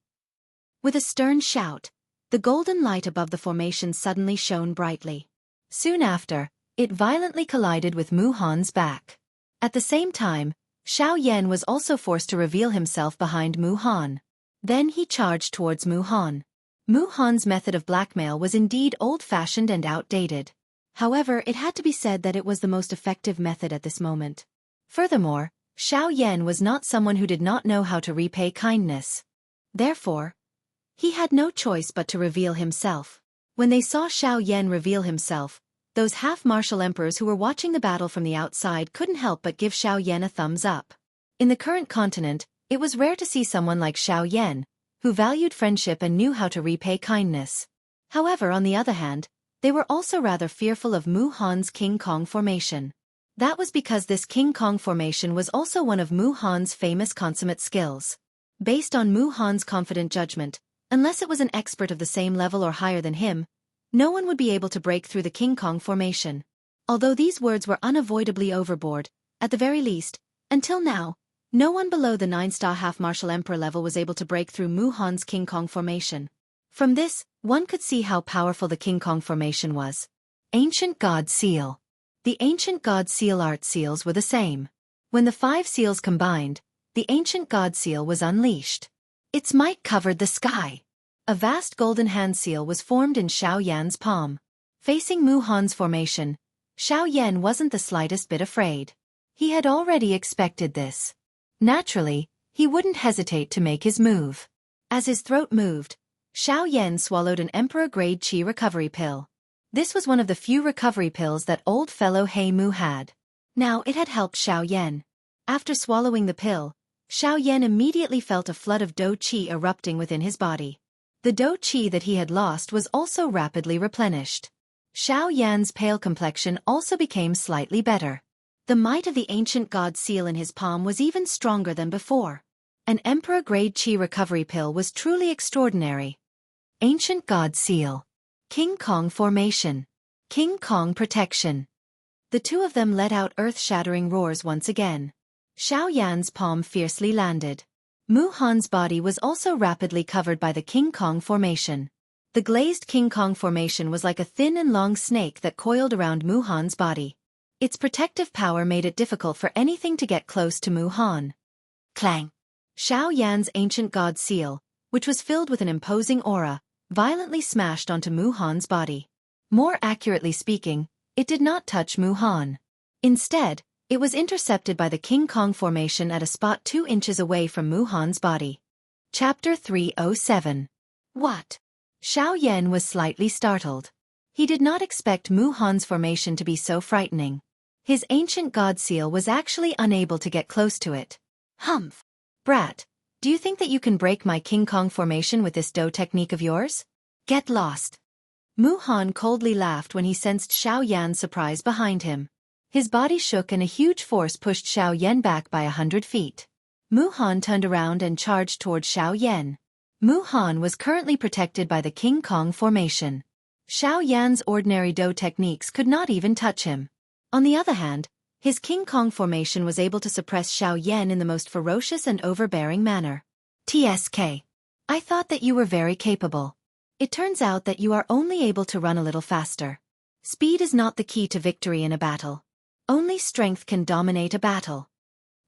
With a stern shout, the golden light above the formation suddenly shone brightly. Soon after, it violently collided with Mu Han's back. At the same time, Xiao Yan was also forced to reveal himself behind Mu Han. Then he charged towards Mu Han. Mu Han's method of blackmail was indeed old-fashioned and outdated. However, it had to be said that it was the most effective method at this moment. Furthermore, Xiao Yan was not someone who did not know how to repay kindness. Therefore, he had no choice but to reveal himself. When they saw Xiao Yan reveal himself, those half-martial emperors who were watching the battle from the outside couldn't help but give Xiao Yan a thumbs up. In the current continent, it was rare to see someone like Xiao Yan, who valued friendship and knew how to repay kindness. However, on the other hand, they were also rather fearful of Mu Han's King Kong Formation. That was because this King Kong Formation was also one of Mu Han's famous consummate skills. Based on Mu Han's confident judgment, unless it was an expert of the same level or higher than him, no one would be able to break through the King Kong Formation. Although these words were unavoidably overboard, at the very least, until now, no one below the 9-star half-martial emperor level was able to break through Mu Han's King Kong Formation. From this, one could see how powerful the King Kong Formation was. Ancient God Seal. The Ancient God Seal art seals were the same. When the 5 seals combined, the Ancient God Seal was unleashed. Its might covered the sky. A vast golden hand seal was formed in Xiao Yan's palm. Facing Mu Han's formation, Xiao Yan wasn't the slightest bit afraid. He had already expected this. Naturally, he wouldn't hesitate to make his move. As his throat moved, Xiao Yan swallowed an Emperor-grade Qi recovery pill. This was one of the few recovery pills that old fellow He Mu had. Now it had helped Xiao Yan. After swallowing the pill, Xiao Yan immediately felt a flood of Do Qi erupting within his body. The Do Qi that he had lost was also rapidly replenished. Xiao Yan's pale complexion also became slightly better. The might of the ancient god seal in his palm was even stronger than before. An Emperor-grade Qi recovery pill was truly extraordinary. Ancient God Seal. King Kong Formation. King Kong Protection. The two of them let out earth-shattering roars once again. Xiao Yan's palm fiercely landed. Mu Han's body was also rapidly covered by the King Kong Formation. The glazed King Kong Formation was like a thin and long snake that coiled around Mu Han's body. Its protective power made it difficult for anything to get close to Mu Han. Clang! Xiao Yan's ancient god seal, which was filled with an imposing aura, violently smashed onto Mu Han's body. More accurately speaking, it did not touch Mu Han. Instead, it was intercepted by the King Kong Formation at a spot 2 inches away from Mu Han's body. Chapter 307. What? Xiao Yan was slightly startled. He did not expect Mu Han's formation to be so frightening. His ancient god seal was actually unable to get close to it. Humph! Brat, do you think that you can break my King Kong formation with this dough technique of yours? Get lost. Mu Han coldly laughed when he sensed Xiao Yan's surprise behind him. His body shook and a huge force pushed Xiao Yan back by 100 feet. Mu Han turned around and charged toward Xiao Yan. Mu Han was currently protected by the King Kong formation. Xiao Yan's ordinary dough techniques could not even touch him. On the other hand, his King Kong formation was able to suppress Xiao Yan in the most ferocious and overbearing manner. TSK. I thought that you were very capable. It turns out that you are only able to run a little faster. Speed is not the key to victory in a battle. Only strength can dominate a battle.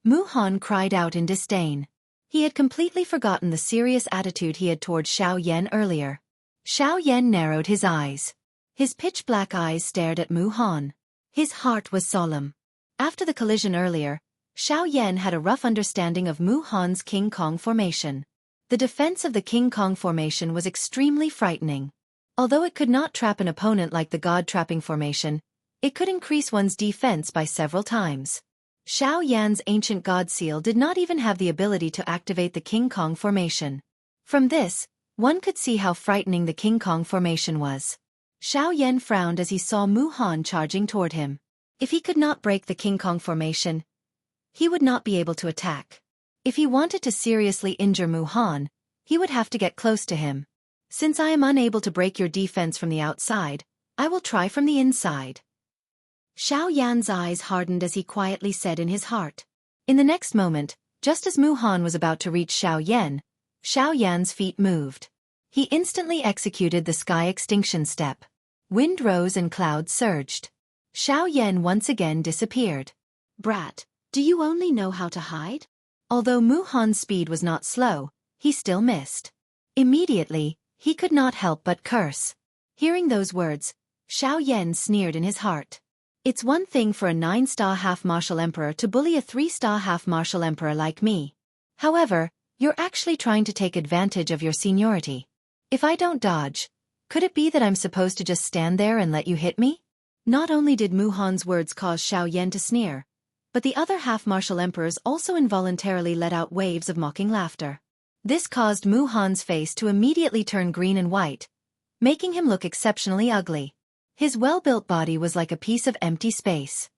Mu Han cried out in disdain. He had completely forgotten the serious attitude he had toward Xiao Yan earlier. Xiao Yan narrowed his eyes. His pitch-black eyes stared at Mu Han. His heart was solemn. After the collision earlier, Xiao Yan had a rough understanding of Mu Han's King Kong formation. The defense of the King Kong formation was extremely frightening. Although it could not trap an opponent like the God-trapping formation, it could increase one's defense by several times. Xiao Yan's ancient god seal did not even have the ability to activate the King Kong formation. From this, one could see how frightening the King Kong formation was. Xiao Yan frowned as he saw Mu Han charging toward him. If he could not break the King Kong formation, he would not be able to attack. If he wanted to seriously injure Mu Han, he would have to get close to him. Since I am unable to break your defense from the outside, I will try from the inside. Xiao Yan's eyes hardened as he quietly said in his heart. In the next moment, just as Mu Han was about to reach Xiao Yan's feet moved. He instantly executed the sky extinction step. Wind rose and clouds surged. Xiao Yan once again disappeared. Brat, do you only know how to hide? Although Mu Han's speed was not slow, he still missed. Immediately, he could not help but curse. Hearing those words, Xiao Yan sneered in his heart. It's one thing for a 9-star half-martial emperor to bully a 3-star half-martial emperor like me. However, you're actually trying to take advantage of your seniority. If I don't dodge, could it be that I'm supposed to just stand there and let you hit me? Not only did Mu Han's words cause Xiao Yan to sneer, but the other half-martial emperors also involuntarily let out waves of mocking laughter. This caused Mu Han's face to immediately turn green and white, making him look exceptionally ugly. His well-built body was like a piece of empty space.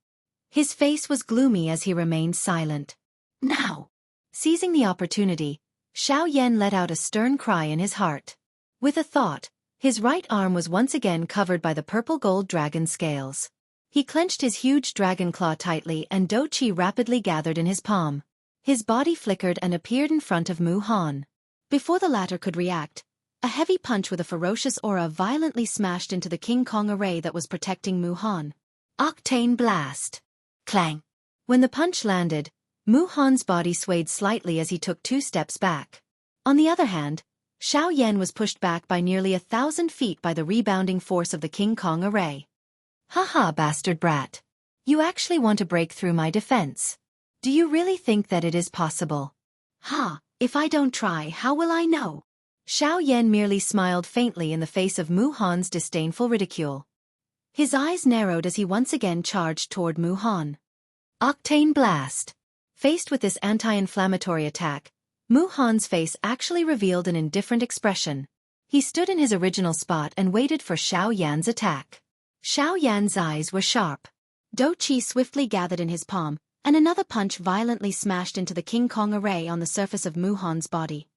His face was gloomy as he remained silent. Now! Seizing the opportunity, Xiao Yan let out a stern cry in his heart. With a thought, his right arm was once again covered by the purple-gold dragon scales. He clenched his huge dragon claw tightly and Dou Qi rapidly gathered in his palm. His body flickered and appeared in front of Mu Han. Before the latter could react, a heavy punch with a ferocious aura violently smashed into the King Kong array that was protecting Mu Han. Octane Blast! Clang! When the punch landed, Mu Han's body swayed slightly as he took 2 steps back. On the other hand, Xiao Yan was pushed back by nearly 1,000 feet by the rebounding force of the King Kong array. Haha, bastard brat. You actually want to break through my defense. Do you really think that it is possible? Ha, if I don't try, how will I know? Xiao Yan merely smiled faintly in the face of Mu Han's disdainful ridicule. His eyes narrowed as he once again charged toward Mu Han. Octane Blast! Faced with this anti-inflammatory attack, Mu Han's face actually revealed an indifferent expression. He stood in his original spot and waited for Xiao Yan's attack. Xiao Yan's eyes were sharp. Do Chi swiftly gathered in his palm, and another punch violently smashed into the King Kong array on the surface of Mu Han's body.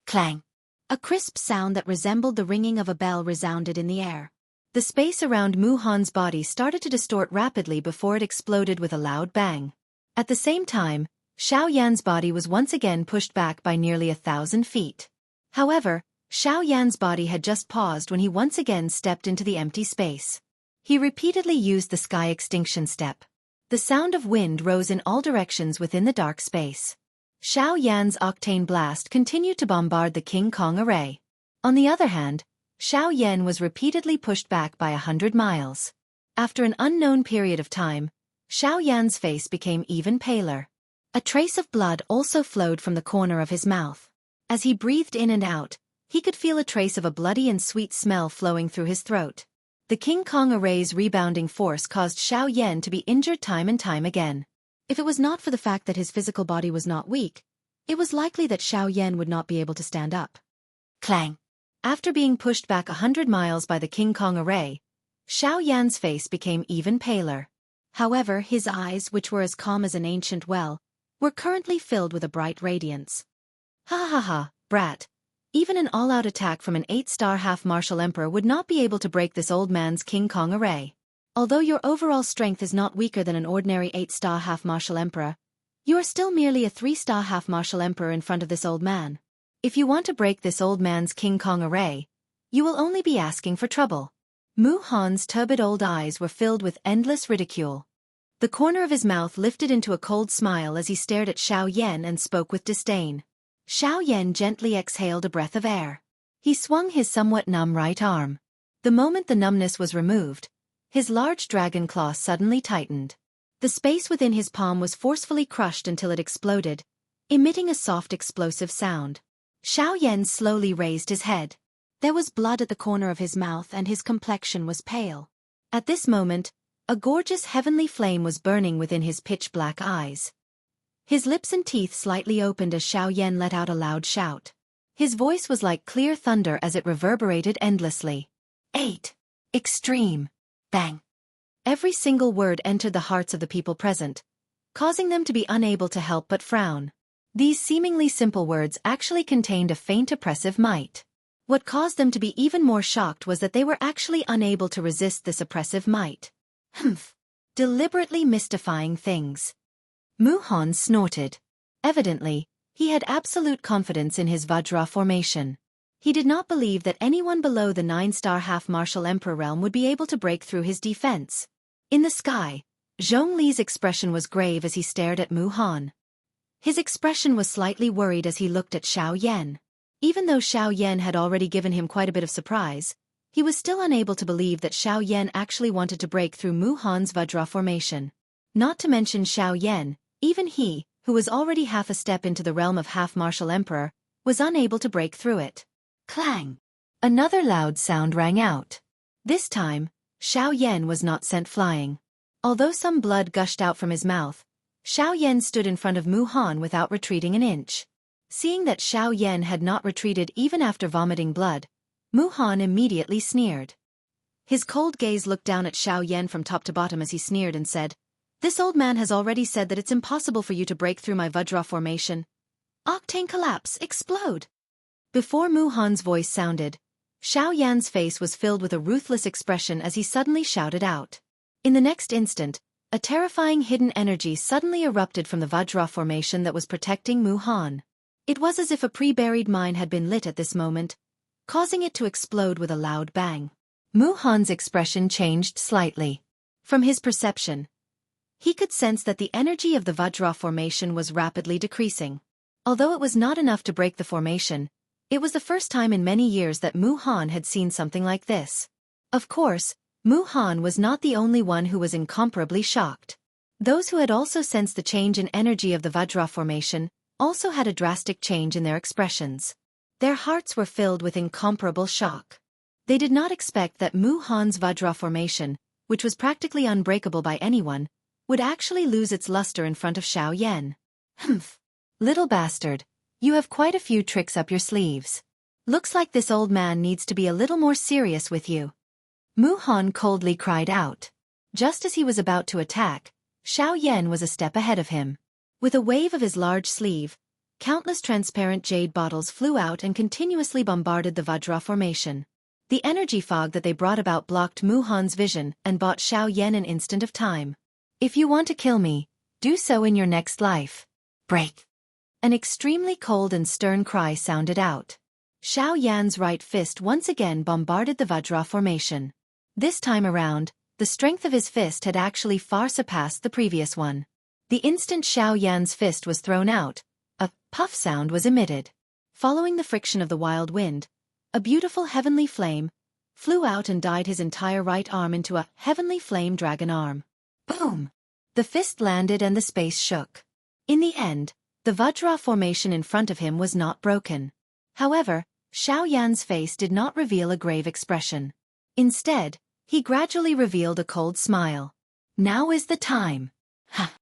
Clang! A crisp sound that resembled the ringing of a bell resounded in the air. The space around Mu Han's body started to distort rapidly before it exploded with a loud bang. At the same time, Xiao Yan's body was once again pushed back by nearly 1,000 feet. However, Xiao Yan's body had just paused when he once again stepped into the empty space. He repeatedly used the sky extinction step. The sound of wind rose in all directions within the dark space. Xiao Yan's octane blast continued to bombard the King Kong array. On the other hand, Xiao Yan was repeatedly pushed back by 100 miles. After an unknown period of time, Xiao Yan's face became even paler. A trace of blood also flowed from the corner of his mouth. As he breathed in and out, he could feel a trace of a bloody and sweet smell flowing through his throat. The King Kong array's rebounding force caused Xiao Yan to be injured time and time again. If it was not for the fact that his physical body was not weak, it was likely that Xiao Yan would not be able to stand up. Clang! After being pushed back 100 miles by the King Kong array, Xiao Yan's face became even paler. However, his eyes, which were as calm as an ancient well, were currently filled with a bright radiance. Ha ha ha, brat. Even an all-out attack from an 8-star half-martial emperor would not be able to break this old man's King Kong array. Although your overall strength is not weaker than an ordinary 8-star half-martial emperor, you are still merely a 3-star half-martial emperor in front of this old man. If you want to break this old man's King Kong array, you will only be asking for trouble. Mu Han's turbid old eyes were filled with endless ridicule. The corner of his mouth lifted into a cold smile as he stared at Xiao Yan and spoke with disdain. Xiao Yan gently exhaled a breath of air. He swung his somewhat numb right arm. The moment the numbness was removed, his large dragon claw suddenly tightened. The space within his palm was forcefully crushed until it exploded, emitting a soft explosive sound. Xiao Yan slowly raised his head. There was blood at the corner of his mouth and his complexion was pale. At this moment, a gorgeous heavenly flame was burning within his pitch-black eyes. His lips and teeth slightly opened as Xiao Yan let out a loud shout. His voice was like clear thunder as it reverberated endlessly. 8. Extreme. Bang. Every single word entered the hearts of the people present, causing them to be unable to help but frown. These seemingly simple words actually contained a faint oppressive might. What caused them to be even more shocked was that they were actually unable to resist this oppressive might. Humph. Deliberately mystifying things. Mu Han snorted. Evidently, he had absolute confidence in his Vajra formation. He did not believe that anyone below the 9-star half-martial emperor realm would be able to break through his defense. In the sky, Zhongli's expression was grave as he stared at Mu Han. His expression was slightly worried as he looked at Xiao Yan. Even though Xiao Yan had already given him quite a bit of surprise, he was still unable to believe that Xiao Yan actually wanted to break through Mu Han's Vajra formation. Not to mention Xiao Yan, even he, who was already half a step into the realm of half-martial emperor, was unable to break through it. Clang! Another loud sound rang out. This time, Xiao Yan was not sent flying. Although some blood gushed out from his mouth, Xiao Yan stood in front of Mu Han without retreating an inch. Seeing that Xiao Yan had not retreated even after vomiting blood, Mu Han immediately sneered. His cold gaze looked down at Xiao Yan from top to bottom as he sneered and said, "This old man has already said that it's impossible for you to break through my Vajra formation. Octane collapse, explode." Before Mu Han's voice sounded, Xiao Yan's face was filled with a ruthless expression as he suddenly shouted out. In the next instant, a terrifying hidden energy suddenly erupted from the Vajra formation that was protecting Mu Han. It was as if a pre-buried mine had been lit at this moment, causing it to explode with a loud bang. Mu Han's expression changed slightly. From his perception, he could sense that the energy of the Vajra formation was rapidly decreasing. Although it was not enough to break the formation, it was the first time in many years that Mu Han had seen something like this. Of course, Mu Han was not the only one who was incomparably shocked. Those who had also sensed the change in energy of the Vajra formation also had a drastic change in their expressions. Their hearts were filled with incomparable shock. They did not expect that Mu Han's Vajra formation, which was practically unbreakable by anyone, would actually lose its luster in front of Xiao Yan. Humph. Little bastard, you have quite a few tricks up your sleeves. Looks like this old man needs to be a little more serious with you. Mu-Han coldly cried out. Just as he was about to attack, Xiao Yan was a step ahead of him. With a wave of his large sleeve, countless transparent jade bottles flew out and continuously bombarded the Vajra formation. The energy fog that they brought about blocked Mu-Han's vision and bought Xiao Yan an instant of time. If you want to kill me, do so in your next life. Break. An extremely cold and stern cry sounded out. Xiao Yan's right fist once again bombarded the Vajra formation. This time around, the strength of his fist had actually far surpassed the previous one. The instant Xiao Yan's fist was thrown out, a puff sound was emitted. Following the friction of the wild wind, a beautiful heavenly flame flew out and dyed his entire right arm into a heavenly flame dragon arm. Boom! The fist landed and the space shook. In the end, the Vajra formation in front of him was not broken. However, Xiao Yan's face did not reveal a grave expression. Instead, he gradually revealed a cold smile. Now is the time. Ha!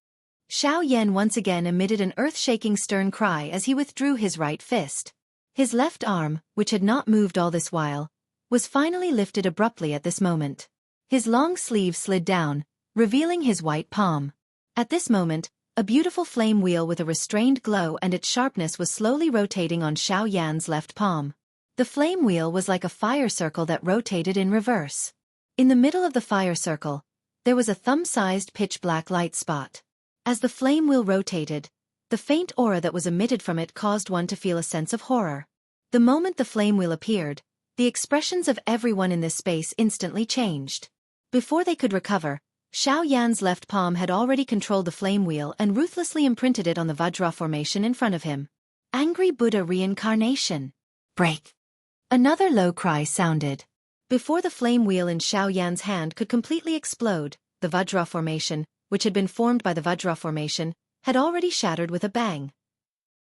Xiao Yan once again emitted an earth-shaking stern cry as he withdrew his right fist. His left arm, which had not moved all this while, was finally lifted abruptly at this moment. His long sleeve slid down, revealing his white palm. At this moment, a beautiful flame wheel with a restrained glow and its sharpness was slowly rotating on Xiao Yan's left palm. The flame wheel was like a fire circle that rotated in reverse. In the middle of the fire circle, there was a thumb-sized pitch-black light spot. As the flame wheel rotated, the faint aura that was emitted from it caused one to feel a sense of horror. The moment the flame wheel appeared, the expressions of everyone in this space instantly changed. Before they could recover, Xiao Yan's left palm had already controlled the flame wheel and ruthlessly imprinted it on the Vajra formation in front of him. Angry Buddha reincarnation. Break. Another low cry sounded. Before the flame wheel in Xiao Yan's hand could completely explode, the Vajra formation, which had been formed by the Vajra formation, had already shattered with a bang.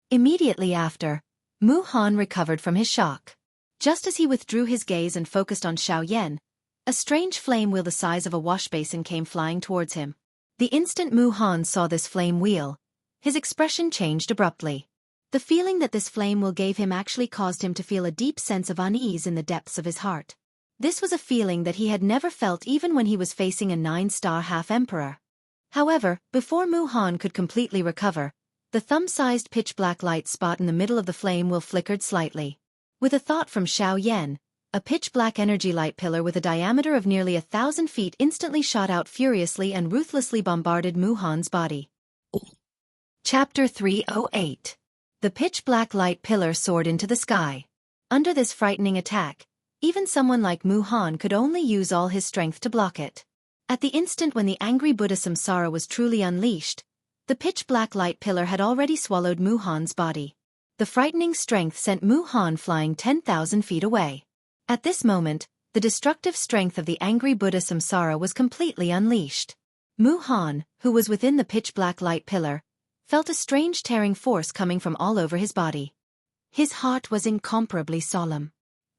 Immediately after, Mu-Han recovered from his shock. Just as he withdrew his gaze and focused on Xiao Yan, a strange flame wheel the size of a washbasin came flying towards him. The instant Mu-Han saw this flame wheel, his expression changed abruptly. The feeling that this flame wheel gave him actually caused him to feel a deep sense of unease in the depths of his heart. This was a feeling that he had never felt even when he was facing a 9-star half-emperor. However, before Mu-Han could completely recover, the thumb-sized pitch-black light spot in the middle of the flame wheel flickered slightly. With a thought from Xiao Yan, a pitch-black energy light pillar with a diameter of nearly 1,000 feet instantly shot out furiously and ruthlessly bombarded Mu-Han's body. Chapter 308. The pitch-black light pillar soared into the sky. Under this frightening attack, even someone like Mu-Han could only use all his strength to block it. At the instant when the angry Buddha Samsara was truly unleashed, the pitch-black light pillar had already swallowed Mu-Han's body. The frightening strength sent Mu-Han flying 10,000 feet away. At this moment, the destructive strength of the angry Buddha Samsara was completely unleashed. Mu-Han, who was within the pitch-black light pillar, felt a strange tearing force coming from all over his body. His heart was incomparably solemn.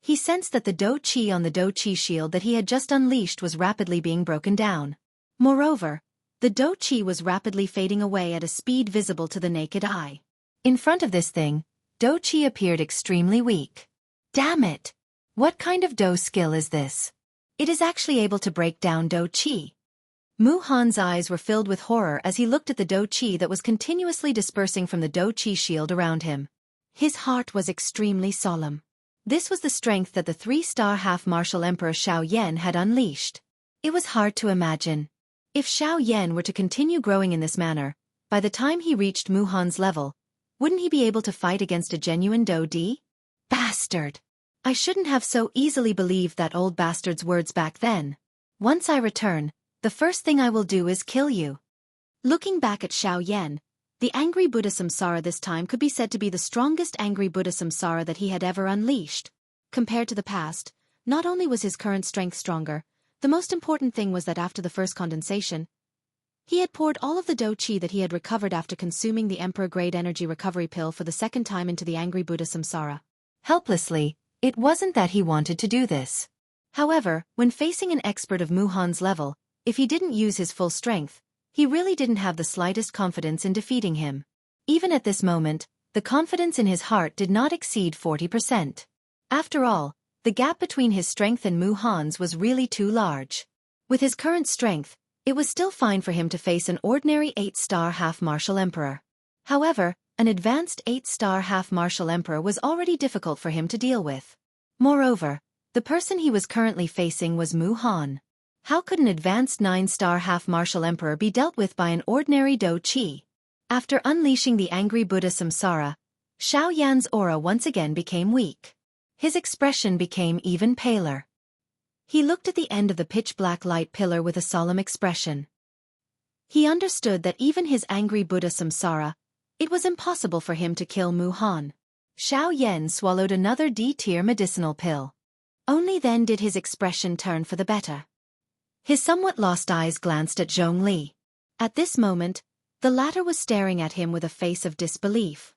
He sensed that the Do Chi on the Do Chi shield that he had just unleashed was rapidly being broken down. Moreover, the Do Chi was rapidly fading away at a speed visible to the naked eye. In front of this thing, Do Chi appeared extremely weak. Damn it! What kind of Do skill is this? It is actually able to break down Do Chi. Mu-Han's eyes were filled with horror as he looked at the Do Chi that was continuously dispersing from the Do Chi shield around him. His heart was extremely solemn. This was the strength that the 3-star half-martial Emperor Xiao Yan had unleashed. It was hard to imagine. If Xiao Yan were to continue growing in this manner, by the time he reached Mu-Han's level, wouldn't he be able to fight against a genuine Do Di? Bastard! I shouldn't have so easily believed that old bastard's words back then. Once I return, the first thing I will do is kill you. Looking back at Xiao Yan, the angry Buddha Samsara this time could be said to be the strongest angry Buddha Samsara that he had ever unleashed. Compared to the past, not only was his current strength stronger, the most important thing was that after the first condensation, he had poured all of the Do Chi that he had recovered after consuming the Emperor-grade energy recovery pill for the second time into the angry Buddha Samsara. Helplessly, it wasn't that he wanted to do this. However, when facing an expert of Mu-Han's level, if he didn't use his full strength, he really didn't have the slightest confidence in defeating him. Even at this moment, the confidence in his heart did not exceed 40%. After all, The gap between his strength and Mu Han's was really too large. With his current strength, it was still fine for him to face an ordinary 8-star half-martial emperor. However, an advanced 8-star half-martial emperor was already difficult for him to deal with. Moreover, the person he was currently facing was Mu Han. How could an advanced 9-star half-martial emperor be dealt with by an ordinary Do Chi? After unleashing the angry Buddha Samsara, Xiao Yan's aura once again became weak. His expression became even paler. He looked at the end of the pitch-black light pillar with a solemn expression. He understood that even his angry Buddha Samsara, it was impossible for him to kill Mu Han. Xiao Yan swallowed another D-tier medicinal pill. Only then did his expression turn for the better. His somewhat lost eyes glanced at Zhongli. At this moment, the latter was staring at him with a face of disbelief.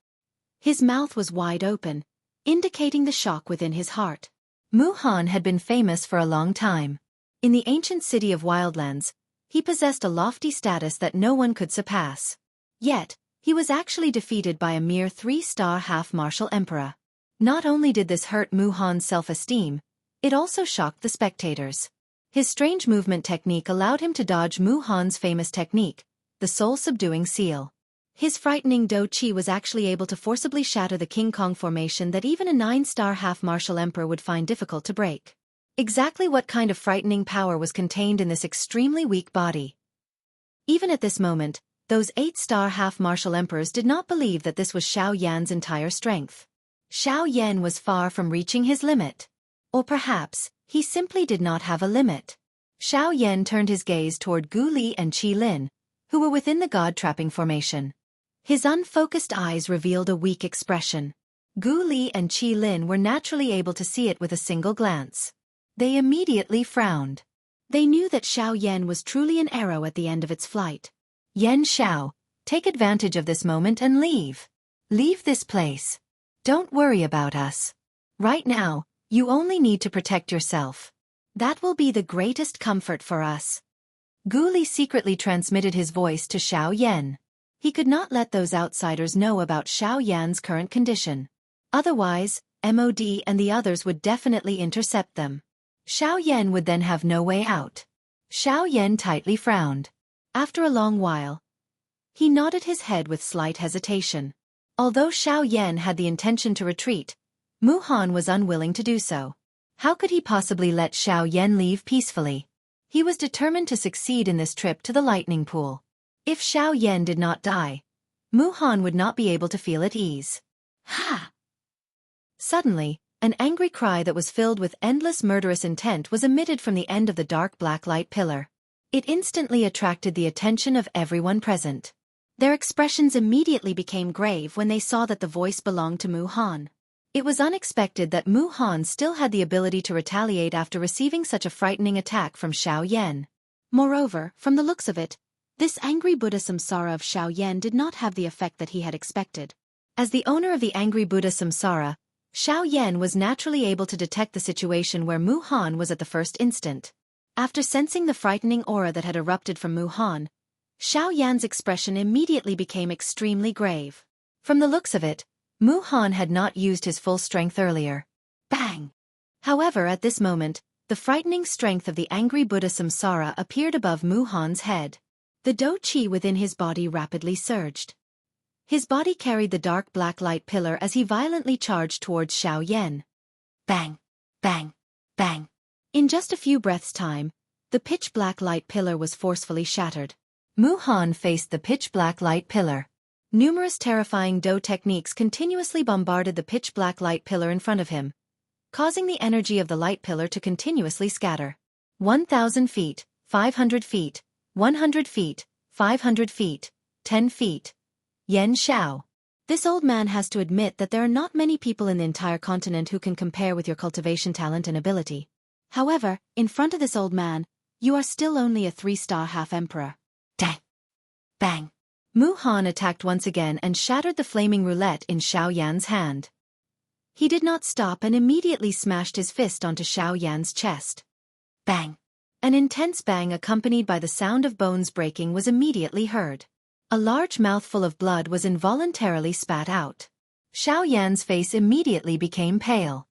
His mouth was wide open, indicating the shock within his heart. Mu Han had been famous for a long time. In the ancient city of Wildlands, he possessed a lofty status that no one could surpass. Yet, he was actually defeated by a mere 3-star half-martial emperor. Not only did this hurt Mu Han's self-esteem, it also shocked the spectators. His strange movement technique allowed him to dodge Mu Han's famous technique, the soul-subduing seal. His frightening Do Chi was actually able to forcibly shatter the King Kong formation that even a 9-star half-martial emperor would find difficult to break. Exactly what kind of frightening power was contained in this extremely weak body? Even at this moment, those 8-star half-martial emperors did not believe that this was Xiao Yan's entire strength. Xiao Yan was far from reaching his limit. Or perhaps, he simply did not have a limit. Xiao Yan turned his gaze toward Gu Li and Qi Lin, who were within the god-trapping formation. His unfocused eyes revealed a weak expression. Gu Li and Qi Lin were naturally able to see it with a single glance. They immediately frowned. They knew that Xiao Yan was truly an arrow at the end of its flight. Yan Xiao, take advantage of this moment and leave. Leave this place. Don't worry about us. Right now, you only need to protect yourself. That will be the greatest comfort for us. Gu Li secretly transmitted his voice to Xiao Yan. He could not let those outsiders know about Xiao Yan's current condition. Otherwise, MOD and the others would definitely intercept them. Xiao Yan would then have no way out. Xiao Yan tightly frowned. After a long while, he nodded his head with slight hesitation. Although Xiao Yan had the intention to retreat, Mu Han was unwilling to do so. How could he possibly let Xiao Yan leave peacefully? He was determined to succeed in this trip to the lightning pool. If Xiao Yan did not die, Mu Han would not be able to feel at ease. Ha! Suddenly, an angry cry that was filled with endless murderous intent was emitted from the end of the dark black light pillar. It instantly attracted the attention of everyone present. Their expressions immediately became grave when they saw that the voice belonged to Mu Han. It was unexpected that Mu Han still had the ability to retaliate after receiving such a frightening attack from Xiao Yan. Moreover, from the looks of it, this angry Buddha Samsara of Xiao Yan did not have the effect that he had expected. As the owner of the angry Buddha Samsara, Xiao Yan was naturally able to detect the situation where Mu Han was at the first instant. After sensing the frightening aura that had erupted from Mu Han, Xiao Yan's expression immediately became extremely grave. From the looks of it, Mu Han had not used his full strength earlier. Bang! However, at this moment, the frightening strength of the angry Buddha Samsara appeared above Mu Han's head. The Do Chi within his body rapidly surged. His body carried the dark black light pillar as he violently charged towards Xiao Yan. Bang! Bang! Bang! In just a few breaths' time, the pitch-black light pillar was forcefully shattered. Mu Han faced the pitch-black light pillar. Numerous terrifying Do techniques continuously bombarded the pitch-black light pillar in front of him, causing the energy of the light pillar to continuously scatter. 1,000 feet, 500 feet, 100 feet, 500 feet, 10 feet. Yan Xiao. This old man has to admit that there are not many people in the entire continent who can compare with your cultivation talent and ability. However, in front of this old man, you are still only a 3-star half-emperor. Dang! Bang! Mu Han attacked once again and shattered the flaming roulette in Xiao Yan's hand. He did not stop and immediately smashed his fist onto Xiao Yan's chest. Bang! An intense bang accompanied by the sound of bones breaking was immediately heard. A large mouthful of blood was involuntarily spat out. Xiao Yan's face immediately became pale.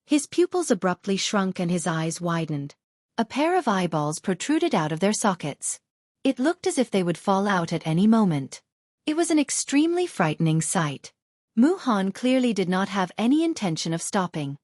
His pupils abruptly shrunk and his eyes widened. A pair of eyeballs protruded out of their sockets. It looked as if they would fall out at any moment. It was an extremely frightening sight. Mu-Han clearly did not have any intention of stopping.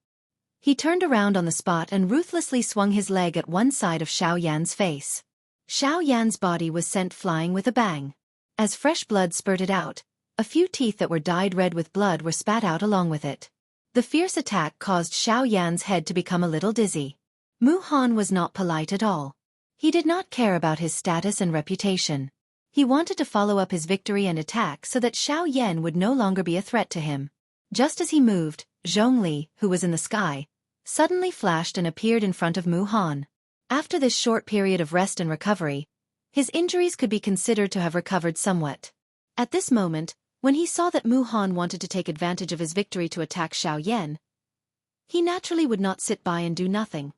He turned around on the spot and ruthlessly swung his leg at one side of Xiao Yan's face. Xiao Yan's body was sent flying with a bang. As fresh blood spurted out, a few teeth that were dyed red with blood were spat out along with it. The fierce attack caused Xiao Yan's head to become a little dizzy. Mu-Han was not polite at all. He did not care about his status and reputation. He wanted to follow up his victory and attack so that Xiao Yan would no longer be a threat to him. Just as he moved, Zhongli, who was in the sky, suddenly flashed and appeared in front of Mu-Han. After this short period of rest and recovery, his injuries could be considered to have recovered somewhat. At this moment, when he saw that Mu-Han wanted to take advantage of his victory to attack Xiao Yan, he naturally would not sit by and do nothing.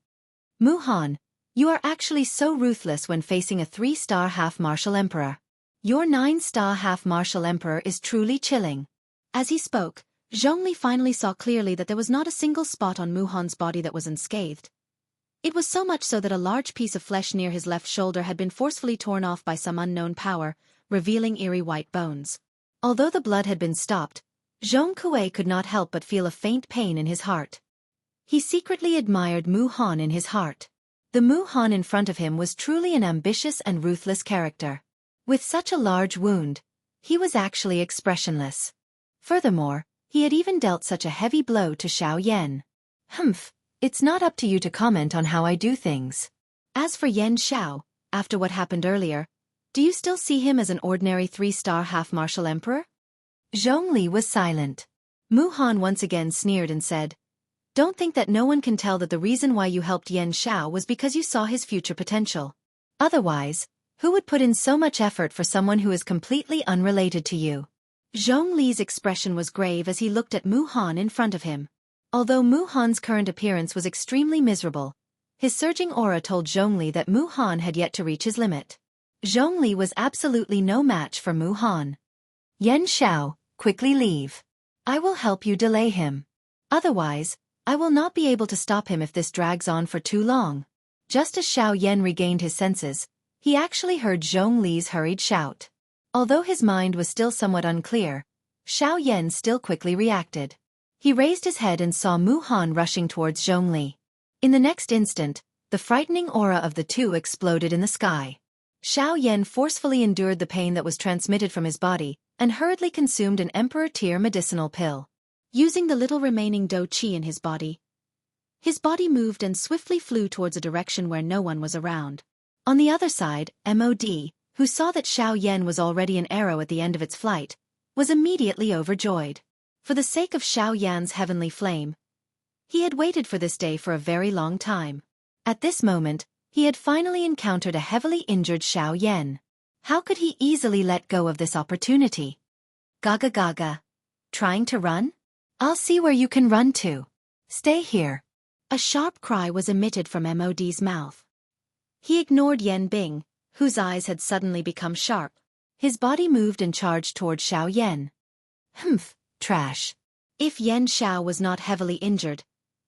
Mu-Han, you are actually so ruthless when facing a 3-star half-martial emperor. Your 9-star half-martial emperor is truly chilling. As he spoke, Zhongli finally saw clearly that there was not a single spot on Mu-Han's body that was unscathed. It was so much so that a large piece of flesh near his left shoulder had been forcefully torn off by some unknown power, revealing eerie white bones. Although the blood had been stopped, Zhong Kuei could not help but feel a faint pain in his heart. He secretly admired Mu-Han in his heart. The Mu-Han in front of him was truly an ambitious and ruthless character. With such a large wound, he was actually expressionless. Furthermore, he had even dealt such a heavy blow to Xiao Yan. Humph, it's not up to you to comment on how I do things. As for Yan Xiao, after what happened earlier, do you still see him as an ordinary 3-star half-martial emperor? Zhongli was silent. Mu-Han once again sneered and said, Don't think that no one can tell that the reason why you helped Yan Xiao was because you saw his future potential. Otherwise, who would put in so much effort for someone who is completely unrelated to you? Zhongli's expression was grave as he looked at Mu-Han in front of him. Although Mu-Han's current appearance was extremely miserable, his surging aura told Zhongli that Mu-Han had yet to reach his limit. Zhongli was absolutely no match for Mu-Han. Yan Xiao, quickly leave. I will help you delay him. Otherwise, I will not be able to stop him if this drags on for too long. Just as Xiao Yan regained his senses, he actually heard Zhongli's hurried shout. Although his mind was still somewhat unclear, Xiao Yan still quickly reacted. He raised his head and saw Mu-Han rushing towards Zhongli. In the next instant, the frightening aura of the two exploded in the sky. Xiao Yan forcefully endured the pain that was transmitted from his body, and hurriedly consumed an Emperor-tier medicinal pill. Using the little remaining Do Qi in his body moved and swiftly flew towards a direction where no one was around. On the other side, MOD, who saw that Xiao Yan was already an arrow at the end of its flight, was immediately overjoyed. For the sake of Xiao Yan's heavenly flame, he had waited for this day for a very long time. At this moment, he had finally encountered a heavily injured Xiao Yan. How could he easily let go of this opportunity? Gaga gaga. Trying to run? I'll see where you can run to. Stay here. A sharp cry was emitted from MOD's mouth. He ignored Yan Bing, whose eyes had suddenly become sharp. His body moved and charged toward Xiao Yan. Humph, trash. If Yan Xiao was not heavily injured,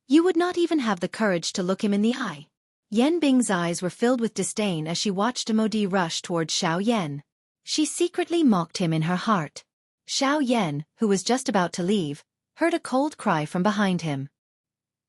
you would not even have the courage to look him in the eye. Yan Bing's eyes were filled with disdain as she watched MOD rush towards Xiao Yan. She secretly mocked him in her heart. Xiao Yan, who was just about to leave, heard a cold cry from behind him.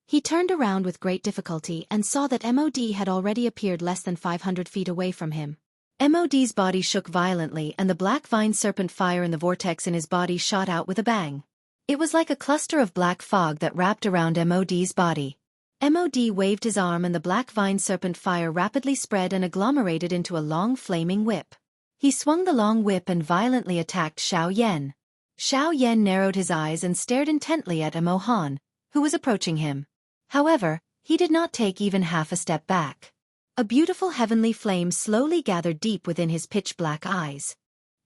He turned around with great difficulty and saw that MOD had already appeared less than 500 feet away from him. MOD's body shook violently and the black vine serpent fire in the vortex in his body shot out with a bang. It was like a cluster of black fog that wrapped around MOD's body. MOD waved his arm and the black vine serpent fire rapidly spread and agglomerated into a long flaming whip. He swung the long whip and violently attacked Xiao Yan. Xiao Yan narrowed his eyes and stared intently at Mu-Han, who was approaching him. However, he did not take even half a step back. A beautiful heavenly flame slowly gathered deep within his pitch-black eyes.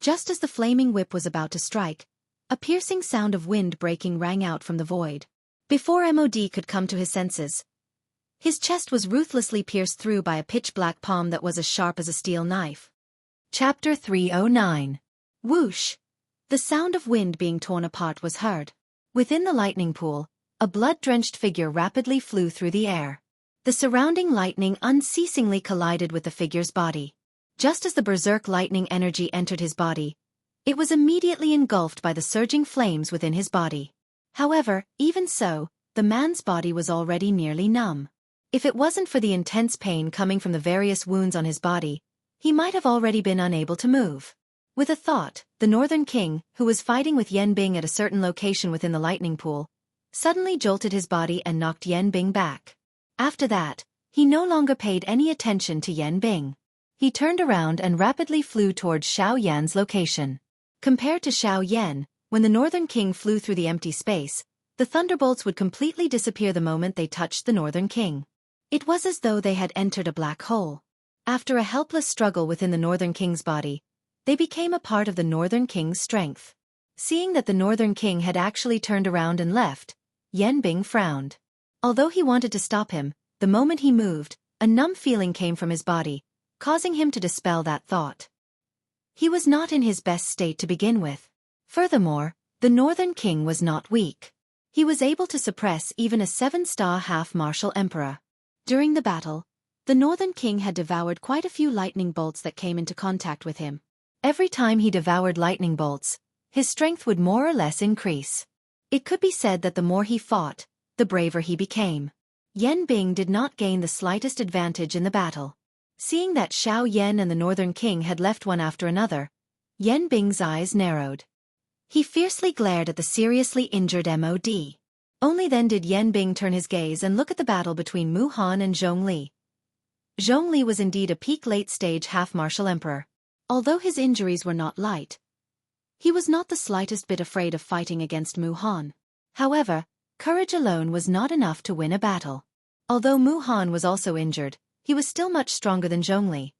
Just as the flaming whip was about to strike, a piercing sound of wind breaking rang out from the void. Before MOD could come to his senses, his chest was ruthlessly pierced through by a pitch-black palm that was as sharp as a steel knife. Chapter 309. Whoosh! The sound of wind being torn apart was heard. Within the lightning pool, a blood-drenched figure rapidly flew through the air. The surrounding lightning unceasingly collided with the figure's body. Just as the berserk lightning energy entered his body, it was immediately engulfed by the surging flames within his body. However, even so, the man's body was already nearly numb. If it wasn't for the intense pain coming from the various wounds on his body, he might have already been unable to move. With a thought, the Northern King, who was fighting with Yan Bing at a certain location within the lightning pool, suddenly jolted his body and knocked Yan Bing back. After that, he no longer paid any attention to Yan Bing. He turned around and rapidly flew towards Xiao Yan's location. Compared to Xiao Yan, when the Northern King flew through the empty space, the thunderbolts would completely disappear the moment they touched the Northern King. It was as though they had entered a black hole. After a helpless struggle within the Northern King's body, they became a part of the Northern King's strength. Seeing that the Northern King had actually turned around and left, Yan Bing frowned. Although he wanted to stop him, the moment he moved, a numb feeling came from his body, causing him to dispel that thought. He was not in his best state to begin with. Furthermore, the Northern King was not weak. He was able to suppress even a 7-star half-martial emperor. During the battle, the Northern King had devoured quite a few lightning bolts that came into contact with him. Every time he devoured lightning bolts, his strength would more or less increase. It could be said that the more he fought, the braver he became. Yan Bing did not gain the slightest advantage in the battle. Seeing that Xiao Yan and the Northern King had left one after another, Yan Bing's eyes narrowed. He fiercely glared at the seriously injured MOD. Only then did Yan Bing turn his gaze and look at the battle between Mu Han and Zhongli. Zhongli was indeed a peak late-stage half-martial emperor. Although his injuries were not light, he was not the slightest bit afraid of fighting against Mu Han. However, courage alone was not enough to win a battle. Although Mu Han was also injured, he was still much stronger than Zhongli.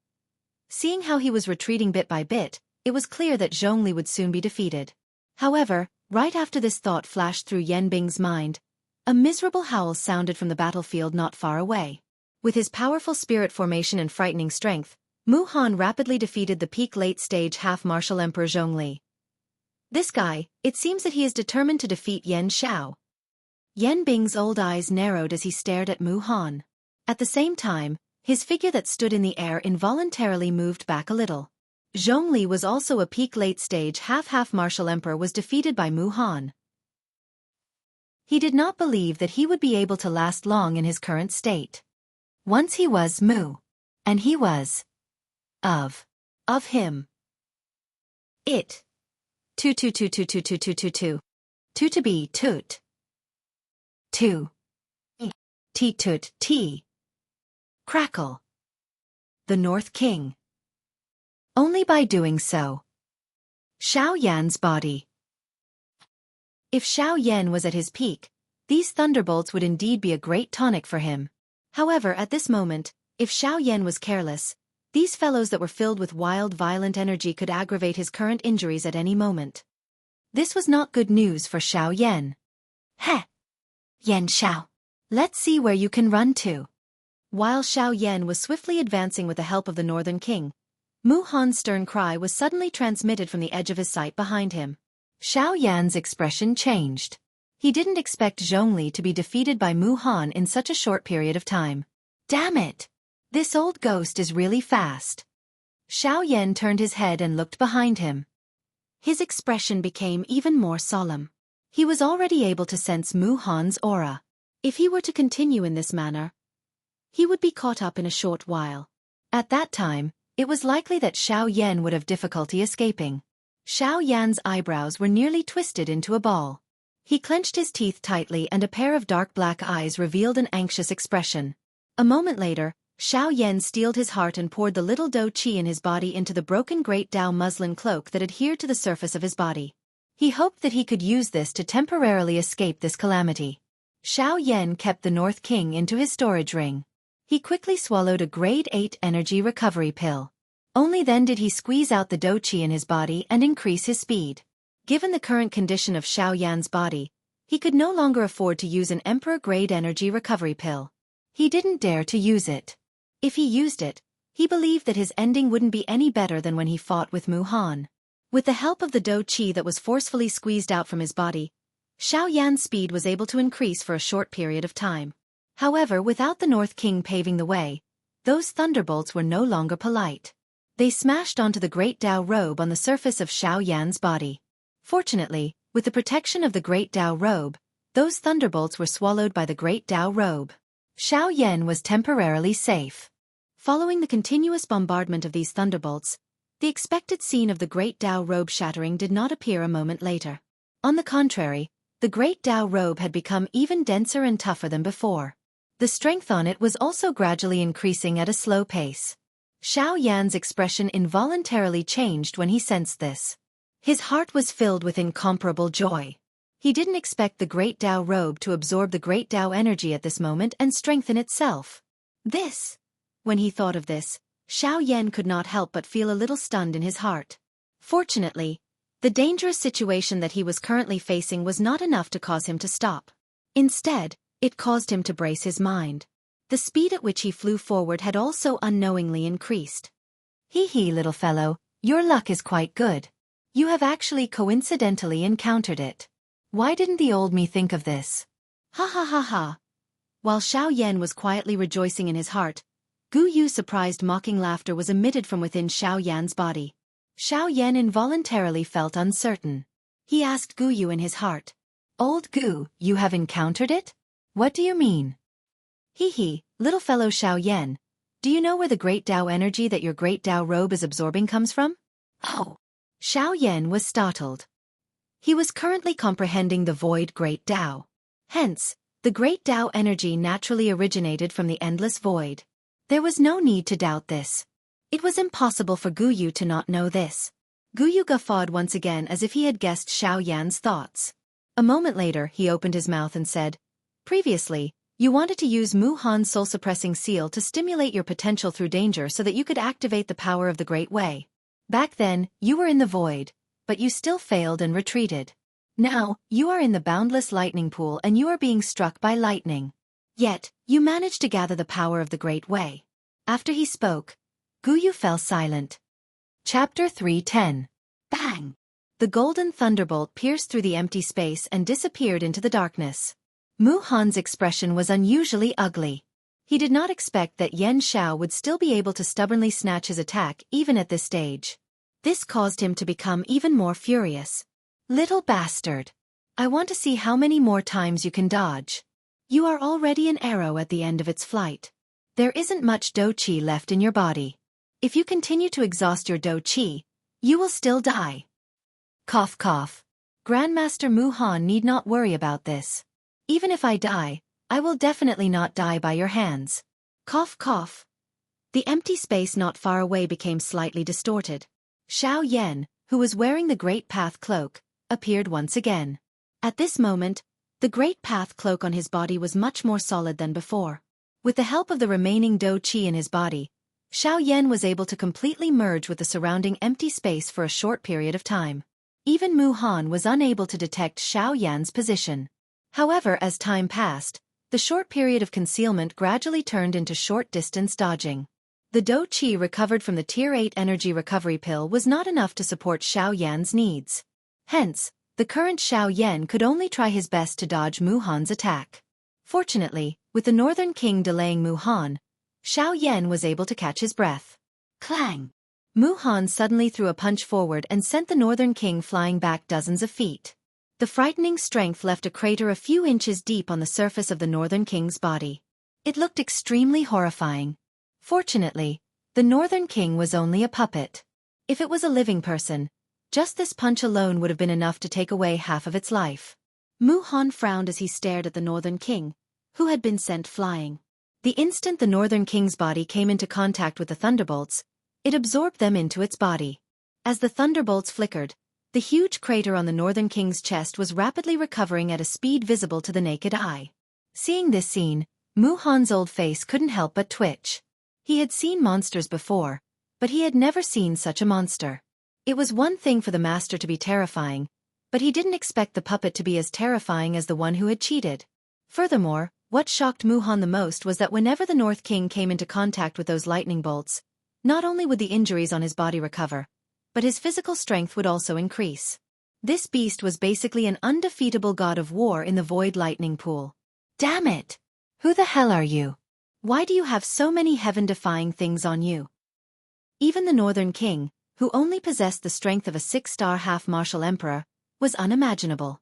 Seeing how he was retreating bit by bit, it was clear that Zhongli would soon be defeated. However, right after this thought flashed through Yan Bing's mind, a miserable howl sounded from the battlefield not far away. With his powerful spirit formation and frightening strength, Mu Han rapidly defeated the peak late-stage half-martial emperor Zhongli. This guy, it seems that he is determined to defeat Yan Xiao. Yan Bing's old eyes narrowed as he stared at Mu Han. At the same time, his figure that stood in the air involuntarily moved back a little. Zhongli was also a peak late-stage half-martial emperor was defeated by Mu Han. He did not believe that he would be able to last long in his current state. Once he was Mu, and he was of him. It. Two to be toot. Two. T toot T. Crackle. The North King. Only by doing so. Xiao Yan's body. If Xiao Yan was at his peak, these thunderbolts would indeed be a great tonic for him. However, at this moment, if Xiao Yan was careless, these fellows that were filled with wild, violent energy could aggravate his current injuries at any moment. This was not good news for Xiao Yan. Heh! Yan Xiao. Let's see where you can run to. While Xiao Yan was swiftly advancing with the help of the Northern King, Mu Han's stern cry was suddenly transmitted from the edge of his sight behind him. Xiao Yan's expression changed. He didn't expect Zhongli to be defeated by Mu Han in such a short period of time. Damn it! This old ghost is really fast. Xiao Yan turned his head and looked behind him. His expression became even more solemn. He was already able to sense Mu Han's aura. If he were to continue in this manner, he would be caught up in a short while. At that time, it was likely that Xiao Yan would have difficulty escaping. Xiao Yan's eyebrows were nearly twisted into a ball. He clenched his teeth tightly and a pair of dark black eyes revealed an anxious expression. A moment later, Xiao Yan steeled his heart and poured the little dou qi in his body into the broken Great Dao muslin cloak that adhered to the surface of his body. He hoped that he could use this to temporarily escape this calamity. Xiao Yan kept the North King into his storage ring. He quickly swallowed a grade 8 energy recovery pill. Only then did he squeeze out the dou qi in his body and increase his speed. Given the current condition of Xiao Yan's body, he could no longer afford to use an Emperor-grade energy recovery pill. He didn't dare to use it. If he used it, he believed that his ending wouldn't be any better than when he fought with Mu Han. With the help of the dou qi that was forcefully squeezed out from his body, Xiao Yan's speed was able to increase for a short period of time. However, without the North King paving the way, those thunderbolts were no longer polite. They smashed onto the Great Tao robe on the surface of Xiao Yan's body. Fortunately, with the protection of the Great Tao robe, those thunderbolts were swallowed by the Great Tao robe. Xiao Yan was temporarily safe. Following the continuous bombardment of these thunderbolts, the expected scene of the Great Tao robe shattering did not appear a moment later. On the contrary, the Great Tao robe had become even denser and tougher than before. The strength on it was also gradually increasing at a slow pace. Xiao Yan's expression involuntarily changed when he sensed this. His heart was filled with incomparable joy. He didn't expect the Great Tao robe to absorb the Great Tao energy at this moment and strengthen itself. When he thought of this, Xiao Yan could not help but feel a little stunned in his heart. Fortunately, the dangerous situation that he was currently facing was not enough to cause him to stop. Instead, it caused him to brace his mind. The speed at which he flew forward had also unknowingly increased. Hee, little fellow, your luck is quite good. You have actually coincidentally encountered it. Why didn't the old me think of this? Ha ha ha ha. While Xiao Yan was quietly rejoicing in his heart, Gu Yu's surprised mocking laughter was emitted from within Xiao Yan's body. Xiao Yan involuntarily felt uncertain. He asked Gu Yu in his heart, "Old Gu, you have encountered it? What do you mean?" Hee, little fellow Xiao Yan, do you know where the Great Tao energy that your Great Tao robe is absorbing comes from? Oh! Xiao Yan was startled. He was currently comprehending the void Great Tao. Hence, the Great Tao energy naturally originated from the endless void. There was no need to doubt this. It was impossible for Gu Yu to not know this. Gu Yu guffawed once again as if he had guessed Xiao Yan's thoughts. A moment later, he opened his mouth and said, "Previously, you wanted to use Mu Han's soul-suppressing seal to stimulate your potential through danger so that you could activate the power of the Great Way. Back then, you were in the void, but you still failed and retreated. Now, you are in the boundless lightning pool and you are being struck by lightning. Yet, you managed to gather the power of the Great Way." After he spoke, Gu Yu fell silent. Chapter 3:10. Bang! The golden thunderbolt pierced through the empty space and disappeared into the darkness. Mu Han's expression was unusually ugly. He did not expect that Yan Xiao would still be able to stubbornly snatch his attack even at this stage. This caused him to become even more furious. "Little bastard! I want to see how many more times you can dodge. You are already an arrow at the end of its flight. There isn't much Do Qi left in your body. If you continue to exhaust your Do Qi, you will still die." Cough cough. Grandmaster Mu Han need not worry about this. Even if I die, I will definitely not die by your hands. Cough cough. The empty space not far away became slightly distorted. Xiao Yan, who was wearing the Great Path cloak, appeared once again. At this moment, the Great Path cloak on his body was much more solid than before. With the help of the remaining Do Qi in his body, Xiao Yan was able to completely merge with the surrounding empty space for a short period of time. Even Mu Han was unable to detect Xiao Yan's position. However, as time passed, the short period of concealment gradually turned into short-distance dodging. The Do Qi recovered from the Tier 8 energy recovery pill was not enough to support Xiao Yan's needs. Hence, the current Xiao Yan could only try his best to dodge Mu Han's attack. Fortunately, with the Northern King delaying Mu Han, Xiao Yan was able to catch his breath. Clang! Mu Han suddenly threw a punch forward and sent the Northern King flying back dozens of feet. The frightening strength left a crater a few inches deep on the surface of the Northern King's body. It looked extremely horrifying. Fortunately, the Northern King was only a puppet. If it was a living person, just this punch alone would have been enough to take away half of its life. Mu Han frowned as he stared at the Northern King, who had been sent flying. The instant the Northern King's body came into contact with the thunderbolts, it absorbed them into its body. As the thunderbolts flickered, the huge crater on the Northern King's chest was rapidly recovering at a speed visible to the naked eye. Seeing this scene, Mu Han's old face couldn't help but twitch. He had seen monsters before, but he had never seen such a monster. It was one thing for the master to be terrifying, but he didn't expect the puppet to be as terrifying as the one who had cheated. Furthermore, what shocked Mu Han the most was that whenever the North King came into contact with those lightning bolts, not only would the injuries on his body recover, but his physical strength would also increase. This beast was basically an undefeatable god of war in the void lightning pool. Damn it! Who the hell are you? Why do you have so many heaven-defying things on you? Even the Northern King, who only possessed the strength of a 6-star half-martial emperor, was unimaginable.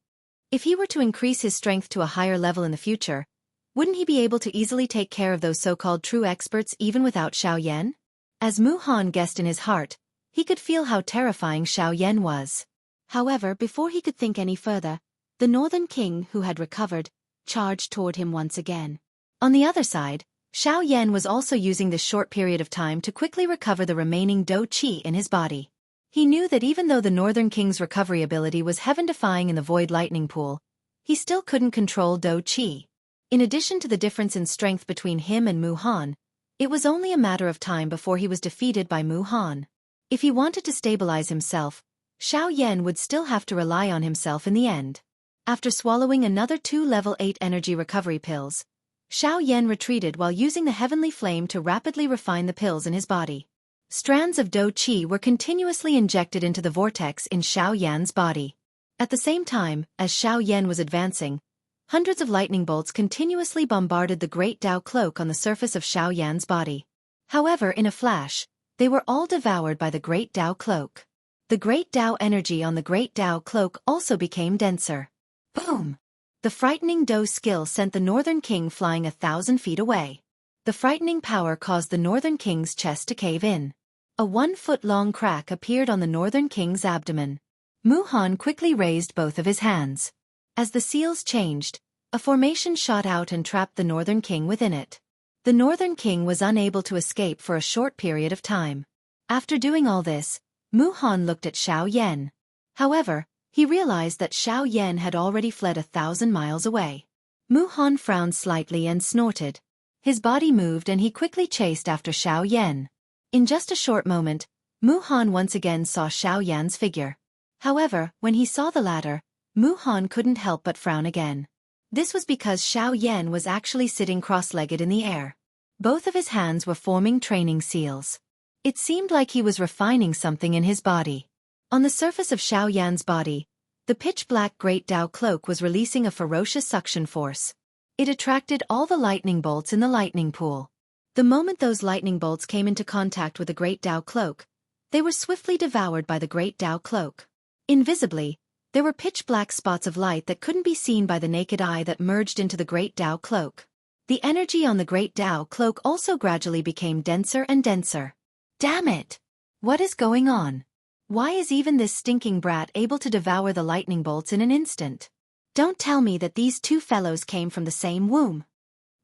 If he were to increase his strength to a higher level in the future, wouldn't he be able to easily take care of those so-called true experts even without Xiao Yan? As Mu Han guessed in his heart, he could feel how terrifying Xiao Yan was. However, before he could think any further, the Northern King, who had recovered, charged toward him once again. On the other side, Xiao Yan was also using this short period of time to quickly recover the remaining Do Qi in his body. He knew that even though the Northern King's recovery ability was heaven-defying in the void lightning pool, he still couldn't control Do Qi. In addition to the difference in strength between him and Mu Han, it was only a matter of time before he was defeated by Mu Han. If he wanted to stabilize himself, Xiao Yan would still have to rely on himself in the end. After swallowing another 2 level 8 energy recovery pills, Xiao Yan retreated while using the heavenly flame to rapidly refine the pills in his body. Strands of Do Qi were continuously injected into the vortex in Xiao Yan's body. At the same time, as Xiao Yan was advancing, hundreds of lightning bolts continuously bombarded the Great Tao Cloak on the surface of Xiao Yan's body. However, in a flash, they were all devoured by the Great Tao Cloak. The Great Tao energy on the Great Tao Cloak also became denser. Boom! The frightening Do skill sent the Northern King flying 1,000 feet away. The frightening power caused the Northern King's chest to cave in. A 1-foot-long crack appeared on the Northern King's abdomen. Mu Han quickly raised both of his hands. As the seals changed, a formation shot out and trapped the Northern King within it. The Northern King was unable to escape for a short period of time. After doing all this, Mu Han looked at Xiao Yan. However, he realized that Xiao Yan had already fled 1,000 miles away. Mu Han frowned slightly and snorted. His body moved and he quickly chased after Xiao Yan. In just a short moment, Mu Han once again saw Xiao Yan's figure. However, when he saw the latter, Mu Han couldn't help but frown again. This was because Xiao Yan was actually sitting cross-legged in the air. Both of his hands were forming training seals. It seemed like he was refining something in his body. On the surface of Xiao Yan's body, the pitch-black Great Tao Cloak was releasing a ferocious suction force. It attracted all the lightning bolts in the lightning pool. The moment those lightning bolts came into contact with the Great Tao Cloak, they were swiftly devoured by the Great Tao Cloak. Invisibly, there were pitch-black spots of light that couldn't be seen by the naked eye that merged into the Great Tao Cloak. The energy on the Great Tao Cloak also gradually became denser and denser. Damn it! What is going on? Why is even this stinking brat able to devour the lightning bolts in an instant? Don't tell me that these two fellows came from the same womb.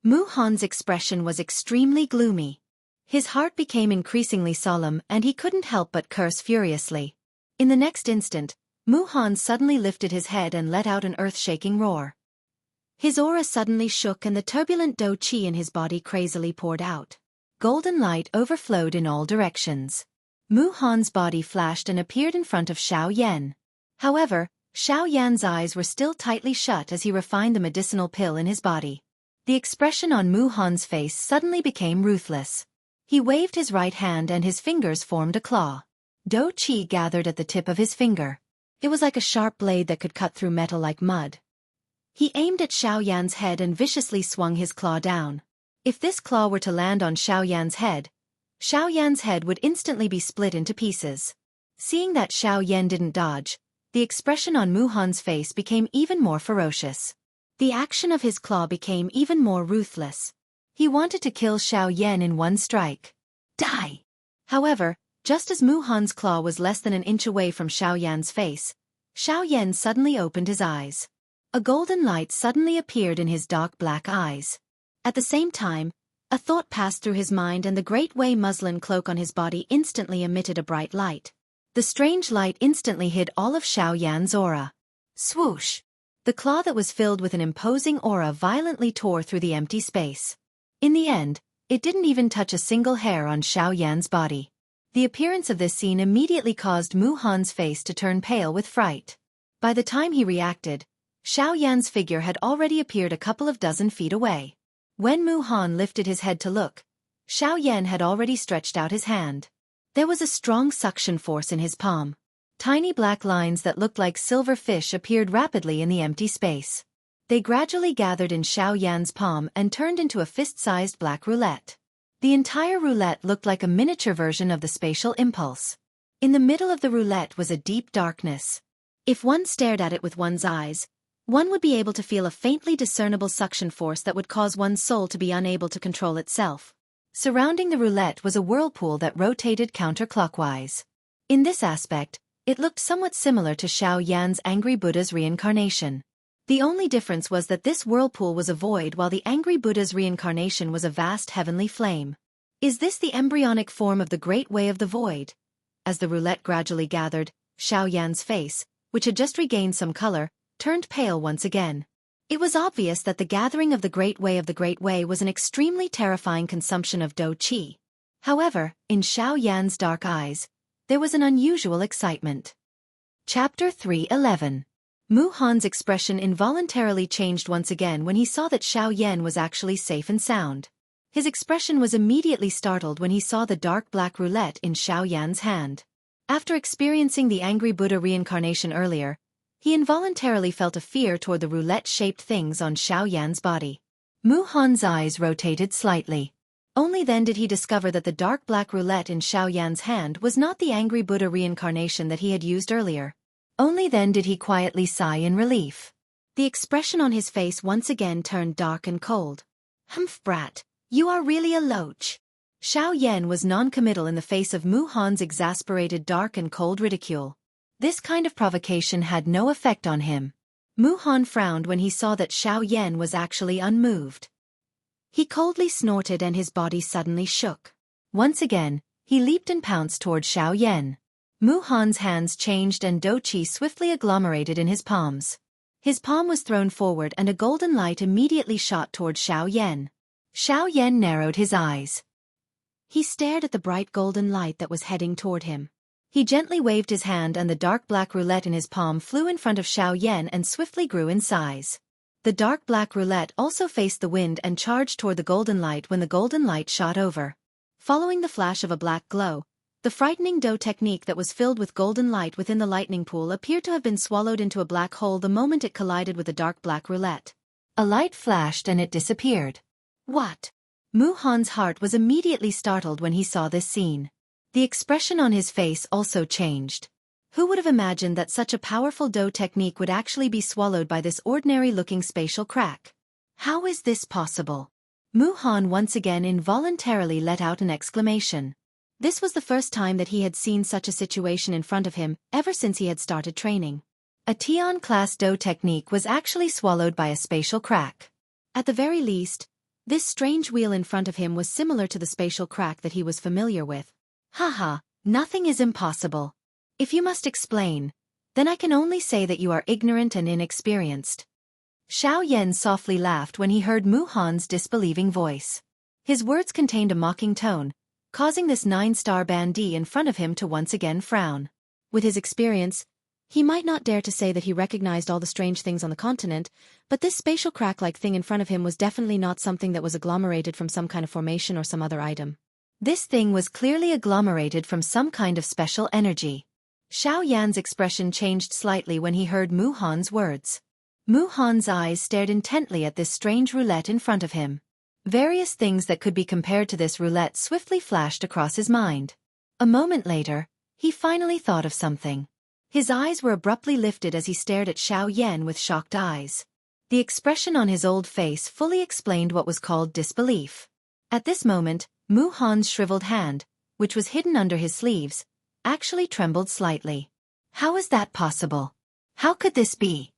Mu Han's expression was extremely gloomy. His heart became increasingly solemn and he couldn't help but curse furiously. In the next instant, Mu Han suddenly lifted his head and let out an earth-shaking roar. His aura suddenly shook and the turbulent Do Qi in his body crazily poured out. Golden light overflowed in all directions. Mu Han's body flashed and appeared in front of Xiao Yan. However, Xiao Yan's eyes were still tightly shut as he refined the medicinal pill in his body. The expression on Mu Han's face suddenly became ruthless. He waved his right hand and his fingers formed a claw. Do Qi gathered at the tip of his finger. It was like a sharp blade that could cut through metal like mud. He aimed at Xiao Yan's head and viciously swung his claw down. If this claw were to land on Xiao Yan's head would instantly be split into pieces. Seeing that Xiao Yan didn't dodge, the expression on Mu Han's face became even more ferocious. The action of his claw became even more ruthless. He wanted to kill Xiao Yan in one strike. Die! However, just as Mu Han's claw was less than an inch away from Xiao Yan's face, Xiao Yan suddenly opened his eyes. A golden light suddenly appeared in his dark black eyes. At the same time, a thought passed through his mind and the great Wei muslin cloak on his body instantly emitted a bright light. The strange light instantly hid all of Xiao Yan's aura. Swoosh! The claw that was filled with an imposing aura violently tore through the empty space. In the end, it didn't even touch a single hair on Xiao Yan's body. The appearance of this scene immediately caused Mu Han's face to turn pale with fright. By the time he reacted, Xiao Yan's figure had already appeared a couple of dozen feet away. When Mu Han lifted his head to look, Xiao Yan had already stretched out his hand. There was a strong suction force in his palm. Tiny black lines that looked like silver fish appeared rapidly in the empty space. They gradually gathered in Xiao Yan's palm and turned into a fist-sized black roulette. The entire roulette looked like a miniature version of the spatial impulse. In the middle of the roulette was a deep darkness. If one stared at it with one's eyes, one would be able to feel a faintly discernible suction force that would cause one's soul to be unable to control itself. Surrounding the roulette was a whirlpool that rotated counterclockwise. In this aspect, it looked somewhat similar to Xiao Yan's angry Buddha's reincarnation. The only difference was that this whirlpool was a void while the angry Buddha's reincarnation was a vast heavenly flame. Is this the embryonic form of the Great Way of the Void? As the roulette gradually gathered, Xiao Yan's face, which had just regained some color, turned pale once again. It was obvious that the gathering of the Great Way was an extremely terrifying consumption of Do Qi. However, in Xiao Yan's dark eyes, there was an unusual excitement. Chapter 3:11. Mu Han's expression involuntarily changed once again when he saw that Xiao Yan was actually safe and sound. His expression was immediately startled when he saw the dark black roulette in Xiao Yan's hand. After experiencing the angry Buddha reincarnation earlier, he involuntarily felt a fear toward the roulette-shaped things on Xiao Yan's body. Mu Han's eyes rotated slightly. Only then did he discover that the dark black roulette in Xiao Yan's hand was not the angry Buddha reincarnation that he had used earlier. Only then did he quietly sigh in relief. The expression on his face once again turned dark and cold. "Humph, brat, you are really a loach." Xiao Yan was non-committal in the face of Mu Han's exasperated dark and cold ridicule. This kind of provocation had no effect on him. Mu Han frowned when he saw that Xiao Yan was actually unmoved. He coldly snorted and his body suddenly shook. Once again, he leaped and pounced toward Xiao Yan. Mu Han's hands changed and Do Qi swiftly agglomerated in his palms. His palm was thrown forward and a golden light immediately shot toward Xiao Yan. Xiao Yan narrowed his eyes. He stared at the bright golden light that was heading toward him. He gently waved his hand and the dark black roulette in his palm flew in front of Xiao Yan and swiftly grew in size. The dark black roulette also faced the wind and charged toward the golden light when the golden light shot over. Following the flash of a black glow, the frightening Do technique that was filled with golden light within the lightning pool appeared to have been swallowed into a black hole the moment it collided with the dark black roulette. A light flashed and it disappeared. What? Mu Han's heart was immediately startled when he saw this scene. The expression on his face also changed. Who would have imagined that such a powerful Do technique would actually be swallowed by this ordinary-looking spatial crack? How is this possible? Mu Han once again involuntarily let out an exclamation. This was the first time that he had seen such a situation in front of him ever since he had started training. A Tian-class Do technique was actually swallowed by a spatial crack. At the very least, this strange wheel in front of him was similar to the spatial crack that he was familiar with. Haha, nothing is impossible. If you must explain, then I can only say that you are ignorant and inexperienced. Xiao Yan softly laughed when he heard Mu Han's disbelieving voice. His words contained a mocking tone, causing this 9-star bandit in front of him to once again frown. With his experience, he might not dare to say that he recognized all the strange things on the continent, but this spatial crack-like thing in front of him was definitely not something that was agglomerated from some kind of formation or some other item. This thing was clearly agglomerated from some kind of special energy. Xiao Yan's expression changed slightly when he heard Mu Han's words. Mu Han's eyes stared intently at this strange roulette in front of him. Various things that could be compared to this roulette swiftly flashed across his mind. A moment later, he finally thought of something. His eyes were abruptly lifted as he stared at Xiao Yan with shocked eyes. The expression on his old face fully explained what was called disbelief. At this moment, Mu Han's shriveled hand, which was hidden under his sleeves, actually trembled slightly. How is that possible? How could this be?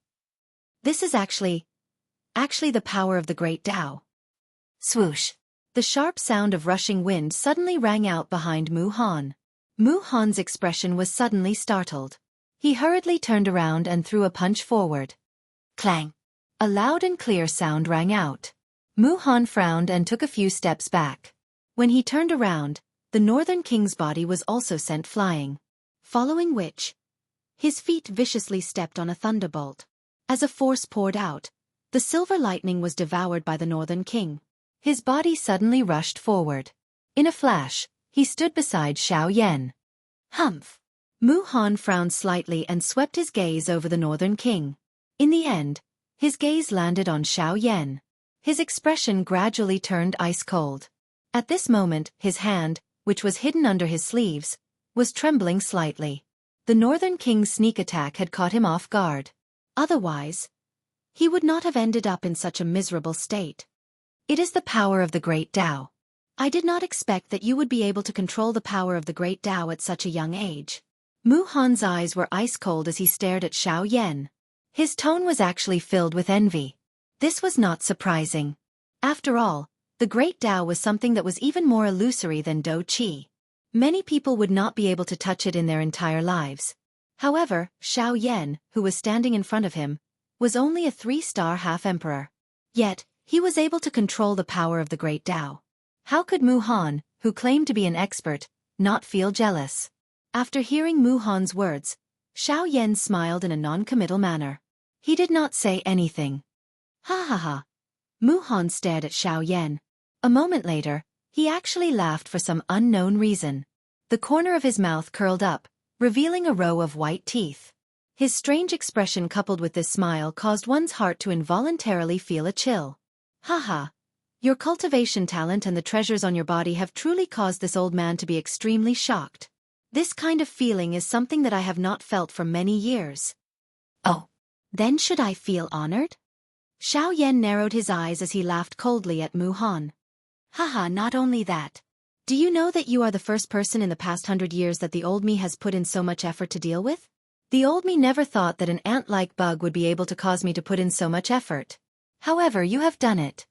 This is actually the power of the great Tao. Swoosh! The sharp sound of rushing wind suddenly rang out behind Mu Han. Mu Han's expression was suddenly startled. He hurriedly turned around and threw a punch forward. Clang! A loud and clear sound rang out. Mu Han frowned and took a few steps back. When he turned around, the Northern King's body was also sent flying. Following which, his feet viciously stepped on a thunderbolt. As a force poured out, the silver lightning was devoured by the Northern King. His body suddenly rushed forward. In a flash, he stood beside Xiao Yan. Humph! Mu Han frowned slightly and swept his gaze over the Northern King. In the end, his gaze landed on Xiao Yan. His expression gradually turned ice-cold. At this moment, his hand, which was hidden under his sleeves, was trembling slightly. The Northern King's sneak attack had caught him off guard. Otherwise, he would not have ended up in such a miserable state. It is the power of the Great Tao. I did not expect that you would be able to control the power of the Great Tao at such a young age. Mu Han's eyes were ice-cold as he stared at Xiao Yan. His tone was actually filled with envy. This was not surprising. After all, the Great Tao was something that was even more illusory than Do Qi. Many people would not be able to touch it in their entire lives. However, Xiao Yan, who was standing in front of him, was only a 3-star half-emperor. Yet, he was able to control the power of the Great Tao. How could Mu Han, who claimed to be an expert, not feel jealous? After hearing Mu Han's words, Xiao Yan smiled in a non-committal manner. He did not say anything. Ha ha ha. Mu Han stared at Xiao Yan. A moment later, he actually laughed for some unknown reason. The corner of his mouth curled up, revealing a row of white teeth. His strange expression coupled with this smile caused one's heart to involuntarily feel a chill. Haha. Your cultivation talent and the treasures on your body have truly caused this old man to be extremely shocked. This kind of feeling is something that I have not felt for many years. Oh. Then should I feel honored? Xiao Yan narrowed his eyes as he laughed coldly at Mu Han. Haha, not only that. Do you know that you are the first person in the past 100 years that the old me has put in so much effort to deal with? The old me never thought that an ant-like bug would be able to cause me to put in so much effort. However, you have done it.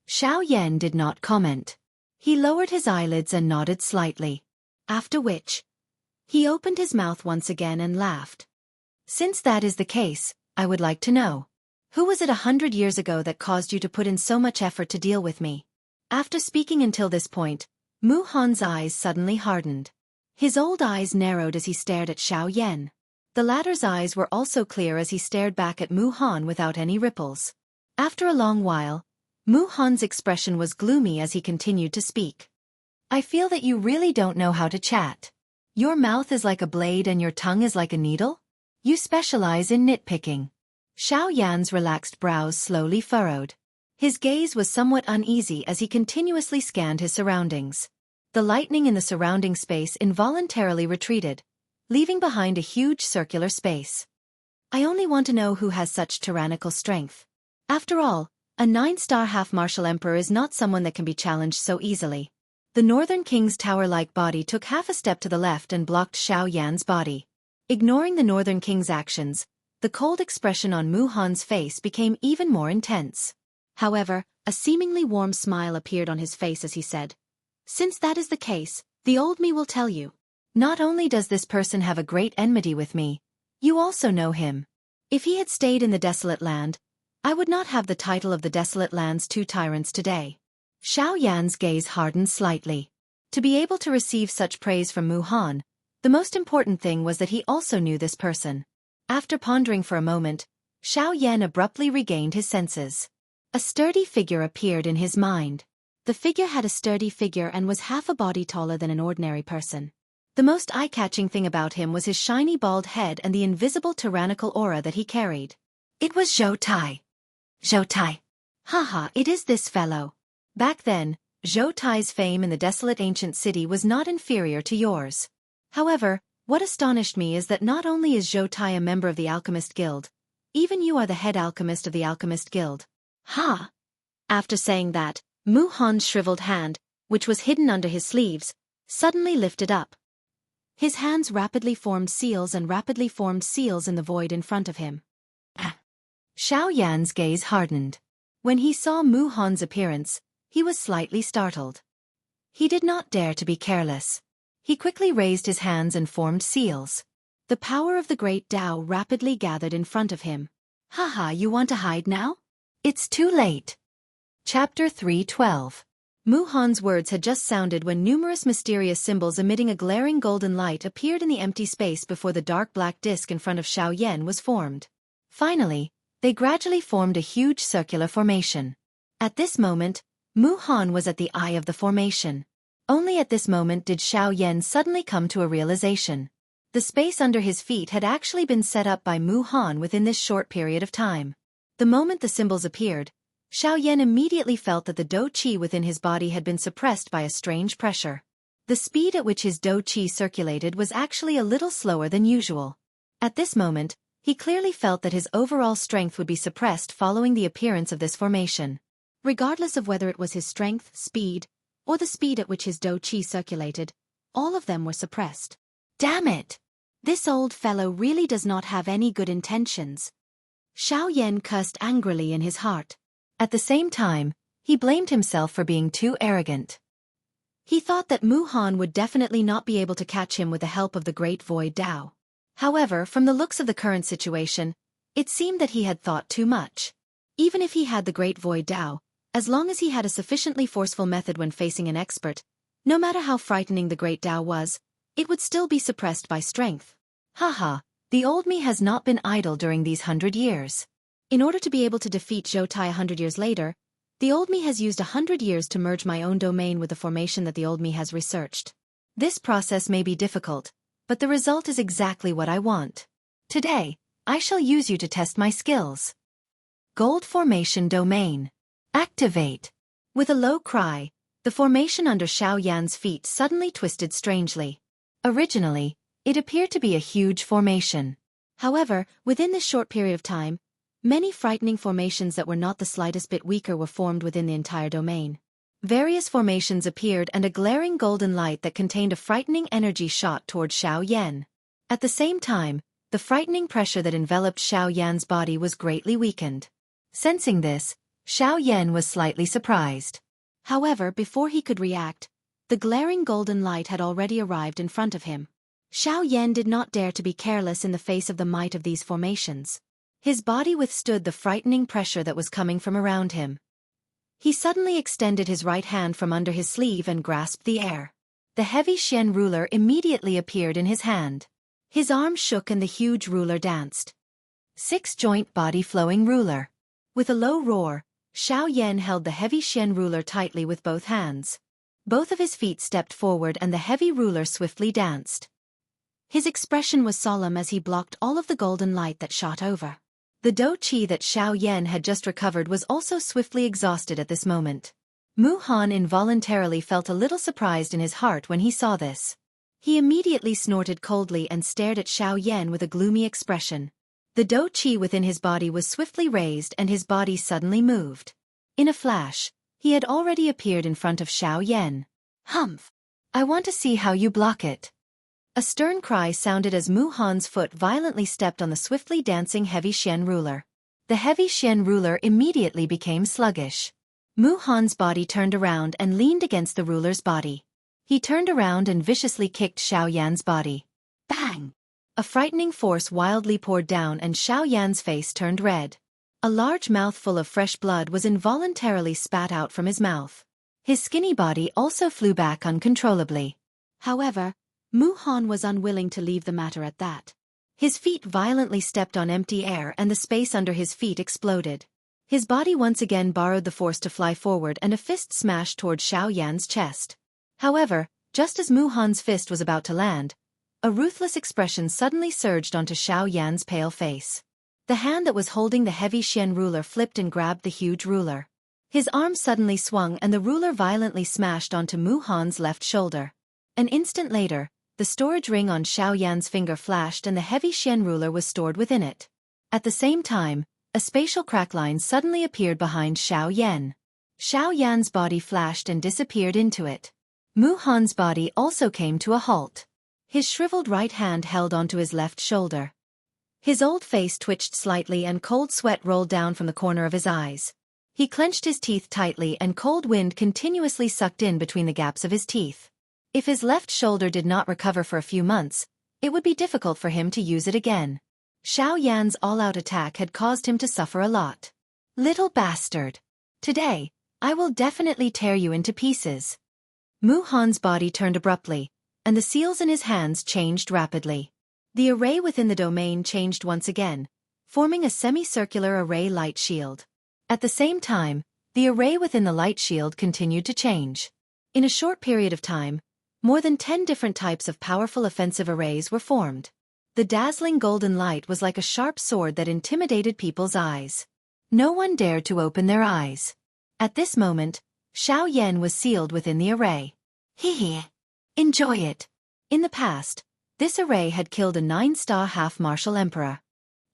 Xiao Yan did not comment. He lowered his eyelids and nodded slightly. After which, he opened his mouth once again and laughed. Since that is the case, I would like to know. Who was it 100 years ago that caused you to put in so much effort to deal with me? After speaking until this point, Mu Han's eyes suddenly hardened. His old eyes narrowed as he stared at Xiao Yan. The latter's eyes were also clear as he stared back at Mu Han without any ripples. After a long while, Mu Han's expression was gloomy as he continued to speak. I feel that you really don't know how to chat. Your mouth is like a blade and your tongue is like a needle? You specialize in nitpicking. Xiao Yan's relaxed brows slowly furrowed. His gaze was somewhat uneasy as he continuously scanned his surroundings. The lightning in the surrounding space involuntarily retreated, leaving behind a huge circular space. I only want to know who has such tyrannical strength. After all, a 9-star half-martial emperor is not someone that can be challenged so easily. The Northern King's tower-like body took half a step to the left and blocked Xiao Yan's body. Ignoring the Northern King's actions, the cold expression on Mu Han's face became even more intense. However, a seemingly warm smile appeared on his face as he said, Since that is the case, the old me will tell you. Not only does this person have a great enmity with me, you also know him. If he had stayed in the Desolate Land, I would not have the title of the Desolate Land's 2 tyrants today. Xiao Yan's gaze hardened slightly. To be able to receive such praise from Mu Han, the most important thing was that he also knew this person. After pondering for a moment, Xiao Yan abruptly regained his senses. A sturdy figure appeared in his mind. The figure had a sturdy figure and was half a body taller than an ordinary person. The most eye-catching thing about him was his shiny bald head and the invisible tyrannical aura that he carried. It was Zhou Tai. Zhou Tai. Haha, it is this fellow. Back then, Zhou Tai's fame in the desolate ancient city was not inferior to yours. However, what astonished me is that not only is Zhou Tai a member of the Alchemist Guild, even you are the head alchemist of the Alchemist Guild. Ha! After saying that, Mu Han's shriveled hand, which was hidden under his sleeves, suddenly lifted up. His hands rapidly formed seals in the void in front of him. Xiao Yan's gaze hardened. When he saw Mu Han's appearance, he was slightly startled. He did not dare to be careless. He quickly raised his hands and formed seals. The power of the Great Tao rapidly gathered in front of him. Haha, you want to hide now? It's too late. Chapter 3:12. Mu Han's words had just sounded when numerous mysterious symbols emitting a glaring golden light appeared in the empty space before the dark black disk in front of Xiao Yan was formed. Finally, they gradually formed a huge circular formation. At this moment, Mu Han was at the eye of the formation. Only at this moment did Xiao Yan suddenly come to a realization. The space under his feet had actually been set up by Mu Han within this short period of time. The moment the symbols appeared, Xiao Yan immediately felt that the Do Qi within his body had been suppressed by a strange pressure. The speed at which his Do Qi circulated was actually a little slower than usual. At this moment, he clearly felt that his overall strength would be suppressed following the appearance of this formation. Regardless of whether it was his strength, speed, or the speed at which his Do Qi circulated, all of them were suppressed. Damn it! This old fellow really does not have any good intentions. Xiao Yan cursed angrily in his heart. At the same time, he blamed himself for being too arrogant. He thought that Mu Han would definitely not be able to catch him with the help of the Great Void Dao. However, from the looks of the current situation, it seemed that he had thought too much. Even if he had the Great Void Dao, as long as he had a sufficiently forceful method when facing an expert, no matter how frightening the Great Dao was, it would still be suppressed by strength. Haha, the old me has not been idle during these 100 years. In order to be able to defeat Zhou Tai 100 years later, the old me has used 100 years to merge my own domain with the formation that the old me has researched. This process may be difficult, but the result is exactly what I want. Today, I shall use you to test my skills. Gold Formation Domain. Activate. With a low cry, the formation under Xiao Yan's feet suddenly twisted strangely. Originally, it appeared to be a huge formation. However, within this short period of time, many frightening formations that were not the slightest bit weaker were formed within the entire domain. Various formations appeared and a glaring golden light that contained a frightening energy shot toward Xiao Yan. At the same time, the frightening pressure that enveloped Xiao Yan's body was greatly weakened. Sensing this, Xiao Yan was slightly surprised. However, before he could react, the glaring golden light had already arrived in front of him. Xiao Yan did not dare to be careless in the face of the might of these formations. His body withstood the frightening pressure that was coming from around him. He suddenly extended his right hand from under his sleeve and grasped the air. The heavy Xian ruler immediately appeared in his hand. His arm shook and the huge ruler danced. 6-joint body flowing ruler. With a low roar, Xiao Yan held the heavy Xian ruler tightly with both hands. Both of his feet stepped forward and the heavy ruler swiftly danced. His expression was solemn as he blocked all of the golden light that shot over. The Do Qi that Xiao Yan had just recovered was also swiftly exhausted at this moment. Mu Han involuntarily felt a little surprised in his heart when he saw this. He immediately snorted coldly and stared at Xiao Yan with a gloomy expression. The Do Qi within his body was swiftly raised and his body suddenly moved. In a flash, he had already appeared in front of Xiao Yan. Humph! I want to see how you block it. A stern cry sounded as Mu Han's foot violently stepped on the swiftly dancing heavy Xian ruler. The heavy Xian ruler immediately became sluggish. Mu Han's body turned around and leaned against the ruler's body. He turned around and viciously kicked Xiao Yan's body. Bang! A frightening force wildly poured down and Xiao Yan's face turned red. A large mouthful of fresh blood was involuntarily spat out from his mouth. His skinny body also flew back uncontrollably. However, Mu Han was unwilling to leave the matter at that. His feet violently stepped on empty air and the space under his feet exploded. His body once again borrowed the force to fly forward and a fist smashed toward Xiao Yan's chest. However, just as Mu Han's fist was about to land, a ruthless expression suddenly surged onto Xiao Yan's pale face. The hand that was holding the heavy Xian ruler flipped and grabbed the huge ruler. His arm suddenly swung and the ruler violently smashed onto Mu Han's left shoulder. An instant later, the storage ring on Xiao Yan's finger flashed and the heavy Xian ruler was stored within it. At the same time, a spatial crackline suddenly appeared behind Xiao Yan. Xiao Yan's body flashed and disappeared into it. Mu Han's body also came to a halt. His shriveled right hand held onto his left shoulder. His old face twitched slightly and cold sweat rolled down from the corner of his eyes. He clenched his teeth tightly and cold wind continuously sucked in between the gaps of his teeth. If his left shoulder did not recover for a few months, it would be difficult for him to use it again. Xiao Yan's all-out attack had caused him to suffer a lot. Little bastard. Today, I will definitely tear you into pieces. Mu Han's body turned abruptly, and the seals in his hands changed rapidly. The array within the domain changed once again, forming a semicircular array light shield. At the same time, the array within the light shield continued to change. In a short period of time, More than 10 different types of powerful offensive arrays were formed. The dazzling golden light was like a sharp sword that intimidated people's eyes. No one dared to open their eyes. At this moment, Xiao Yan was sealed within the array. Hee. Enjoy it. In the past, this array had killed a 9-star half-martial emperor.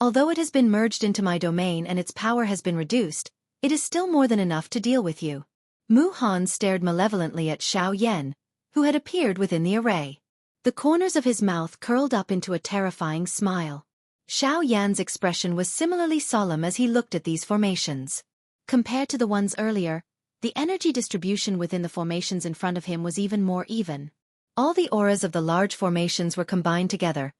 Although it has been merged into my domain and its power has been reduced, it is still more than enough to deal with you. Mu Han stared malevolently at Xiao Yan, who had appeared within the array. The corners of his mouth curled up into a terrifying smile. Xiao Yan's expression was similarly solemn as he looked at these formations. Compared to the ones earlier, the energy distribution within the formations in front of him was even more even. All the auras of the large formations were combined together,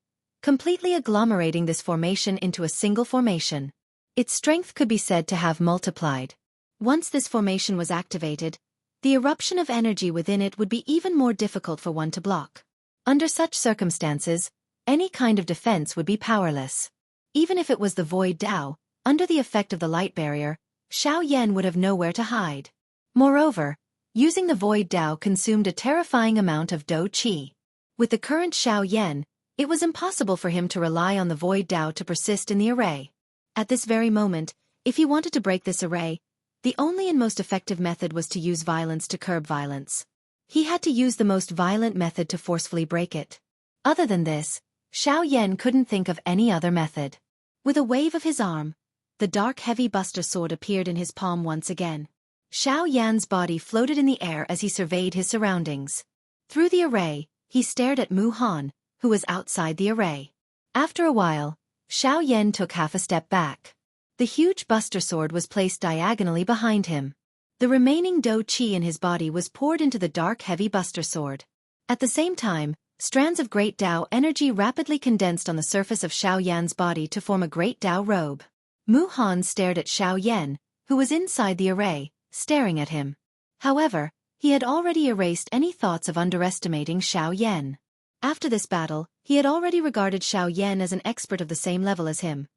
completely agglomerating this formation into a single formation. Its strength could be said to have multiplied. Once this formation was activated, the eruption of energy within it would be even more difficult for one to block. Under such circumstances, any kind of defense would be powerless. Even if it was the Void Dao, under the effect of the light barrier, Xiao Yan would have nowhere to hide. Moreover, using the Void Dao consumed a terrifying amount of Dou Qi. With the current Xiao Yan, it was impossible for him to rely on the Void Dao to persist in the array. At this very moment, if he wanted to break this array, the only and most effective method was to use violence to curb violence. He had to use the most violent method to forcefully break it. Other than this, Xiao Yan couldn't think of any other method. With a wave of his arm, the dark heavy buster sword appeared in his palm once again. Xiao Yan's body floated in the air as he surveyed his surroundings. Through the array, he stared at Mu Han, who was outside the array. After a while, Xiao Yan took half a step back. The huge buster sword was placed diagonally behind him. The remaining Dou Qi in his body was poured into the dark heavy buster sword. At the same time, strands of great Dao energy rapidly condensed on the surface of Xiao Yan's body to form a great Dao robe. Mu Han stared at Xiao Yan, who was inside the array, staring at him. However, he had already erased any thoughts of underestimating Xiao Yan. After this battle, he had already regarded Xiao Yan as an expert of the same level as him.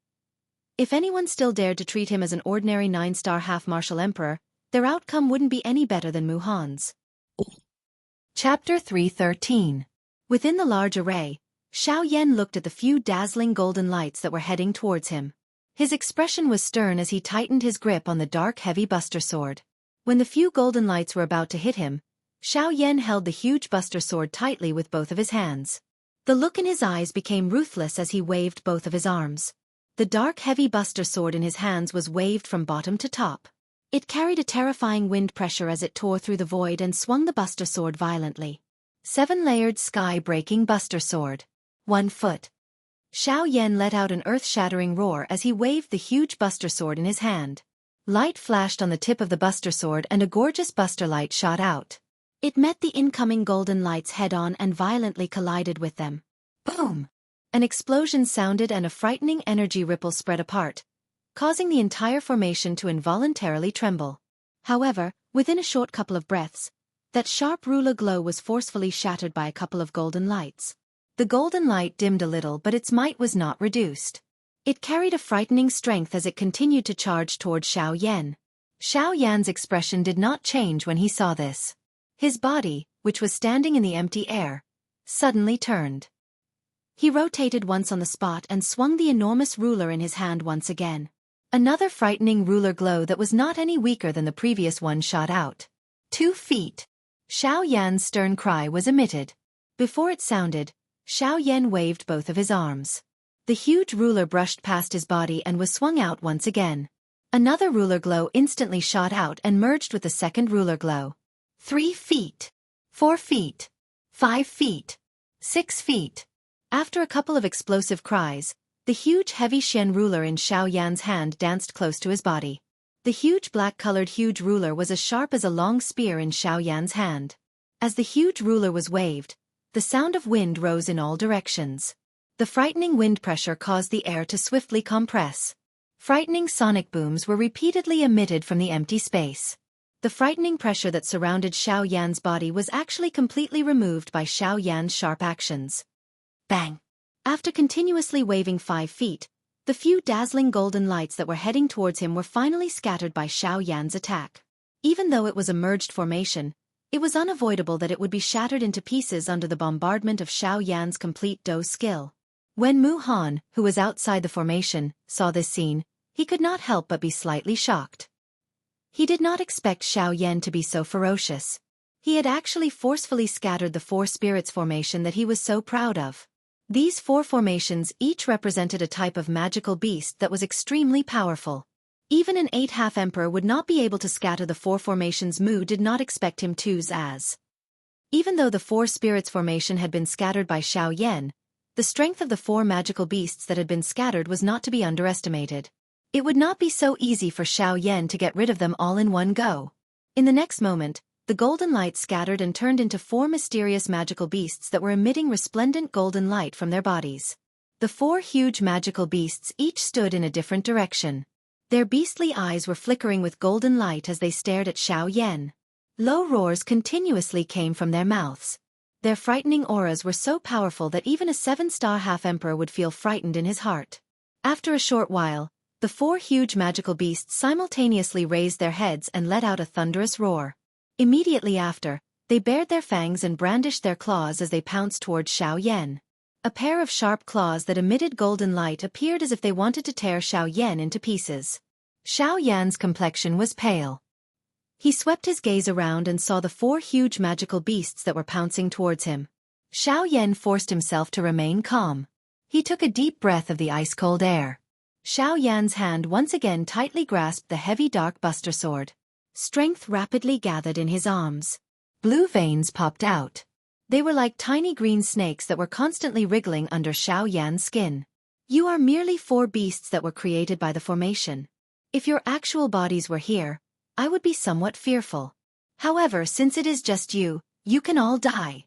If anyone still dared to treat him as an ordinary 9-star half-martial emperor, their outcome wouldn't be any better than Mu Han's. Chapter 313. Within the large array, Xiao Yan looked at the few dazzling golden lights that were heading towards him. His expression was stern as he tightened his grip on the dark heavy buster sword. When the few golden lights were about to hit him, Xiao Yan held the huge buster sword tightly with both of his hands. The look in his eyes became ruthless as he waved both of his arms. The dark heavy buster sword in his hands was waved from bottom to top. It carried a terrifying wind pressure as it tore through the void and swung the buster sword violently. 7-layered sky-breaking buster sword. 1 foot. Xiao Yan let out an earth-shattering roar as he waved the huge buster sword in his hand. Light flashed on the tip of the buster sword and a gorgeous buster light shot out. It met the incoming golden lights head-on and violently collided with them. Boom! An explosion sounded and a frightening energy ripple spread apart, causing the entire formation to involuntarily tremble. However, within a short couple of breaths, that sharp ruler glow was forcefully shattered by a couple of golden lights. The golden light dimmed a little, but its might was not reduced. It carried a frightening strength as it continued to charge toward Xiao Yan. Xiao Yan's expression did not change when he saw this. His body, which was standing in the empty air, suddenly turned. He rotated once on the spot and swung the enormous ruler in his hand once again. Another frightening ruler glow that was not any weaker than the previous one shot out. 2 feet. Xiao Yan's stern cry was emitted. Before it sounded, Xiao Yan waved both of his arms. The huge ruler brushed past his body and was swung out once again. Another ruler glow instantly shot out and merged with the second ruler glow. 3 feet. 4 feet. 5 feet. 6 feet. After a couple of explosive cries, the huge heavy Xian ruler in Xiao Yan's hand danced close to his body. The huge black-colored huge ruler was as sharp as a long spear in Xiao Yan's hand. As the huge ruler was waved, the sound of wind rose in all directions. The frightening wind pressure caused the air to swiftly compress. Frightening sonic booms were repeatedly emitted from the empty space. The frightening pressure that surrounded Xiao Yan's body was actually completely removed by Xiao Yan's sharp actions. Bang! After continuously waving 5 feet, the few dazzling golden lights that were heading towards him were finally scattered by Xiao Yan's attack. Even though it was a merged formation, It was unavoidable that it would be shattered into pieces under the bombardment of Xiao Yan's complete Do skill. When Mu Han, who was outside the formation, saw this scene, he could not help but be slightly shocked. He did not expect Xiao Yan to be so ferocious. He had actually forcefully scattered the 4 spirits formation that he was so proud of. These 4 formations each represented a type of magical beast that was extremely powerful. Even an 8 half-emperor would not be able to scatter the 4 formations Mu did not expect him to as. Even though the 4 spirits formation had been scattered by Xiao Yan, the strength of the 4 magical beasts that had been scattered was not to be underestimated. It would not be so easy for Xiao Yan to get rid of them all in one go. In the next moment, the golden light scattered and turned into 4 mysterious magical beasts that were emitting resplendent golden light from their bodies. The 4 huge magical beasts each stood in a different direction. Their beastly eyes were flickering with golden light as they stared at Xiao Yan. Low roars continuously came from their mouths. Their frightening auras were so powerful that even a 7-star half-emperor would feel frightened in his heart. After a short while, the 4 huge magical beasts simultaneously raised their heads and let out a thunderous roar. Immediately after, they bared their fangs and brandished their claws as they pounced towards Xiao Yan. A pair of sharp claws that emitted golden light appeared as if they wanted to tear Xiao Yan into pieces. Xiao Yan's complexion was pale. He swept his gaze around and saw the 4 huge magical beasts that were pouncing towards him. Xiao Yan forced himself to remain calm. He took a deep breath of the ice-cold air. Xiao Yan's hand once again tightly grasped the heavy dark buster sword. Strength rapidly gathered in his arms. Blue veins popped out. They were like tiny green snakes that were constantly wriggling under Xiao Yan's skin. You are merely 4 beasts that were created by the formation. If your actual bodies were here, I would be somewhat fearful. However, since it is just you, you can all die.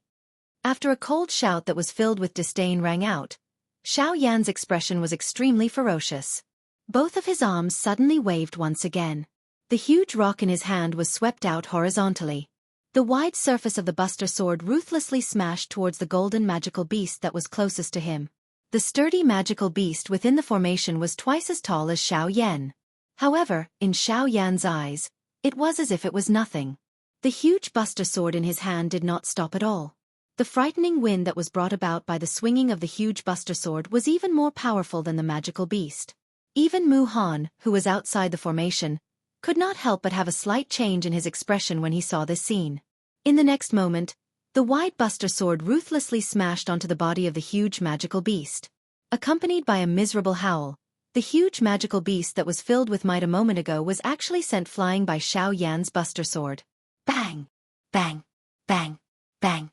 After a cold shout that was filled with disdain rang out, Xiao Yan's expression was extremely ferocious. Both of his arms suddenly waved once again. The huge rock in his hand was swept out horizontally. The wide surface of the buster sword ruthlessly smashed towards the golden magical beast that was closest to him. The sturdy magical beast within the formation was twice as tall as Xiao Yan. However, in Xiao Yan's eyes, it was as if it was nothing. The huge buster sword in his hand did not stop at all. The frightening wind that was brought about by the swinging of the huge buster sword was even more powerful than the magical beast. Even Mu Han, who was outside the formation, could not help but have a slight change in his expression when he saw this scene. In the next moment, the wide buster sword ruthlessly smashed onto the body of the huge magical beast. Accompanied by a miserable howl, the huge magical beast that was filled with might a moment ago was actually sent flying by Xiao Yan's buster sword. Bang! Bang! Bang! Bang!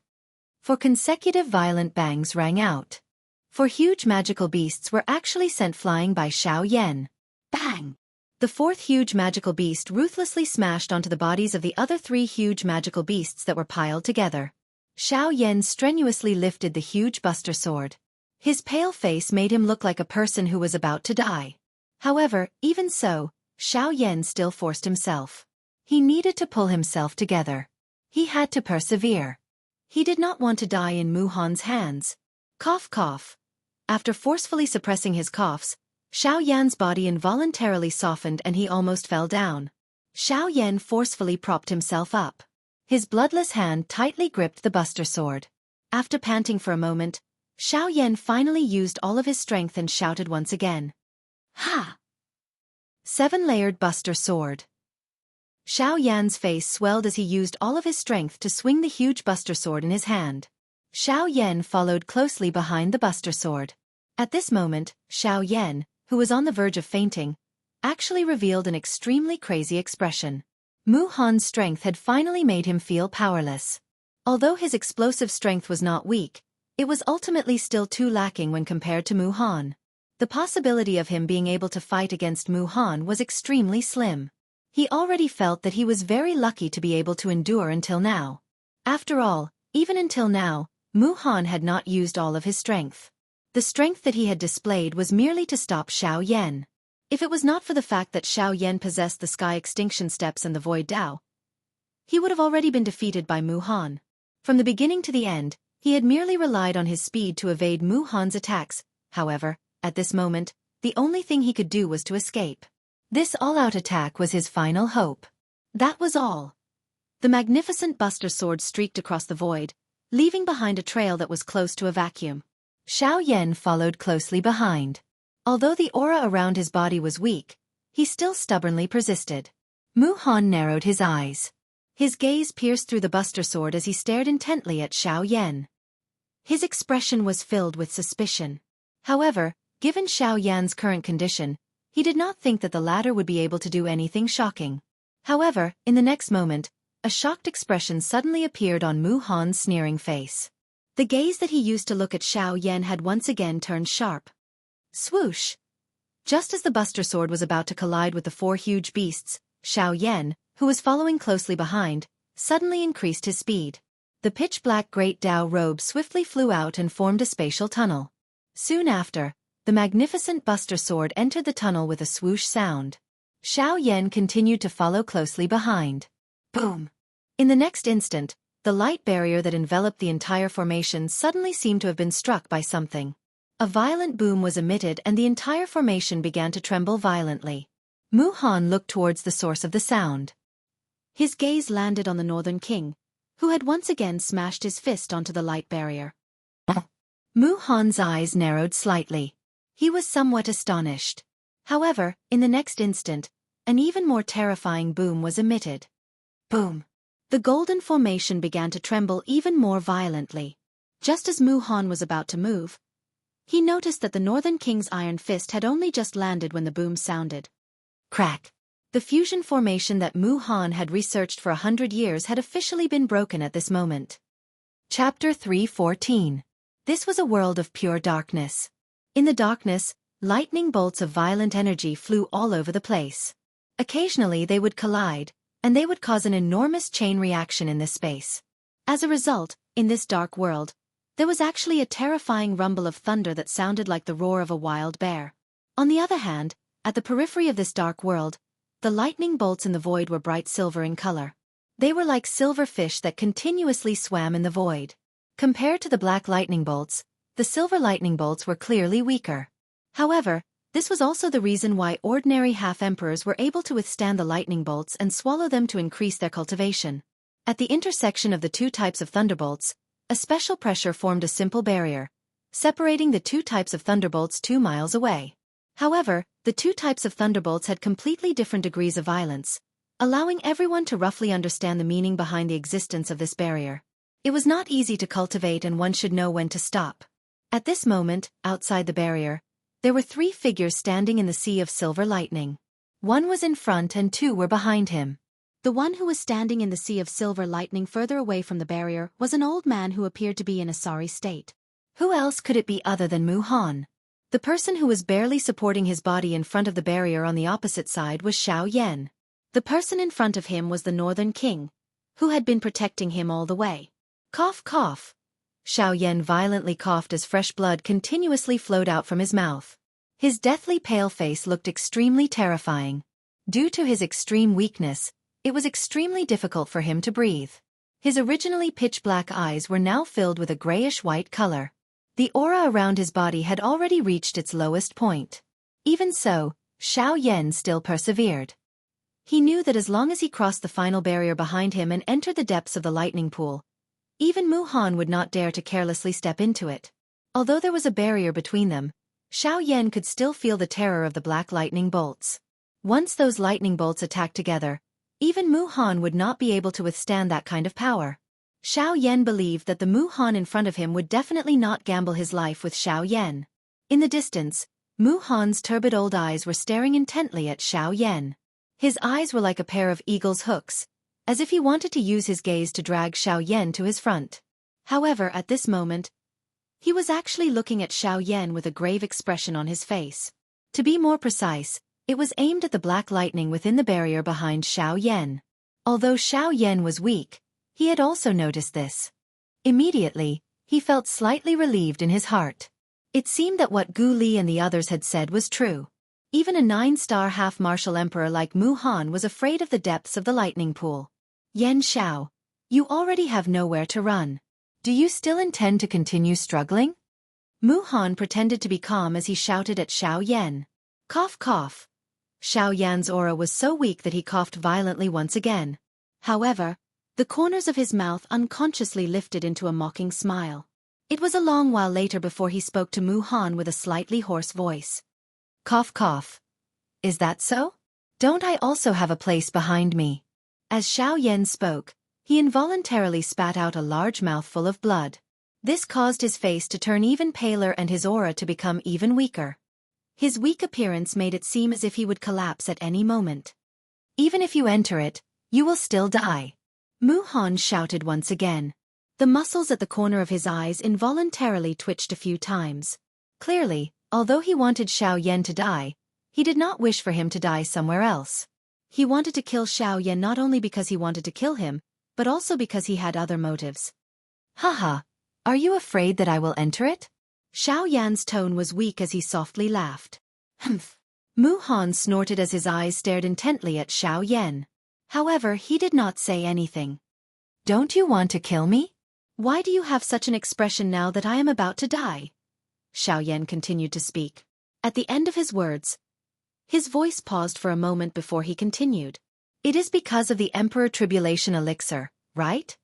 4 consecutive violent bangs rang out. 4 huge magical beasts were actually sent flying by Xiao Yan. Bang! The 4th huge magical beast ruthlessly smashed onto the bodies of the other 3 huge magical beasts that were piled together. Xiao Yan strenuously lifted the huge buster sword. His pale face made him look like a person who was about to die. However, even so, Xiao Yan still forced himself. He needed to pull himself together. He had to persevere. He did not want to die in Mu Han's hands. Cough cough. After forcefully suppressing his coughs, Xiao Yan's body involuntarily softened and he almost fell down. Xiao Yan forcefully propped himself up. His bloodless hand tightly gripped the buster sword. After panting for a moment, Xiao Yan finally used all of his strength and shouted once again. Ha! 7-layered buster sword. Xiao Yan's face swelled as he used all of his strength to swing the huge buster sword in his hand. Xiao Yan followed closely behind the buster sword. At this moment, Xiao Yan, who was on the verge of fainting, actually revealed an extremely crazy expression. Mu Han's strength had finally made him feel powerless. Although his explosive strength was not weak, it was ultimately still too lacking when compared to Mu Han. The possibility of him being able to fight against Mu Han was extremely slim. He already felt that he was very lucky to be able to endure until now. After all, even until now, Mu Han had not used all of his strength. The strength that he had displayed was merely to stop Xiao Yan. If it was not for the fact that Xiao Yan possessed the Sky Extinction Steps and the Void Dao, he would have already been defeated by Mu Han. From the beginning to the end, he had merely relied on his speed to evade Mu Han's attacks. However, at this moment, the only thing he could do was to escape. This all-out attack was his final hope. That was all. The magnificent Buster Sword streaked across the void, leaving behind a trail that was close to a vacuum. Xiao Yan followed closely behind. Although the aura around his body was weak, he still stubbornly persisted. Mu Han narrowed his eyes. His gaze pierced through the Buster Sword as he stared intently at Xiao Yan. His expression was filled with suspicion. However, given Xiao Yan's current condition, he did not think that the latter would be able to do anything shocking. However, in the next moment, a shocked expression suddenly appeared on Mu Han's sneering face. The gaze that he used to look at Xiao Yan had once again turned sharp. Swoosh! Just as the Buster Sword was about to collide with the four huge beasts, Xiao Yan, who was following closely behind, suddenly increased his speed. The pitch-black Great Dao robe swiftly flew out and formed a spatial tunnel. Soon after, the magnificent Buster Sword entered the tunnel with a swoosh sound. Xiao Yan continued to follow closely behind. Boom! In the next instant, the light barrier that enveloped the entire formation suddenly seemed to have been struck by something. A violent boom was emitted and the entire formation began to tremble violently. Mu Han looked towards the source of the sound. His gaze landed on the Northern King, who had once again smashed his fist onto the light barrier. Mu Han's eyes narrowed slightly. He was somewhat astonished. However, in the next instant, an even more terrifying boom was emitted. Boom! The golden formation began to tremble even more violently. Just as Mu Han was about to move, he noticed that the Northern King's iron fist had only just landed when the boom sounded. Crack! The fusion formation that Mu Han had researched for 100 years had officially been broken at this moment. Chapter 3:14. This was a world of pure darkness. In the darkness, lightning bolts of violent energy flew all over the place. Occasionally they would collide, and they would cause an enormous chain reaction in this space. As a result, in this dark world, there was actually a terrifying rumble of thunder that sounded like the roar of a wild bear. On the other hand, at the periphery of this dark world, the lightning bolts in the void were bright silver in color. They were like silver fish that continuously swam in the void. Compared to the black lightning bolts, the silver lightning bolts were clearly weaker. However, this was also the reason why ordinary half-emperors were able to withstand the lightning bolts and swallow them to increase their cultivation. At the intersection of the two types of thunderbolts, a special pressure formed a simple barrier, separating the two types of thunderbolts 2 miles away. However, the two types of thunderbolts had completely different degrees of violence, allowing everyone to roughly understand the meaning behind the existence of this barrier. It was not easy to cultivate and one should know when to stop. At this moment, outside the barrier, there were 3 figures standing in the sea of silver lightning. One was in front and 2 were behind him. The one who was standing in the sea of silver lightning further away from the barrier was an old man who appeared to be in a sorry state. Who else could it be other than Mu Han? The person who was barely supporting his body in front of the barrier on the opposite side was Xiao Yan. The person in front of him was the Northern King, who had been protecting him all the way. Cough, cough. Xiao Yan violently coughed as fresh blood continuously flowed out from his mouth. His deathly pale face looked extremely terrifying. Due to his extreme weakness, it was extremely difficult for him to breathe. His originally pitch-black eyes were now filled with a grayish-white color. The aura around his body had already reached its lowest point. Even so, Xiao Yan still persevered. He knew that as long as he crossed the final barrier behind him and entered the depths of the lightning pool, even Mu Han would not dare to carelessly step into it. Although there was a barrier between them, Xiao Yan could still feel the terror of the black lightning bolts. Once those lightning bolts attacked together, even Mu Han would not be able to withstand that kind of power. Xiao Yan believed that the Mu Han in front of him would definitely not gamble his life with Xiao Yan. In the distance, Mu Han's turbid old eyes were staring intently at Xiao Yan. His eyes were like a pair of eagle's hooks, as if he wanted to use his gaze to drag Xiao Yan to his front. However, at this moment, he was actually looking at Xiao Yan with a grave expression on his face. To be more precise, it was aimed at the black lightning within the barrier behind Xiao Yan. Although Xiao Yan was weak, he had also noticed this. Immediately, he felt slightly relieved in his heart. It seemed that what Gu Li and the others had said was true. Even a 9-star half-martial emperor like Mu Han was afraid of the depths of the lightning pool. Yan Xiao, you already have nowhere to run. Do you still intend to continue struggling? Mu Han pretended to be calm as he shouted at Xiao Yan. Cough, cough. Xiao Yan's aura was so weak that he coughed violently once again. However, The corners of his mouth unconsciously lifted into a mocking smile. It was a long while later before he spoke to Mu Han with a slightly hoarse voice. Cough cough. Is that so? Don't I also have a place behind me? As Xiao Yan spoke, he involuntarily spat out a large mouthful of blood. This caused his face to turn even paler and his aura to become even weaker. His weak appearance made it seem as if he would collapse at any moment. Even if you enter it, you will still die. Mu Han shouted once again. The muscles at the corner of his eyes involuntarily twitched a few times. Clearly, although he wanted Xiao Yan to die, he did not wish for him to die somewhere else. He wanted to kill Xiao Yan not only because he wanted to kill him, but also because he had other motives. Haha, are you afraid that I will enter it? Xiao Yan's tone was weak as he softly laughed. Humph. Mu Han snorted as his eyes stared intently at Xiao Yan. However, he did not say anything. Don't you want to kill me? Why do you have such an expression now that I am about to die? Xiao Yan continued to speak. At the end of his words, his voice paused for a moment before he continued. It is because of the Emperor Tribulation Elixir, right?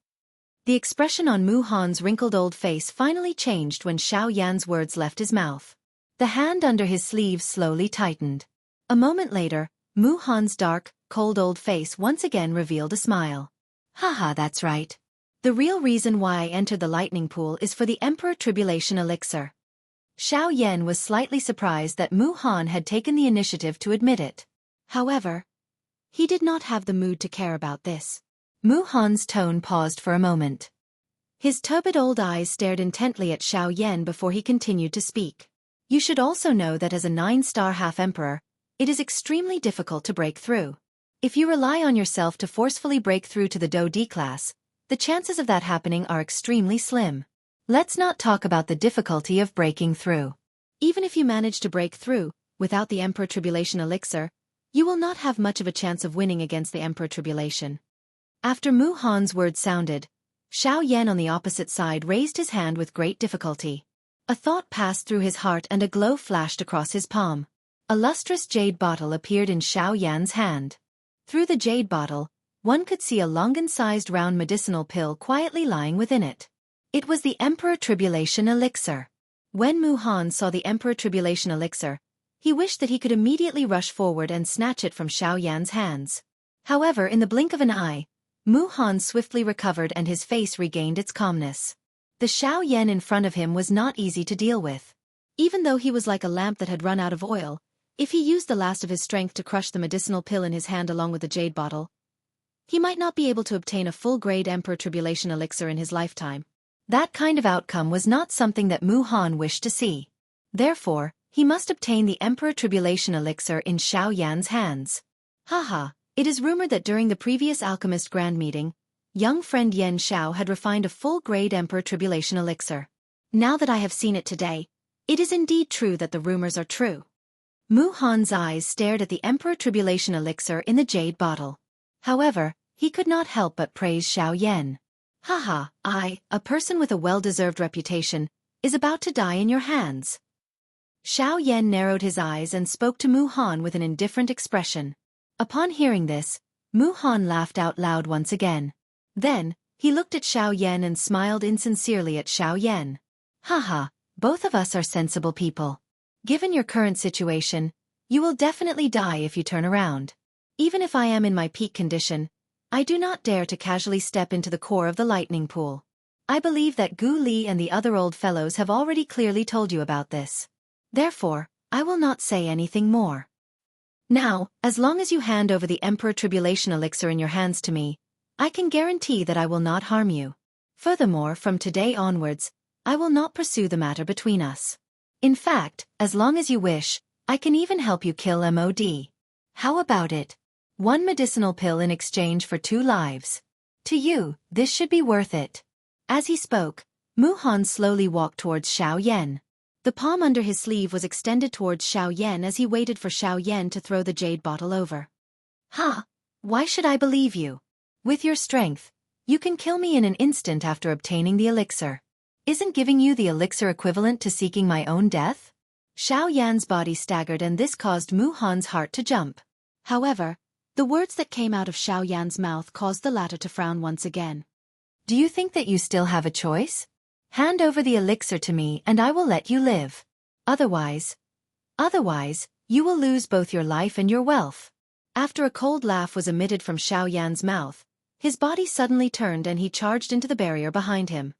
The expression on Mu Han's wrinkled old face finally changed when Xiao Yan's words left his mouth. The hand under his sleeve slowly tightened. A moment later, Mu Han's dark, cold old face once again revealed a smile. Haha, that's right. The real reason why I entered the lightning pool is for the Emperor Tribulation Elixir. Xiao Yan was slightly surprised that Mu Han had taken the initiative to admit it. However, he did not have the mood to care about this. Mu Han's tone paused for a moment. His turbid old eyes stared intently at Xiao Yan before he continued to speak. You should also know that as a 9-star half-emperor, it is extremely difficult to break through. If you rely on yourself to forcefully break through to the Do D class, the chances of that happening are extremely slim. Let's not talk about the difficulty of breaking through. Even if you manage to break through, without the Emperor Tribulation Elixir, you will not have much of a chance of winning against the Emperor Tribulation. After Mu Han's words sounded, Xiao Yan on the opposite side raised his hand with great difficulty. A thought passed through his heart and a glow flashed across his palm. A lustrous jade bottle appeared in Xiao Yan's hand. Through the jade bottle, one could see a longan-sized round medicinal pill quietly lying within it. It was the Emperor Tribulation Elixir. When Mu Han saw the Emperor Tribulation Elixir, he wished that he could immediately rush forward and snatch it from Xiao Yan's hands. However, in the blink of an eye, Mu Han swiftly recovered and his face regained its calmness. The Xiao Yan in front of him was not easy to deal with. Even though he was like a lamp that had run out of oil, if he used the last of his strength to crush the medicinal pill in his hand along with the jade bottle, he might not be able to obtain a full-grade Emperor Tribulation Elixir in his lifetime. That kind of outcome was not something that Mu Han wished to see. Therefore, he must obtain the Emperor Tribulation Elixir in Xiao Yan's hands. Haha, it is rumored that during the previous Alchemist Grand Meeting, young friend Yen Xiao had refined a full-grade Emperor Tribulation Elixir. Now that I have seen it today, it is indeed true that the rumors are true. Mu Han's eyes stared at the Emperor Tribulation Elixir in the jade bottle. However, he could not help but praise Xiao Yan. Haha, a person with a well-deserved reputation, is about to die in your hands. Xiao Yan narrowed his eyes and spoke to Mu Han with an indifferent expression. Upon hearing this, Mu Han laughed out loud once again. Then, he looked at Xiao Yan and smiled insincerely at Xiao Yan. Haha, both of us are sensible people. Given your current situation, you will definitely die if you turn around. Even if I am in my peak condition, I do not dare to casually step into the core of the lightning pool. I believe that Gu Li and the other old fellows have already clearly told you about this. Therefore, I will not say anything more. Now, as long as you hand over the Emperor Tribulation Elixir in your hands to me, I can guarantee that I will not harm you. Furthermore, from today onwards, I will not pursue the matter between us. In fact, as long as you wish, I can even help you kill MOD. How about it? 1 medicinal pill in exchange for 2 lives. To you, this should be worth it. As he spoke, Mu Han slowly walked towards Xiao Yan. The palm under his sleeve was extended towards Xiao Yan as he waited for Xiao Yan to throw the jade bottle over. Ha! Why should I believe you? With your strength, you can kill me in an instant after obtaining the elixir. Isn't giving you the elixir equivalent to seeking my own death? Xiao Yan's body staggered and this caused Mu Han's heart to jump. However, The words that came out of Xiao Yan's mouth caused the latter to frown once again. Do you think that you still have a choice? Hand over the elixir to me and I will let you live. Otherwise, you will lose both your life and your wealth. After a cold laugh was emitted from Xiao Yan's mouth, his body suddenly turned and he charged into the barrier behind him.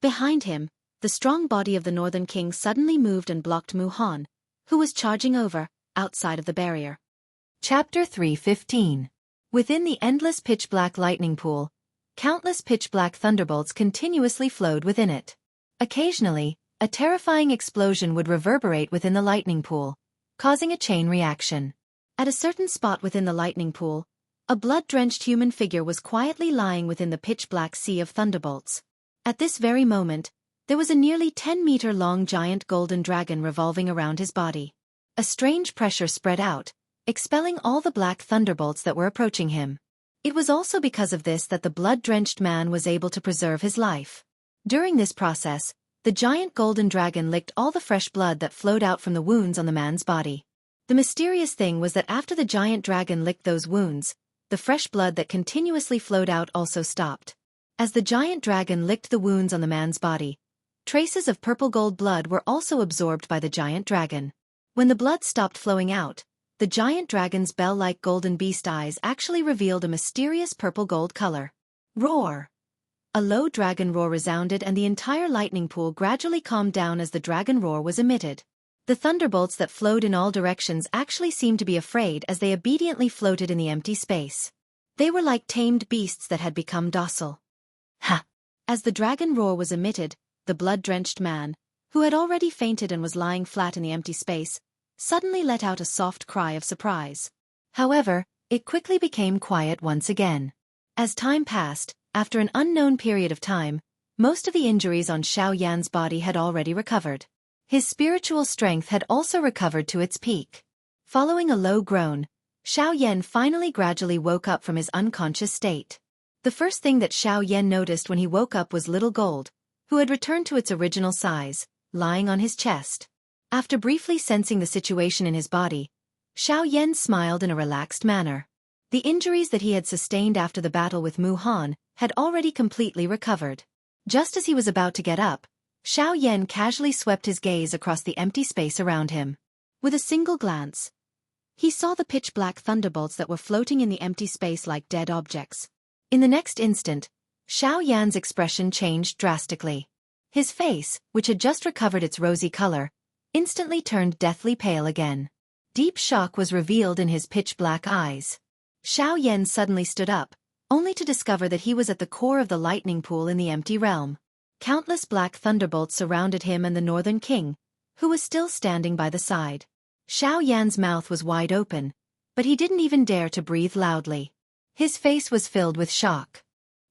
Behind him, the strong body of the Northern King suddenly moved and blocked Mu Han, who was charging over, outside of the barrier. Chapter 3:15. Within the endless pitch-black lightning pool, countless pitch-black thunderbolts continuously flowed within it. Occasionally, a terrifying explosion would reverberate within the lightning pool, causing a chain reaction. At a certain spot within the lightning pool, a blood-drenched human figure was quietly lying within the pitch-black sea of thunderbolts. At this very moment, there was a nearly 10-meter-long giant golden dragon revolving around his body. A strange pressure spread out, expelling all the black thunderbolts that were approaching him. It was also because of this that the blood-drenched man was able to preserve his life. During this process, the giant golden dragon licked all the fresh blood that flowed out from the wounds on the man's body. The mysterious thing was that after the giant dragon licked those wounds, the fresh blood that continuously flowed out also stopped. As the giant dragon licked the wounds on the man's body, traces of purple-gold blood were also absorbed by the giant dragon. When the blood stopped flowing out, the giant dragon's bell-like golden beast eyes actually revealed a mysterious purple-gold color. Roar! A low dragon roar resounded and the entire lightning pool gradually calmed down as the dragon roar was emitted. The thunderbolts that flowed in all directions actually seemed to be afraid as they obediently floated in the empty space. They were like tamed beasts that had become docile. Ha! As the dragon roar was emitted, the blood-drenched man, who had already fainted and was lying flat in the empty space, suddenly let out a soft cry of surprise. However, it quickly became quiet once again. As time passed, after an unknown period of time, most of the injuries on Xiao Yan's body had already recovered. His spiritual strength had also recovered to its peak. Following a low groan, Xiao Yan finally gradually woke up from his unconscious state. The first thing that Xiao Yan noticed when he woke up was Little Gold, who had returned to its original size, lying on his chest. After briefly sensing the situation in his body, Xiao Yan smiled in a relaxed manner. The injuries that he had sustained after the battle with Mu Han had already completely recovered. Just as he was about to get up, Xiao Yan casually swept his gaze across the empty space around him. With a single glance, he saw the pitch-black thunderbolts that were floating in the empty space like dead objects. In the next instant, Xiao Yan's expression changed drastically. His face, which had just recovered its rosy color, instantly turned deathly pale again. Deep shock was revealed in his pitch-black eyes. Xiao Yan suddenly stood up, only to discover that he was at the core of the lightning pool in the empty realm. Countless black thunderbolts surrounded him and the Northern King, who was still standing by the side. Xiao Yan's mouth was wide open, but he didn't even dare to breathe loudly. His face was filled with shock.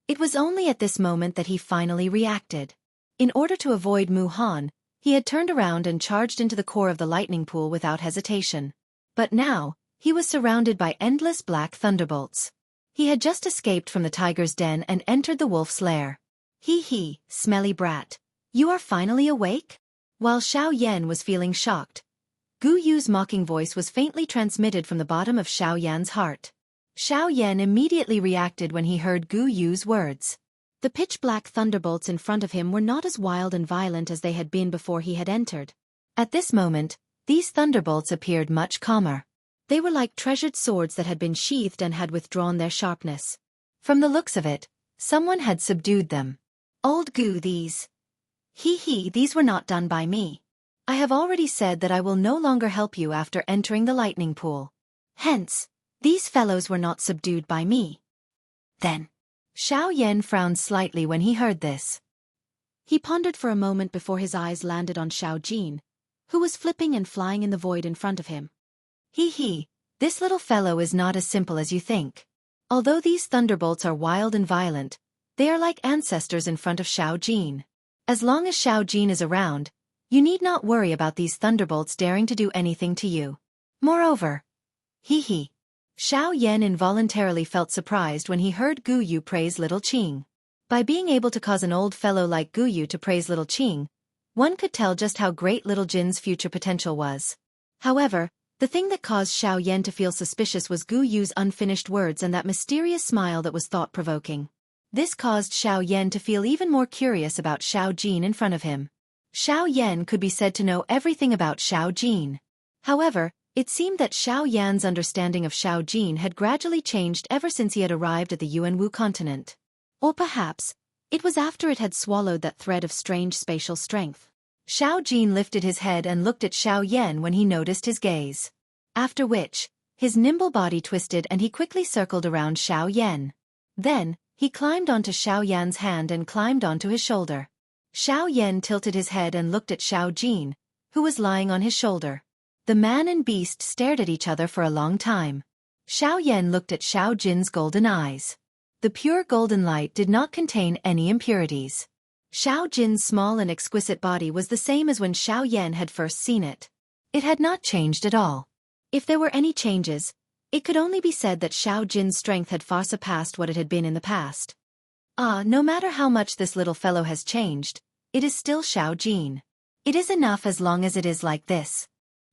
It was only at this moment that he finally reacted. In order to avoid Mu Han, he had turned around and charged into the core of the lightning pool without hesitation. But now, he was surrounded by endless black thunderbolts. He had just escaped from the tiger's den and entered the wolf's lair. Hee, smelly brat. You are finally awake? While Xiao Yan was feeling shocked, Gu Yu's mocking voice was faintly transmitted from the bottom of Xiao Yan's heart. Xiao Yan immediately reacted when he heard Gu Yu's words. The pitch-black thunderbolts in front of him were not as wild and violent as they had been before he had entered. At this moment, these thunderbolts appeared much calmer. They were like treasured swords that had been sheathed and had withdrawn their sharpness. From the looks of it, someone had subdued them. Old Gu, these were not done by me. I have already said that I will no longer help you after entering the lightning pool. Hence, these fellows were not subdued by me. Then, Xiao Yan frowned slightly when he heard this. He pondered for a moment before his eyes landed on Xiao Jin, who was flipping and flying in the void in front of him. This little fellow is not as simple as you think. Although these thunderbolts are wild and violent, they are like ancestors in front of Xiao Jin. As long as Xiao Jin is around, you need not worry about these thunderbolts daring to do anything to you. Moreover, Xiao Yan involuntarily felt surprised when he heard Gu Yu praise little Qing. By being able to cause an old fellow like Gu Yu to praise little Qing, one could tell just how great little Jin's future potential was. However, The thing that caused Xiao Yan to feel suspicious was Gu Yu's unfinished words and that mysterious smile that was thought-provoking. This caused Xiao Yan to feel even more curious about Xiao Jin in front of him. Xiao Yan could be said to know everything about Xiao Jin. However, it seemed that Xiao Yan's understanding of Xiao Jin had gradually changed ever since he had arrived at the Yuanwu continent. Or perhaps, it was after it had swallowed that thread of strange spatial strength. Xiao Jin lifted his head and looked at Xiao Yan when he noticed his gaze. After which, his nimble body twisted and he quickly circled around Xiao Yan. Then, he climbed onto Xiao Yan's hand and climbed onto his shoulder. Xiao Yan tilted his head and looked at Xiao Jin, who was lying on his shoulder. The man and beast stared at each other for a long time. Xiao Yan looked at Xiao Jin's golden eyes. The pure golden light did not contain any impurities. Xiao Jin's small and exquisite body was the same as when Xiao Yan had first seen it. It had not changed at all. If there were any changes, it could only be said that Xiao Jin's strength had far surpassed what it had been in the past. No matter how much this little fellow has changed, it is still Xiao Jin. It is enough as long as it is like this.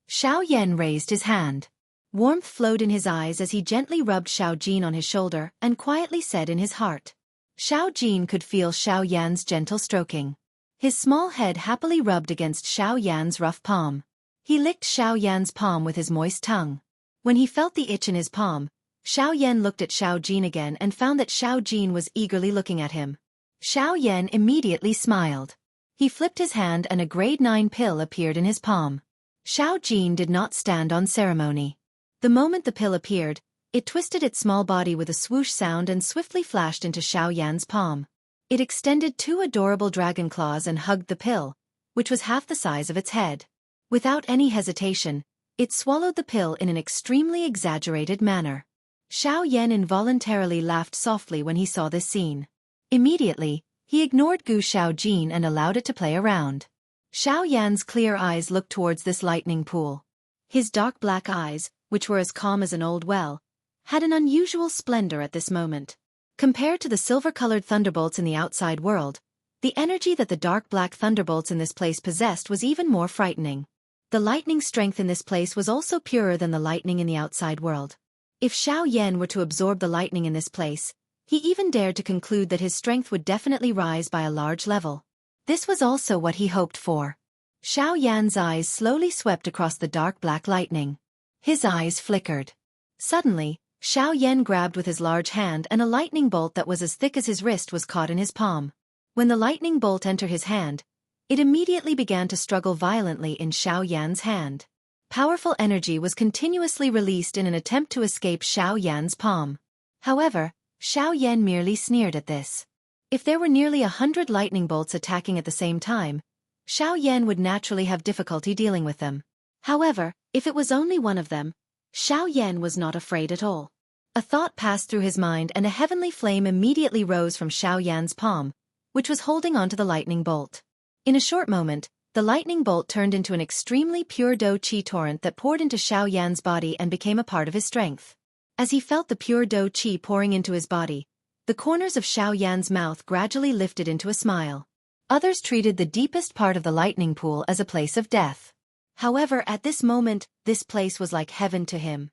Xiao Yan raised his hand. Warmth flowed in his eyes as he gently rubbed Xiao Jin on his shoulder and quietly said in his heart. Xiao Jin could feel Xiao Yan's gentle stroking. His small head happily rubbed against Xiao Yan's rough palm. He licked Xiao Yan's palm with his moist tongue. When he felt the itch in his palm, Xiao Yan looked at Xiao Jin again and found that Xiao Jin was eagerly looking at him. Xiao Yan immediately smiled. He flipped his hand and a grade 9 pill appeared in his palm. Xiao Jin did not stand on ceremony. The moment the pill appeared, it twisted its small body with a swoosh sound and swiftly flashed into Xiao Yan's palm. It extended 2 adorable dragon claws and hugged the pill, which was half the size of its head. Without any hesitation, it swallowed the pill in an extremely exaggerated manner. Xiao Yan involuntarily laughed softly when he saw this scene. Immediately, he ignored Gu Xiao Jin and allowed it to play around. Xiao Yan's clear eyes looked towards this lightning pool. His dark black eyes, which were as calm as an old well, had an unusual splendor at this moment. Compared to the silver-colored thunderbolts in the outside world, the energy that the dark black thunderbolts in this place possessed was even more frightening. The lightning strength in this place was also purer than the lightning in the outside world. If Xiao Yan were to absorb the lightning in this place, he even dared to conclude that his strength would definitely rise by a large level. This was also what he hoped for. Xiao Yan's eyes slowly swept across the dark black lightning. His eyes flickered. Suddenly, Xiao Yan grabbed with his large hand and a lightning bolt that was as thick as his wrist was caught in his palm. When the lightning bolt entered his hand, it immediately began to struggle violently in Xiao Yan's hand. Powerful energy was continuously released in an attempt to escape Xiao Yan's palm. However, Xiao Yan merely sneered at this. If there were nearly 100 lightning bolts attacking at the same time, Xiao Yan would naturally have difficulty dealing with them. However, if it was only one of them, Xiao Yan was not afraid at all. A thought passed through his mind and a heavenly flame immediately rose from Xiao Yan's palm, which was holding onto the lightning bolt. In a short moment, the lightning bolt turned into an extremely pure Do Qi torrent that poured into Xiao Yan's body and became a part of his strength. As he felt the pure Do Qi pouring into his body, the corners of Xiao Yan's mouth gradually lifted into a smile. Others treated the deepest part of the lightning pool as a place of death. However, at this moment, this place was like heaven to him.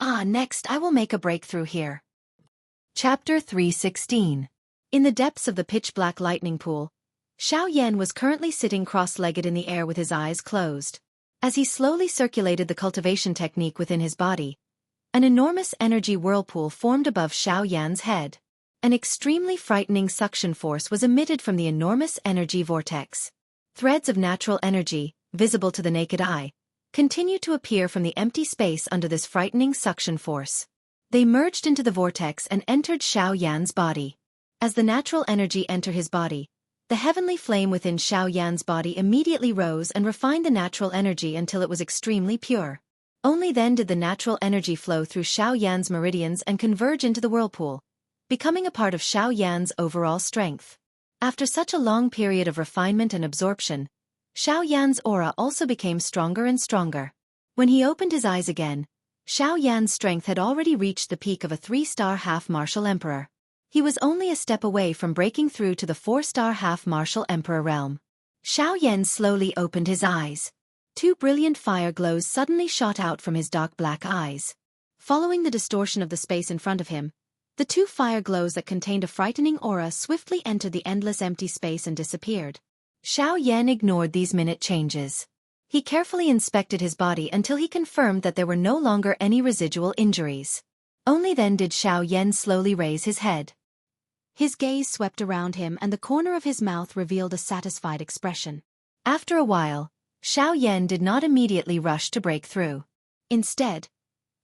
Next I will make a breakthrough here. Chapter 316. In the depths of the pitch-black lightning pool, Xiao Yan was currently sitting cross-legged in the air with his eyes closed. As he slowly circulated the cultivation technique within his body, an enormous energy whirlpool formed above Xiao Yan's head. An extremely frightening suction force was emitted from the enormous energy vortex. Threads of natural energy, visible to the naked eye, continued to appear from the empty space under this frightening suction force. They merged into the vortex and entered Xiao Yan's body. As the natural energy entered his body, the heavenly flame within Xiao Yan's body immediately rose and refined the natural energy until it was extremely pure. Only then did the natural energy flow through Xiao Yan's meridians and converge into the whirlpool, becoming a part of Xiao Yan's overall strength. After such a long period of refinement and absorption, Xiao Yan's aura also became stronger and stronger. When he opened his eyes again, Xiao Yan's strength had already reached the peak of a 3-star half-martial emperor. He was only a step away from breaking through to the 4-star half-martial emperor realm. Xiao Yan slowly opened his eyes. Two brilliant fire glows suddenly shot out from his dark black eyes. Following the distortion of the space in front of him, the two fire glows that contained a frightening aura swiftly entered the endless empty space and disappeared. Xiao Yan ignored these minute changes. He carefully inspected his body until he confirmed that there were no longer any residual injuries. Only then did Xiao Yan slowly raise his head. His gaze swept around him and the corner of his mouth revealed a satisfied expression. After a while, Xiao Yan did not immediately rush to break through. Instead,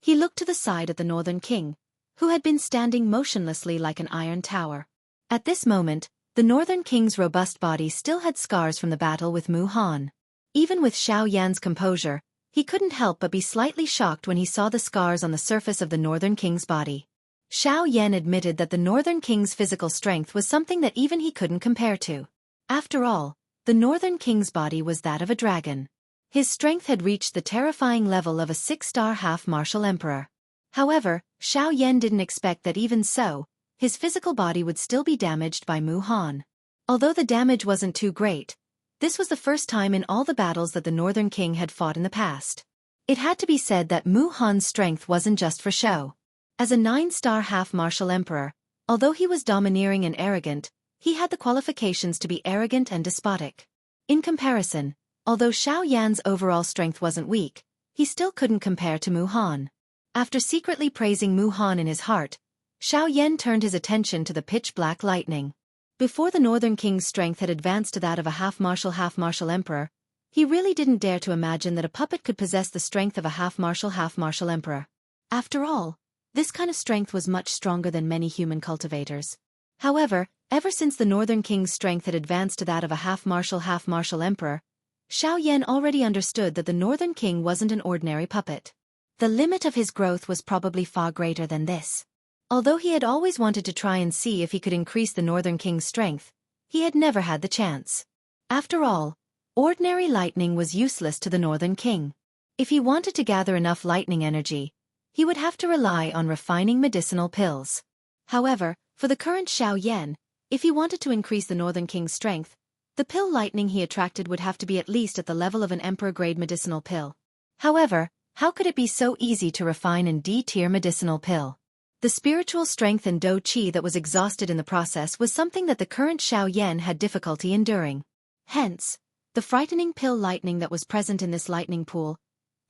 he looked to the side at the Northern King, who had been standing motionlessly like an iron tower. At this moment, the Northern King's robust body still had scars from the battle with Mu Han. Even with Xiao Yan's composure, he couldn't help but be slightly shocked when he saw the scars on the surface of the Northern King's body. Xiao Yan admitted that the Northern King's physical strength was something that even he couldn't compare to. After all, the Northern King's body was that of a dragon. His strength had reached the terrifying level of a 6-star half-martial emperor. However, Xiao Yan didn't expect that even so, his physical body would still be damaged by Mu Han. Although the damage wasn't too great, this was the first time in all the battles that the Northern King had fought in the past. It had to be said that Mu Han's strength wasn't just for show. As a 9-star half-martial emperor, although he was domineering and arrogant, he had the qualifications to be arrogant and despotic. In comparison, although Xiao Yan's overall strength wasn't weak, he still couldn't compare to Mu Han. After secretly praising Mu Han in his heart, Xiao Yan turned his attention to the pitch-black lightning. Before the Northern King's strength had advanced to that of a half-martial emperor, he really didn't dare to imagine that a puppet could possess the strength of a half-martial emperor. After all, this kind of strength was much stronger than many human cultivators. However, ever since the Northern King's strength had advanced to that of a half-martial emperor, Xiao Yan already understood that the Northern King wasn't an ordinary puppet. The limit of his growth was probably far greater than this. Although he had always wanted to try and see if he could increase the Northern King's strength, he had never had the chance. After all, ordinary lightning was useless to the Northern King. If he wanted to gather enough lightning energy, he would have to rely on refining medicinal pills. However, for the current Xiao Yan, if he wanted to increase the Northern King's strength, the pill lightning he attracted would have to be at least at the level of an emperor-grade medicinal pill. However, how could it be so easy to refine an D-tier medicinal pill? The spiritual strength and Do Qi that was exhausted in the process was something that the current Xiao Yan had difficulty enduring. Hence, the frightening pill lightning that was present in this lightning pool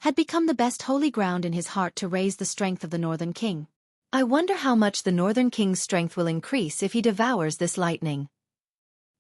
had become the best holy ground in his heart to raise the strength of the Northern King. I wonder how much the Northern King's strength will increase if he devours this lightning.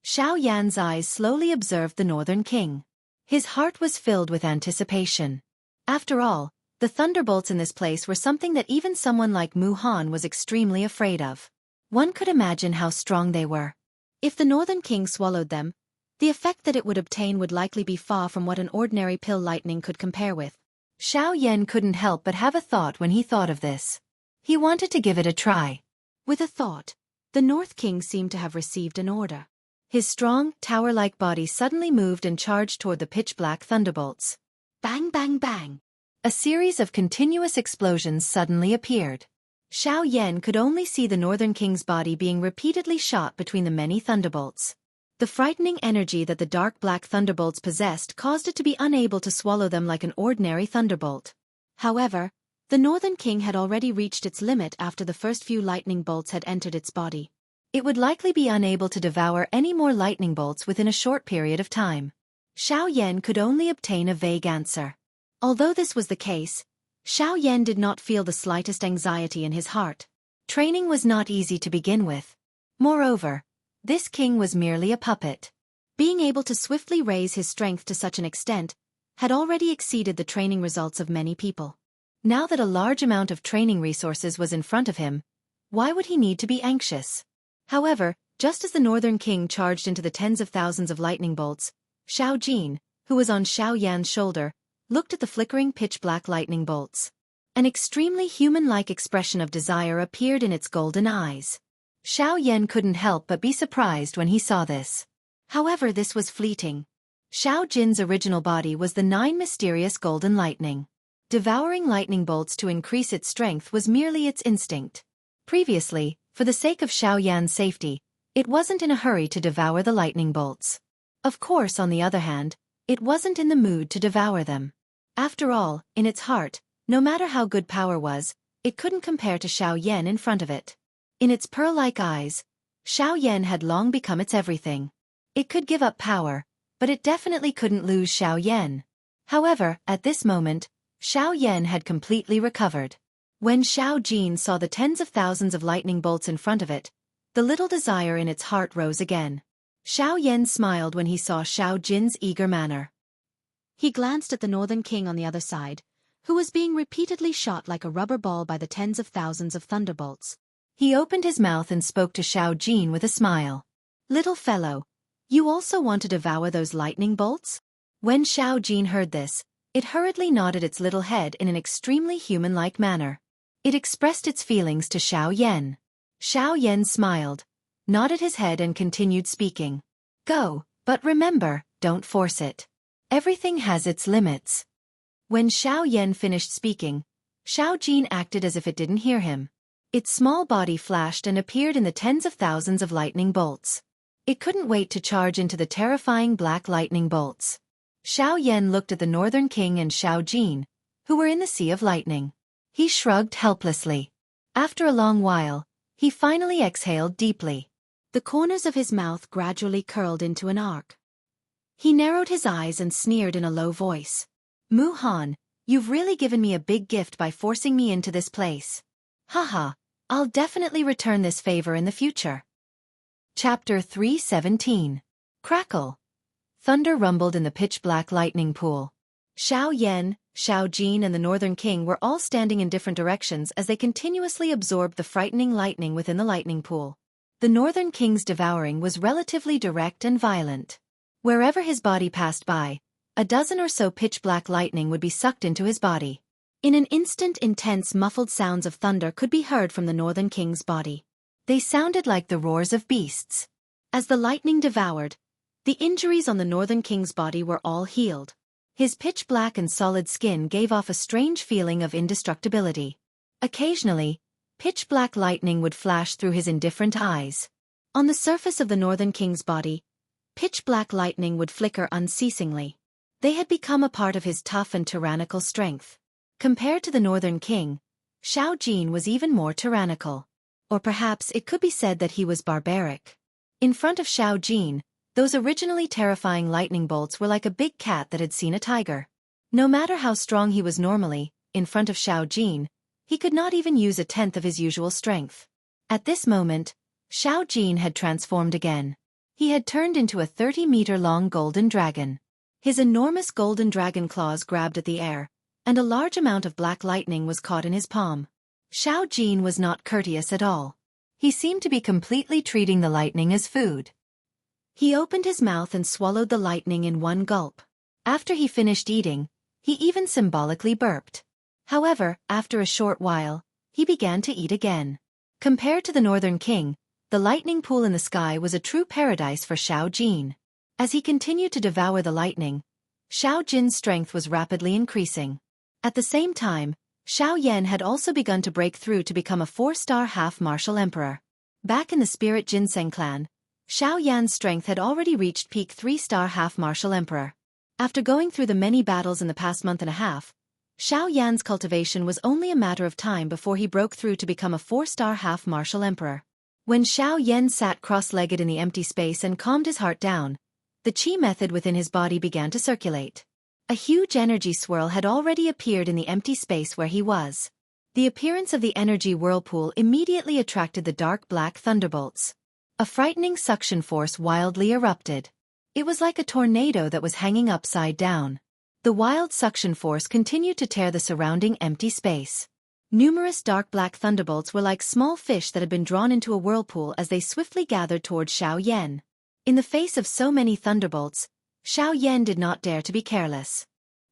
Xiao Yan's eyes slowly observed the Northern King. His heart was filled with anticipation. After all, the thunderbolts in this place were something that even someone like Mu Han was extremely afraid of. One could imagine how strong they were. If the Northern King swallowed them, the effect that it would obtain would likely be far from what an ordinary pill lightning could compare with. Xiao Yan couldn't help but have a thought when he thought of this. He wanted to give it a try. With a thought, the North King seemed to have received an order. His strong, tower-like body suddenly moved and charged toward the pitch-black thunderbolts. Bang, bang, bang! A series of continuous explosions suddenly appeared. Xiao Yan could only see the Northern King's body being repeatedly shot between the many thunderbolts. The frightening energy that the dark black thunderbolts possessed caused it to be unable to swallow them like an ordinary thunderbolt. However, the Northern King had already reached its limit after the first few lightning bolts had entered its body. It would likely be unable to devour any more lightning bolts within a short period of time. Xiao Yan could only obtain a vague answer. Although this was the case, Xiao Yan did not feel the slightest anxiety in his heart. Training was not easy to begin with. Moreover, this king was merely a puppet. Being able to swiftly raise his strength to such an extent had already exceeded the training results of many people. Now that a large amount of training resources was in front of him, why would he need to be anxious? However, just as the Northern King charged into the tens of thousands of lightning bolts, Xiao Jin, who was on Xiao Yan's shoulder, looked at the flickering pitch-black lightning bolts. An extremely human-like expression of desire appeared in its golden eyes. Xiao Yan couldn't help but be surprised when he saw this. However, this was fleeting. Xiao Jin's original body was the 9 mysterious golden lightning. Devouring lightning bolts to increase its strength was merely its instinct. Previously, for the sake of Xiao Yan's safety, it wasn't in a hurry to devour the lightning bolts. Of course, on the other hand, It wasn't in the mood to devour them. After all, in its heart, no matter how good power was, it couldn't compare to Xiao Yan in front of it. In its pearl-like eyes, Xiao Yan had long become its everything. It could give up power, but it definitely couldn't lose Xiao Yan. However, at this moment, Xiao Yan had completely recovered. When Xiao Jin saw the tens of thousands of lightning bolts in front of it, the little desire in its heart rose again. Xiao Yan smiled when he saw Xiao Jin's eager manner. He glanced at the Northern King on the other side, who was being repeatedly shot like a rubber ball by the tens of thousands of thunderbolts. He opened his mouth and spoke to Xiao Jin with a smile. "Little fellow, you also want to devour those lightning bolts?" When Xiao Jin heard this, it hurriedly nodded its little head in an extremely human-like manner. It expressed its feelings to Xiao Yan. Xiao Yan smiled, nodded his head and continued speaking. "Go, but remember, don't force it. Everything has its limits." When Xiao Yan finished speaking, Xiao Jin acted as if it didn't hear him. Its small body flashed and appeared in the tens of thousands of lightning bolts. It couldn't wait to charge into the terrifying black lightning bolts. Xiao Yan looked at the Northern King and Xiao Jin, who were in the sea of lightning. He shrugged helplessly. After a long while, he finally exhaled deeply. The corners of his mouth gradually curled into an arc. He narrowed his eyes and sneered in a low voice. "Mu Han, you've really given me a big gift by forcing me into this place. Haha, I'll definitely return this favor in the future." Chapter 317. Crackle. Thunder rumbled in the pitch-black lightning pool. Xiao Yan, Xiao Jin and the Northern King were all standing in different directions as they continuously absorbed the frightening lightning within the lightning pool. The Northern King's devouring was relatively direct and violent. Wherever his body passed by, a dozen or so pitch-black lightning would be sucked into his body. In an instant, intense muffled sounds of thunder could be heard from the Northern King's body. They sounded like the roars of beasts. As the lightning devoured, the injuries on the Northern King's body were all healed. His pitch-black and solid skin gave off a strange feeling of indestructibility. Occasionally, pitch-black lightning would flash through his indifferent eyes. On the surface of the Northern King's body, pitch-black lightning would flicker unceasingly. They had become a part of his tough and tyrannical strength. Compared to the Northern King, Xiao Jin was even more tyrannical. Or perhaps it could be said that he was barbaric. In front of Xiao Jin, those originally terrifying lightning bolts were like a big cat that had seen a tiger. No matter how strong he was normally, in front of Xiao Jin, he could not even use a tenth of his usual strength. At this moment, Xiao Jin had transformed again. He had turned into a 30-meter-long golden dragon. His enormous golden dragon claws grabbed at the air, and a large amount of black lightning was caught in his palm. Xiao Jin was not courteous at all. He seemed to be completely treating the lightning as food. He opened his mouth and swallowed the lightning in one gulp. After he finished eating, he even symbolically burped. However, after a short while, he began to eat again. Compared to the Northern King, the lightning pool in the sky was a true paradise for Xiao Jin. As he continued to devour the lightning, Xiao Jin's strength was rapidly increasing. At the same time, Xiao Yan had also begun to break through to become a 4-star half-martial emperor. Back in the Spirit Ginseng clan, Xiao Yan's strength had already reached peak 3-star half-martial emperor. After going through the many battles in the past month and a half, Xiao Yan's cultivation was only a matter of time before he broke through to become a 4-star half-martial emperor. When Xiao Yan sat cross-legged in the empty space and calmed his heart down, the qi method within his body began to circulate. A huge energy swirl had already appeared in the empty space where he was. The appearance of the energy whirlpool immediately attracted the dark black thunderbolts. A frightening suction force wildly erupted. It was like a tornado that was hanging upside down. The wild suction force continued to tear the surrounding empty space. Numerous dark black thunderbolts were like small fish that had been drawn into a whirlpool as they swiftly gathered toward Xiao Yan. In the face of so many thunderbolts, Xiao Yan did not dare to be careless.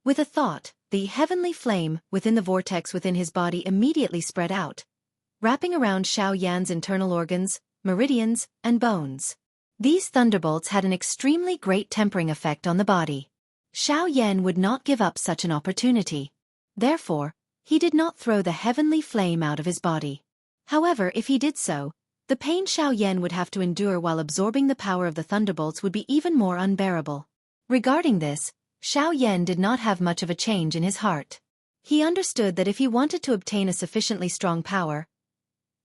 With a thought, the heavenly flame within the vortex within his body immediately spread out, wrapping around Xiao Yan's internal organs, meridians, and bones. These thunderbolts had an extremely great tempering effect on the body. Xiao Yan would not give up such an opportunity. Therefore, he did not throw the heavenly flame out of his body. However, if he did so, the pain Xiao Yan would have to endure while absorbing the power of the thunderbolts would be even more unbearable. Regarding this, Xiao Yan did not have much of a change in his heart. He understood that if he wanted to obtain a sufficiently strong power,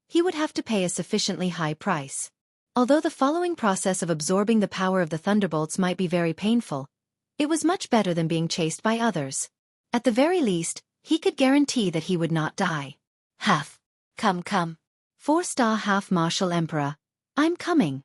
he would have to pay a sufficiently high price. Although the following process of absorbing the power of the thunderbolts might be very painful, it was much better than being chased by others. At the very least, he could guarantee that he would not die. Huff. Come. 4-star half-martial emperor. I'm coming.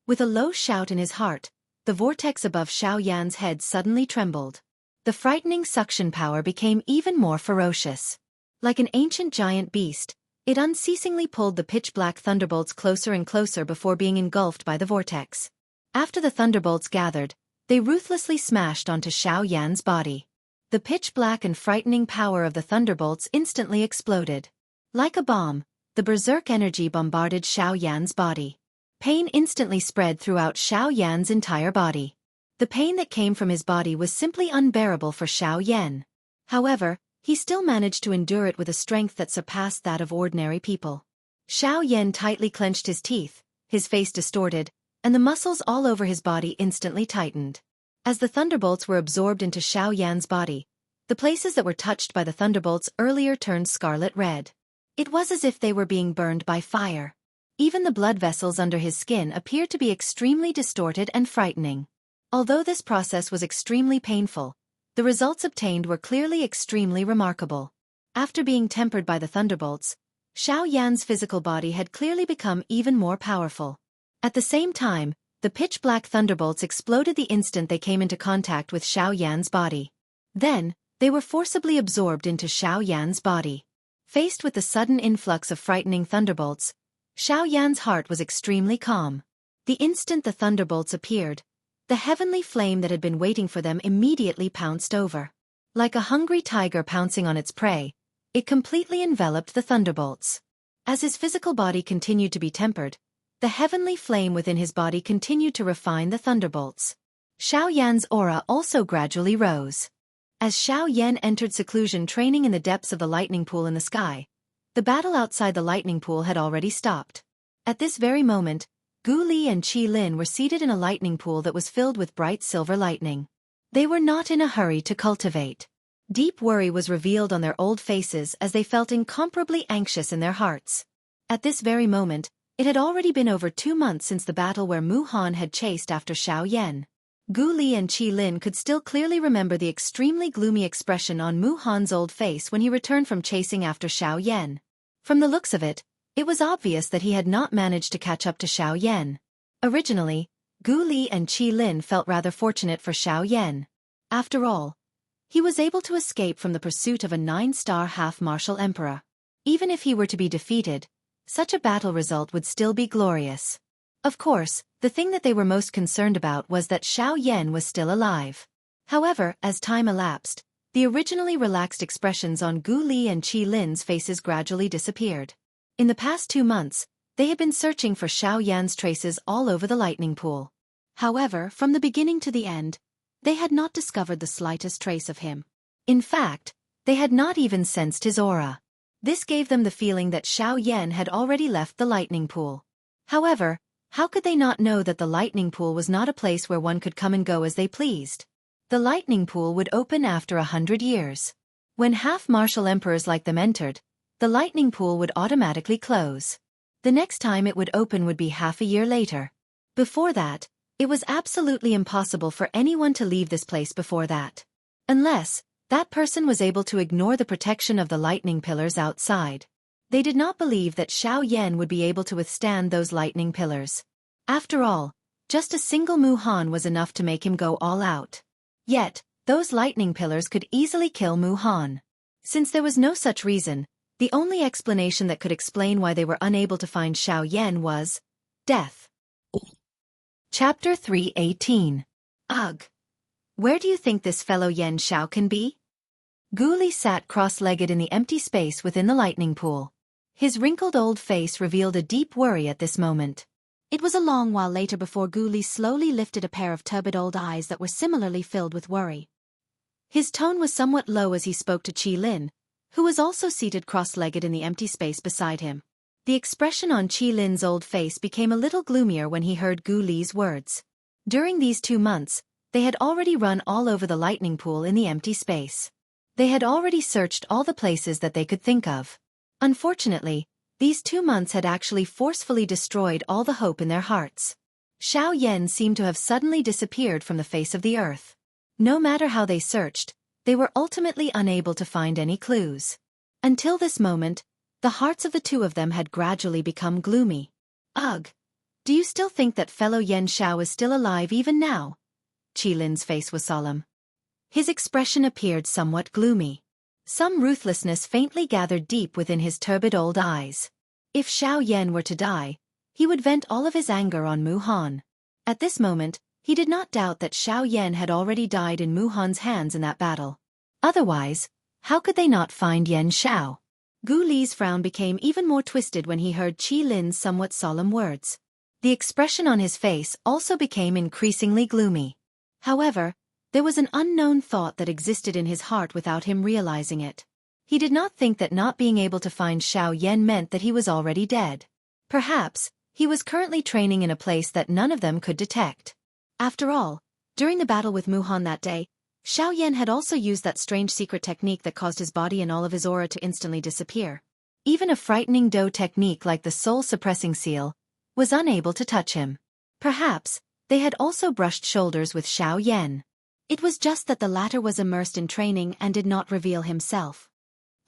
With a low shout in his heart, the vortex above Xiao Yan's head suddenly trembled. The frightening suction power became even more ferocious. Like an ancient giant beast, it unceasingly pulled the pitch-black thunderbolts closer and closer before being engulfed by the vortex. After the thunderbolts gathered, they ruthlessly smashed onto Xiao Yan's body. The pitch-black and frightening power of the thunderbolts instantly exploded. Like a bomb, the berserk energy bombarded Xiao Yan's body. Pain instantly spread throughout Xiao Yan's entire body. The pain that came from his body was simply unbearable for Xiao Yan. However, he still managed to endure it with a strength that surpassed that of ordinary people. Xiao Yan tightly clenched his teeth, his face distorted, and the muscles all over his body instantly tightened. As the thunderbolts were absorbed into Xiao Yan's body, the places that were touched by the thunderbolts earlier turned scarlet red. It was as if they were being burned by fire. Even the blood vessels under his skin appeared to be extremely distorted and frightening. Although this process was extremely painful, the results obtained were clearly extremely remarkable. After being tempered by the thunderbolts, Xiao Yan's physical body had clearly become even more powerful. At the same time, the pitch-black thunderbolts exploded the instant they came into contact with Xiao Yan's body. Then, they were forcibly absorbed into Xiao Yan's body. Faced with the sudden influx of frightening thunderbolts, Xiao Yan's heart was extremely calm. The instant the thunderbolts appeared, the heavenly flame that had been waiting for them immediately pounced over. Like a hungry tiger pouncing on its prey, it completely enveloped the thunderbolts. As his physical body continued to be tempered, the heavenly flame within his body continued to refine the thunderbolts. Xiao Yan's aura also gradually rose. As Xiao Yan entered seclusion training in the depths of the lightning pool in the sky, the battle outside the lightning pool had already stopped. At this very moment, Gu Li and Qi Lin were seated in a lightning pool that was filled with bright silver lightning. They were not in a hurry to cultivate. Deep worry was revealed on their old faces as they felt incomparably anxious in their hearts. At this very moment, it had already been over 2 months since the battle where Mu Han had chased after Xiao Yan. Gu Li and Qi Lin could still clearly remember the extremely gloomy expression on Mu Han's old face when he returned from chasing after Xiao Yan. From the looks of it, it was obvious that he had not managed to catch up to Xiao Yan. Originally, Gu Li and Qi Lin felt rather fortunate for Xiao Yan. After all, he was able to escape from the pursuit of a 9-star half-martial emperor. Even if he were to be defeated, such a battle result would still be glorious. Of course, the thing that they were most concerned about was that Xiao Yan was still alive. However, as time elapsed, the originally relaxed expressions on Gu Li and Qi Lin's faces gradually disappeared. In the past 2 months, they had been searching for Xiao Yan's traces all over the lightning pool. However, from the beginning to the end, they had not discovered the slightest trace of him. In fact, they had not even sensed his aura. This gave them the feeling that Xiao Yan had already left the lightning pool. However, how could they not know that the lightning pool was not a place where one could come and go as they pleased? The lightning pool would open after 100 years. When half-martial emperors like them entered, the lightning pool would automatically close. The next time it would open would be half a year later. Before that, it was absolutely impossible for anyone to leave this place before that. Unless, that person was able to ignore the protection of the lightning pillars outside. They did not believe that Xiao Yan would be able to withstand those lightning pillars. After all, just a single Mu Han was enough to make him go all out. Yet, those lightning pillars could easily kill Mu Han. Since there was no such reason, the only explanation that could explain why they were unable to find Xiao Yan was death. Chapter 318. Ugh. Where do you think this fellow Yan Xiao can be? Gu Li sat cross-legged in the empty space within the lightning pool. His wrinkled old face revealed a deep worry at this moment. It was a long while later before Gu Li slowly lifted a pair of turbid old eyes that were similarly filled with worry. His tone was somewhat low as he spoke to Qi Lin, who was also seated cross-legged in the empty space beside him. The expression on Qi Lin's old face became a little gloomier when he heard Gu Li's words. During these 2 months, They had already run all over the lightning pool in the empty space. They had already searched all the places that they could think of. Unfortunately, these 2 months had actually forcefully destroyed all the hope in their hearts. Xiao Yan seemed to have suddenly disappeared from the face of the earth. No matter how they searched, they were ultimately unable to find any clues. Until this moment, the hearts of the two of them had gradually become gloomy. Ugh! Do you still think that fellow Yen Xiao is still alive even now? Qilin's face was solemn. His expression appeared somewhat gloomy. Some ruthlessness faintly gathered deep within his turbid old eyes. If Xiao Yan were to die, he would vent all of his anger on Mu Han. At this moment, he did not doubt that Xiao Yan had already died in Mu Han's hands in that battle. Otherwise, how could they not find Yen Xiao? Gu Li's frown became even more twisted when he heard Qilin's somewhat solemn words. The expression on his face also became increasingly gloomy. However, there was an unknown thought that existed in his heart without him realizing it. He did not think that not being able to find Xiao Yan meant that he was already dead. Perhaps, he was currently training in a place that none of them could detect. After all, during the battle with Mu Han that day, Xiao Yan had also used that strange secret technique that caused his body and all of his aura to instantly disappear. Even a frightening Do technique like the soul-suppressing seal was unable to touch him. Perhaps, they had also brushed shoulders with Xiao Yan. It was just that the latter was immersed in training and did not reveal himself.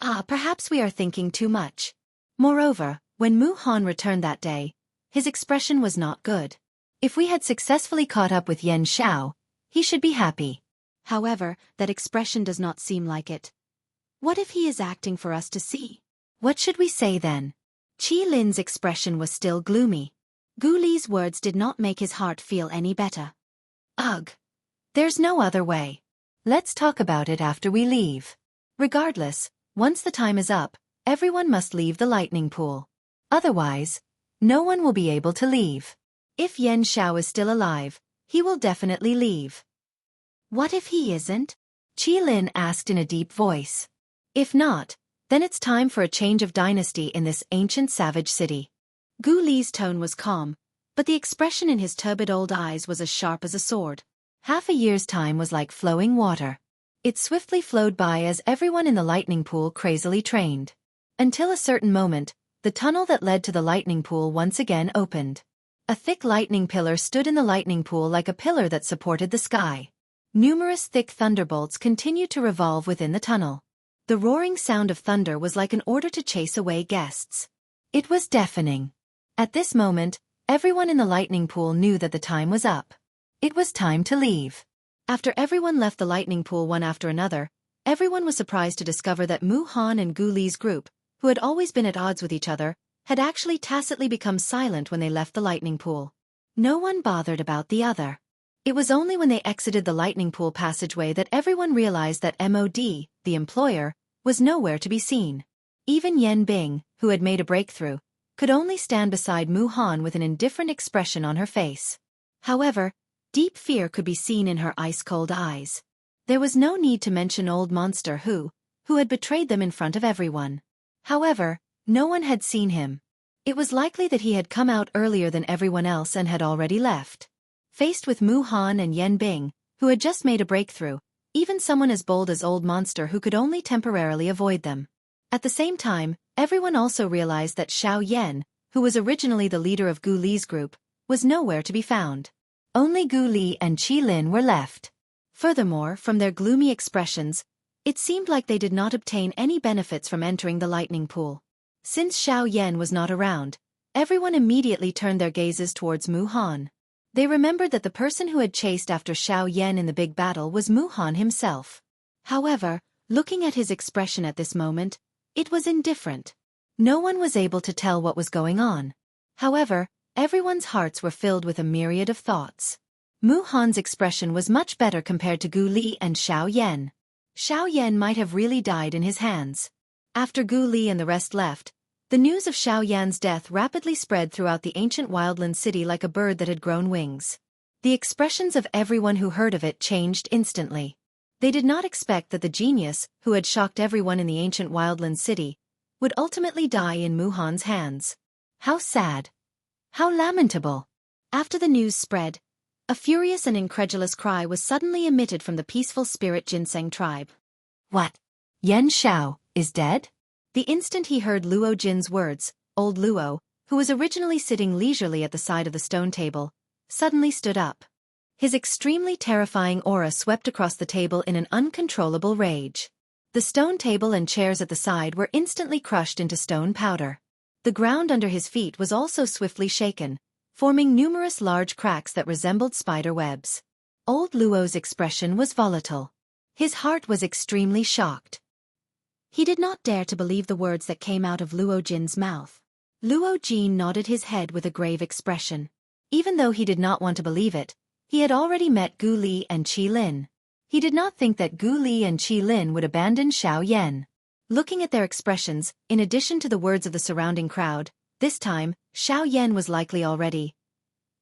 Perhaps we are thinking too much. Moreover, when Mu Han returned that day, his expression was not good. If we had successfully caught up with Yen Xiao, he should be happy. However, that expression does not seem like it. What if he is acting for us to see? What should we say then? Qilin's expression was still gloomy. Gu Li's words did not make his heart feel any better. Ugh! There's no other way. Let's talk about it after we leave. Regardless, once the time is up, everyone must leave the lightning pool. Otherwise, no one will be able to leave. If Yen Xiao is still alive, he will definitely leave. What if he isn't? Qilin asked in a deep voice. If not, then it's time for a change of dynasty in this ancient savage city. Gu Li's tone was calm, but the expression in his turbid old eyes was as sharp as a sword. Half a year's time was like flowing water. It swiftly flowed by as everyone in the lightning pool crazily trained. Until a certain moment, the tunnel that led to the lightning pool once again opened. A thick lightning pillar stood in the lightning pool like a pillar that supported the sky. Numerous thick thunderbolts continued to revolve within the tunnel. The roaring sound of thunder was like an order to chase away guests. It was deafening. At this moment, everyone in the lightning pool knew that the time was up. It was time to leave. After everyone left the lightning pool one after another, everyone was surprised to discover that Mu Han and Gu Li's group, who had always been at odds with each other, had actually tacitly become silent when they left the lightning pool. No one bothered about the other. It was only when they exited the lightning pool passageway that everyone realized that MOD, the employer, was nowhere to be seen. Even Yen Bing, who had made a breakthrough, could only stand beside Mu Han with an indifferent expression on her face. However, deep fear could be seen in her ice-cold eyes. There was no need to mention Old Monster who had betrayed them in front of everyone. However, no one had seen him. It was likely that he had come out earlier than everyone else and had already left. Faced with Mu Han and Yen Bing, who had just made a breakthrough, even someone as bold as Old Monster who could only temporarily avoid them. At the same time, everyone also realized that Xiao Yan, who was originally the leader of Gu Li's group, was nowhere to be found. Only Gu Li and Qilin were left. Furthermore, from their gloomy expressions, it seemed like they did not obtain any benefits from entering the lightning pool. Since Xiao Yan was not around, everyone immediately turned their gazes towards Mu Han. They remembered that the person who had chased after Xiao Yan in the big battle was Mu Han himself. However, looking at his expression at this moment, it was indifferent. No one was able to tell what was going on. However, everyone's hearts were filled with a myriad of thoughts. Mu Han's expression was much better compared to Gu Li and Xiao Yan. Xiao Yan might have really died in his hands. After Gu Li and the rest left, the news of Xiao Yan's death rapidly spread throughout the ancient wildland city like a bird that had grown wings. The expressions of everyone who heard of it changed instantly. They did not expect that the genius, who had shocked everyone in the ancient wildland city, would ultimately die in Mu Han's hands. How sad! How lamentable! After the news spread, A furious and incredulous cry was suddenly emitted from the peaceful spirit ginseng tribe. What? Yan Xiao is dead? The instant he heard Luo Jin's words, old Luo, who was originally sitting leisurely at the side of the stone table, suddenly stood up. His extremely terrifying aura swept across the table in an uncontrollable rage. The stone table and chairs at the side were instantly crushed into stone powder. The ground under his feet was also swiftly shaken, forming numerous large cracks that resembled spider webs. Old Luo's expression was volatile. His heart was extremely shocked. He did not dare to believe the words that came out of Luo Jin's mouth. Luo Jin nodded his head with a grave expression. Even though he did not want to believe it, he had already met Gu Li and Qi Lin. He did not think that Gu Li and Qi Lin would abandon Xiao Yan. Looking at their expressions, in addition to the words of the surrounding crowd, this time, Xiao Yan was likely already.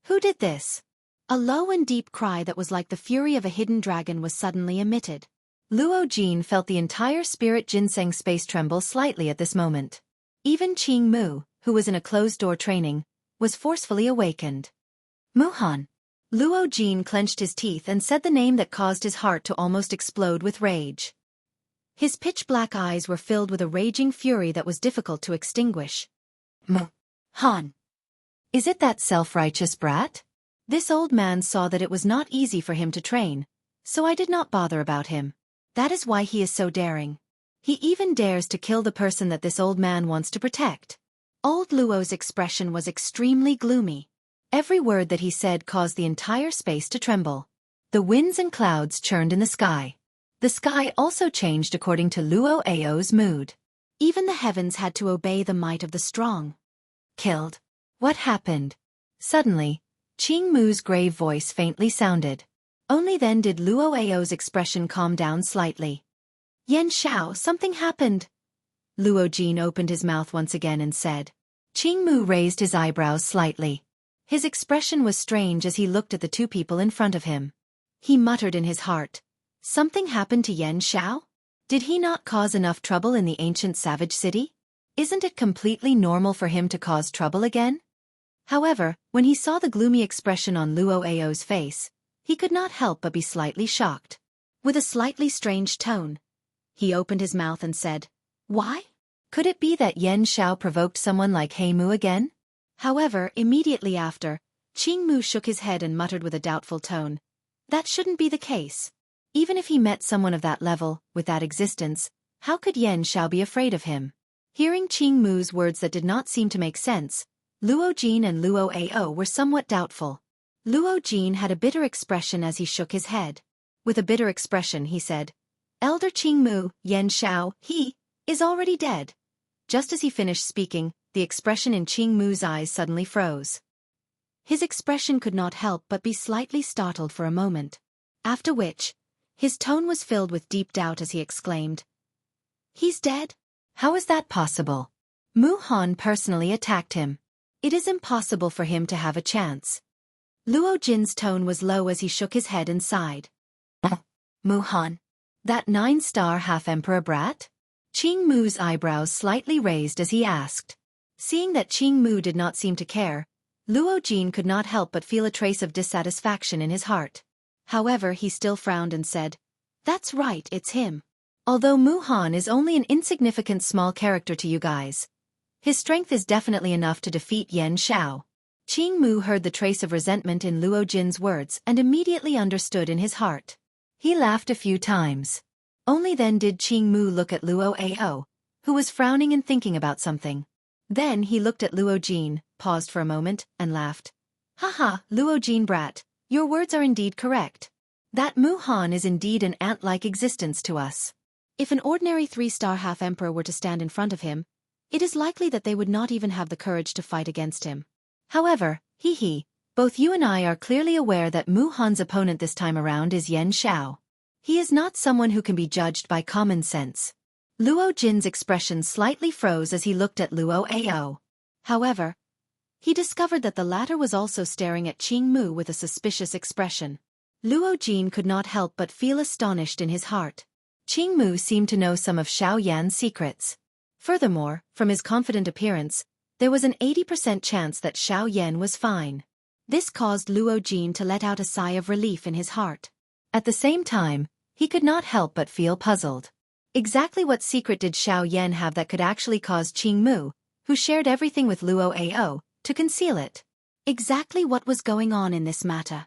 Who did this? A low and deep cry that was like the fury of a hidden dragon was suddenly emitted. Luo Jin felt the entire spirit ginseng space tremble slightly at this moment. Even Qing Mu, who was in a closed-door training, was forcefully awakened. Muhan. Luo Jin clenched his teeth and said the name that caused his heart to almost explode with rage. His pitch-black eyes were filled with a raging fury that was difficult to extinguish. Han. Is it that self-righteous brat? This old man saw that it was not easy for him to train, so I did not bother about him. That is why he is so daring. He even dares to kill the person that this old man wants to protect. Old Luo's expression was extremely gloomy. Every word that he said caused the entire space to tremble. The winds and clouds churned in the sky. The sky also changed according to Luo Ao's mood. Even the heavens had to obey the might of the strong. Killed. What happened? Suddenly, Qing Mu's grave voice faintly sounded. Only then did Luo Ao's expression calm down slightly. Yan Xiao, something happened. Luo Jin opened his mouth once again and said. Qing Mu raised his eyebrows slightly. His expression was strange as he looked at the two people in front of him. He muttered in his heart. Something happened to Yan Xiao? Did he not cause enough trouble in the ancient savage city? Isn't it completely normal for him to cause trouble again? However, when he saw the gloomy expression on Luo Ao's face, he could not help but be slightly shocked. With a slightly strange tone, he opened his mouth and said, Why? Could it be that Yan Xiao provoked someone like He Mu again? However, immediately after, Qing Mu shook his head and muttered with a doubtful tone. That shouldn't be the case. Even if he met someone of that level, with that existence, how could Yan Xiao be afraid of him? Hearing Qing Mu's words that did not seem to make sense, Luo Jin and Luo Ao were somewhat doubtful. Luo Jin had a bitter expression as he shook his head. With a bitter expression he said, Elder Qing Mu, Yan Xiao, he is already dead. Just as he finished speaking, the expression in Qing Mu's eyes suddenly froze. His expression could not help but be slightly startled for a moment. After which, his tone was filled with deep doubt as he exclaimed, He's dead? How is that possible? Mu Han personally attacked him. It is impossible for him to have a chance. Luo Jin's tone was low as he shook his head and sighed. Mu Han? That 9-star half-emperor brat? Qing Mu's eyebrows slightly raised as he asked. Seeing that Qing Mu did not seem to care, Luo Jin could not help but feel a trace of dissatisfaction in his heart. However, he still frowned and said, That's right, it's him. Although Mu Han is only an insignificant small character to you guys, his strength is definitely enough to defeat Yan Xiao. Qing Mu heard the trace of resentment in Luo Jin's words and immediately understood in his heart. He laughed a few times. Only then did Qing Mu look at Luo Ao, who was frowning and thinking about something. Then he looked at Luo Jin, paused for a moment, and laughed. Haha, Luo Jin brat, your words are indeed correct. That Mu Han is indeed an ant-like existence to us. If an ordinary 3-star half-emperor were to stand in front of him, it is likely that they would not even have the courage to fight against him. However, both you and I are clearly aware that Mu Han's opponent this time around is Yan Xiao. He is not someone who can be judged by common sense. Luo Jin's expression slightly froze as he looked at Luo Ao. However, he discovered that the latter was also staring at Qing Mu with a suspicious expression. Luo Jin could not help but feel astonished in his heart. Qing Mu seemed to know some of Xiao Yan's secrets. Furthermore, from his confident appearance, there was an 80% chance that Xiao Yan was fine. This caused Luo Jin to let out a sigh of relief in his heart. At the same time, he could not help but feel puzzled. Exactly what secret did Xiao Yan have that could actually cause Qing Mu, who shared everything with Luo Ao, to conceal it? Exactly what was going on in this matter?